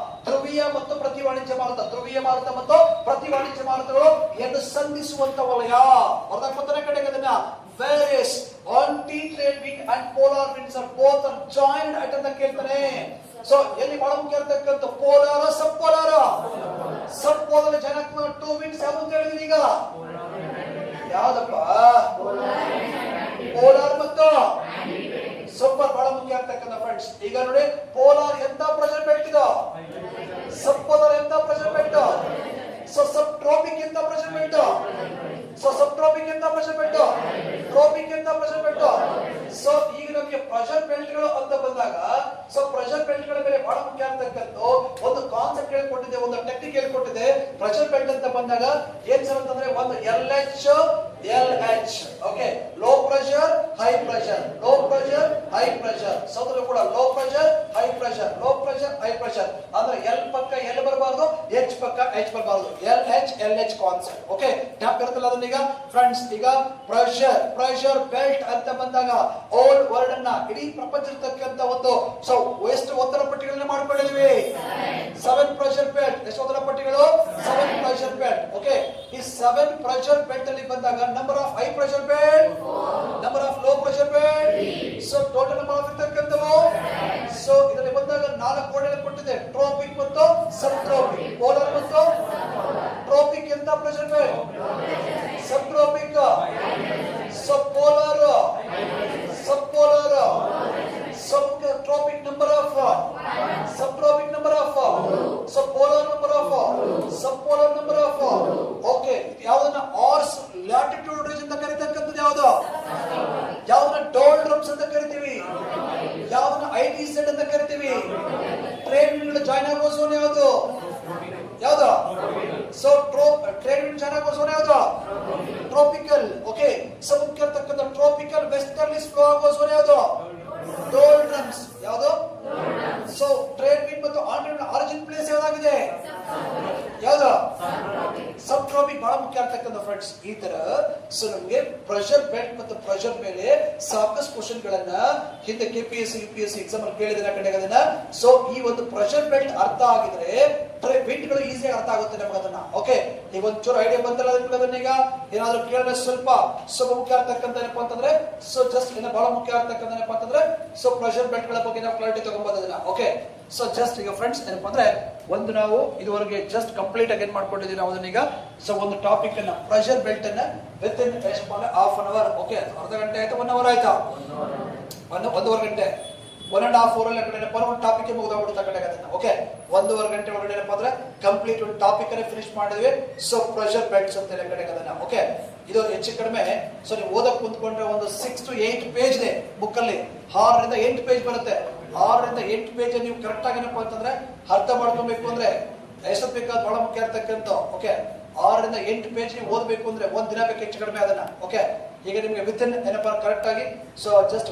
ಧ್ರುವೀಯ ಮತ್ತು ಪ್ರತಿ ವಾಣಿಜ್ಯ ಮಾರುತ, ಧ್ರುವೀಯ ಮಾರುತ ಮತ್ತು ಪ್ರತಿ ವಾಣಿಜ್ಯ ಮಾರುತಗಳು ಎಂದು ಸಂಧಿಸುವಂತ ವಲಯ. ಮೊದಲ ಕಡೆಗೆ ಅದನ್ನ various anti-trade wind and polar winds are both are joined at ಅಂತ ಕೇಳ್ತಾನೆ. ಸೊ ಎಲ್ಲಿ ಬಹಳ ಮುಖ್ಯ ಇರತಕ್ಕಂತ ಪೋಲಾರ ಸಬ್ ಪೋಲಾರ. ಸಬ್ ಪೋಲಾರ್ ಜನಕ್ಕೆ ಟೂ ವಿಂಡ್ಸ್ ಯಾವುದು ಅಂತ ಹೇಳಿದ್ರಿ ಈಗ? ಯಾವ್ದಪ್ಪ? ಪೋಲಾರ್ ಮತ್ತು ಸೂಪರ್, ಬಹಳ ಮುಖ್ಯ ಆಗ್ತಕ್ಕಂಥ ಫ್ರೆಂಡ್ಸ್. ಈಗ ನೋಡಿ, ಪೋಲಾರ್ ಎಂತ ಪ್ರೆಷರ್ ಬೆಲ್ಟ್ ಇದು? ಸಬ್ ಪೋಲಾರ್ ಎಂತ pressure belt? So sub tropic ಎಂತ pressure belt? So sub tropic ಎಂತ ಪ್ರೆಷರ್ ಬೆಲ್ಟ್? ಟ್ರಾಪಿಕ್ ಎಂತ ಪ್ರೆಷರ್ ಬೆಲ್ಟ್? ಸೊ ಈಗ ನಮಗೆ ಪ್ರೆಷರ್ ಬೆಲ್ಟ್ ಗಳು ಅಂತ ಬಂದಾಗ, ಸೊ ಪ್ರೆಷರ್ ಬೆಲ್ಟ್ ಗಳ ಮೇಲೆ ಬಹಳ ಮುಖ್ಯ ಆಗ್ತಕ್ಕಂಥ ಒಂದು ಕಾನ್ಸೆಪ್ಟ್ ಹೇಳ್ಕೊಟ್ಟಿದೆ, ಒಂದು ಟೆಕ್ನಿಕ್ ಹೇಳ್ಕೊಟ್ಟಿದೆ. ಪ್ರೆಷರ್ ಬೆಲ್ಟ್ ಅಂತ ಬಂದಾಗ ಏನ್ ಸರ್ ಅಂತಂದ್ರೆ ಒಂದು LH. Okay, low pressure high pressure, low pressure high pressure. ಸೌದಲ್ಲೂ ಕೂಡ low pressure high pressure, low pressure high pressure. ಅಂದ್ರೆ ಎಲ್ ಪಕ್ಕ ಎಲ್ ಬರಬಾರ್ದು, ಎಚ್ ಪಕ್ಕ ಎಚ್ ಬರಬಾರ್ದು. LH concept. ಓಕೆ, ಜ್ಞಾಪಕ ಇರುತ್ತಲ್ಲ ಅದನ್ನ. ಈಗ ಫ್ರೆಂಡ್ಸ್, ಈಗ ಪ್ರೆಷರ್ ಬೆಲ್ಟ್ ಅಂತ ಬಂದಾಗ ಓಲ್ಡ್ ವರ್ಲ್ಡ್ ಅನ್ನ ಇಡೀ ಪ್ರಪಂಚದಲ್ಲಿರ್ತಕ್ಕಂಥ ಒಂದು ಸೊ ಎಷ್ಟು ಒತ್ತಡ ಪಟ್ಟಿಗಳನ್ನ ಮಾಡ್ಕೊಂಡಿದ್ವಿ? 7 ಪ್ರೆಷರ್ ಬೆಲ್ಟ್. ಎಷ್ಟು ಒತ್ತಡ ಪಟ್ಟಿಗಳು? 7 ಪ್ರೆಷರ್ ಬೆಲ್ಟ್. ಓಕೆ, ಈ 7 ಪ್ರೆಷರ್ ಬೆಲ್ಟ್ ಅಲ್ಲಿ ಬಂದಾಗ number of high pressure belt, number of low pressure belt, so total number of ಇರ್ತಕ್ಕಂಥವು. ಸೊ ಇದರಲ್ಲಿ ಬಂದಾಗ 4 ಕೋಡ್ಗಳು ಕೊಟ್ಟಿದೆ, ಟ್ರೋಪಿಕ್ ಮತ್ತು ಸಬ್ ಟ್ರೋಪಿಕ್, ಪೋಲಾರ್ ಮತ್ತು ಟ್ರೋಪಿಕ್. ಎಂತ pressure belt? Sub trophic, sub polar, sub polar, sub trophic number of, sub trophic number of, sub polar number of, sub polar number of. Okay, ಯಾವ್ದನ್ನ ಆರ್ಸ್ ಲ್ಯಾಟಿಟ್ಯೂಡ್ ರೇಂಜ್ ಅಂತ ಕರೀತಕ್ಕಂಥದ್ದು ಯಾವ್ದು? ಯಾವ್ದನ್ನ ಡೋಲ್ಡ್ರಮ್ಸ್ ಅಂತ ಕರಿತೀವಿ? ಯಾವ್ದನ್ನ ITZ ಅಂತ ಕರಿತೀವಿ? ಟ್ರೇಡ್ ವಿಂಡ್ ಜಾಯಿನ್ ಆಗೋ ಝೋನ್ ಯಾವುದು? ಯಾವ್ದು? ಸೊ ಟ್ರೇಡ್ ವಿಂಡ್ ಜಾಯಿನ್ ಆಗೋ ಝೋನ್ ಯಾವ್ದು? ಟ್ರಾಪಿಕಲ್. ಓಕೆ, ಸೊ ಮುಖ್ಯ ಇರ್ತಕ್ಕಂಥ ಟ್ರಾಪಿಕಲ್ ವೆಸ್ಟರ್ಲಿ ಫ್ಲೋ ಆಗೋ ಝೋನ್ ಯಾವ್ದು? ಡೋಲ್ಡ್ರಮ್ಸ್. ಯಾವ್ದು? ಸೊ ಟ್ರೇಡ್ ವಿಂಡ್ ಮತ್ತು ಆರಿಜಿನ್ ಪ್ಲೇಸ್ ಯಾವ್ದಾಗಿದೆ? ಯಾವ್ದು? ಸಬ್ ಟ್ರಾಪಿಕ್. ಬಹಳ ಮುಖ್ಯ ಆಗ್ತಕ್ಕಂಥ ಫ್ರೆಂಡ್ಸ್. ಈ ತರ ಸೊ ನಮ್ಗೆ ಪ್ರೆಷರ್ ಬೆಲ್ಟ್ ಮತ್ತು ಪ್ರೆಷರ್ ಮೇಲೆ ಸಾಕಷ್ಟು ಕ್ವಶನ್ ಗಳನ್ನ ಹಿಂದೆ KPSC UPSC ಎಕ್ಸಾಮ್ ಅಲ್ಲಿ ಕೇಳಿದ ಕಡೆಗೆ ಅದನ್ನ. ಸೊ ಈ ಒಂದು ಪ್ರೆಷರ್ ಬೆಲ್ಟ್ ಅರ್ಥ ಆಗಿದ್ರೆ ವಿಂಡ್ ಗಳು ಈಸಿಯಾಗಿ ಅರ್ಥ ಆಗುತ್ತೆ ನಮ್ಗೆ ಅದನ್ನ. ಓಕೆ, ಈಗ ಒಂಚೂರು ಐಡಿಯಾ ಬಂತಲ್ಲ ಅದನ್ನ. ಈಗ ಏನಾದ್ರು ಕೇಳಿದ್ರೆ ಸ್ವಲ್ಪ ಮುಖ್ಯ ಆಗ್ತಕ್ಕಂಥ ಏನಪ್ಪಾ ಅಂತಂದ್ರೆ, ಸೊ ಜಸ್ಟ್ ಇನ್ನ ಬಹಳ ಮುಖ್ಯ ಆಗ್ತಕ್ಕಂಥ ಏನಪ್ಪಾ ಅಂತಂದ್ರೆ, ಸೊ ಪ್ರೆಷರ್ ಬೆಲ್ಟ್ ಗಳ ಬಗ್ಗೆ ನಾವು ಕ್ಲಾರಿಟಿ ತಗೊಂಬೋದನ್ನ. ಓಕೆ, ಸೊ ಜಸ್ಟ್ ಈಗ ಫ್ರೆಂಡ್ಸ್ ಏನಪ್ಪಾ ಅಂದ್ರೆ, ಒಂದು ನಾವು ಇದುವರೆಗೆ ಜಸ್ಟ್ ಕಂಪ್ಲೀಟ್ ಆಗಿ ಏನ್ ಮಾಡ್ಕೊಂಡಿದ್ದೀವಿ ನಾವು ಅದನ್ನೀಗ. ಸೊ ಒಂದು ಟಾಪಿಕ್ ಅನ್ನ ಪ್ರೆಷರ್ ಬೆಲ್ಟ್ ಅನ್ನ within half an hour. Okay, ಅರ್ಧ ಗಂಟೆ ಆಯ್ತಾ 1 ಅವರ್ ಆಯ್ತಾ? 1.5 ಗಂಟೆ, 1.5 hour ಅಲ್ಲಿ ಕಡೆ ಒಂದು ಟಾಪಿಕ್ ಮುಗಿದೋಗ್ಬಿಡುತ್ತೆ ಕಡೆಗೆ ಅದನ್ನ. ಓಕೆ, 1.5 ಗಂಟೆ ಒಳಗಡೆ ಏನಪ್ಪಾ ಅಂದ್ರೆ ಕಂಪ್ಲೀಟ್ ಒಂದು ಟಾಪಿಕ್ ಅನ್ನ ಫಿನಿಶ್ ಮಾಡಿದ್ವಿ. ಸೊ ಪ್ರೆಷರ್ ಬೆಲ್ಟ್ಸ್ ಅಂತ ಹೇಳಿ ಕಡೆಗೆ ಅದನ್ನ. ಓಕೆ, ಇದು ಹೆಚ್ಚು ಕಡಿಮೆ ಸೊ ನೀವು ಓದಕ್ ಕುಂತ್ಕೊಂಡ್ರೆ ಒಂದು 6 to 8 ಪೇಜ್ ಇದೆ ಬುಕ್ ಅಲ್ಲಿ. 6 ರಿಂದ 8 ಪೇಜ್ ಬರುತ್ತೆ. 6 ರಿಂದ 8 ಪೇಜ್ ನೀವು ಕರೆಕ್ಟ್ ಆಗಿ ಏನಪ್ಪಾ ಅಂತಂದ್ರೆ ಅರ್ಥ ಮಾಡ್ಕೊಬೇಕು ಅಂದ್ರೆ ಎಷ್ಟೊತ್ತು ಬೇಕಾದ್ ಬಹಳ ಮುಖ್ಯ ಇರ್ತಕ್ಕಂಥ. ಓಕೆ, 6 ರಿಂದ 8 ಪೇಜ್ ನೀವು ಓದಬೇಕು ಅಂದ್ರೆ 1 ದಿನ ಬೇಕು ಹೆಚ್ಚು ಕಡಿಮೆ ಅದನ್ನ. ಓಕೆ, ಈಗ ನಿಮ್ಗೆ ವಿತ್ ಇನ್ ಏನಪ್ಪಾ ಕರೆಕ್ಟ್ ಆಗಿ ಸೊ ಜಸ್ಟ್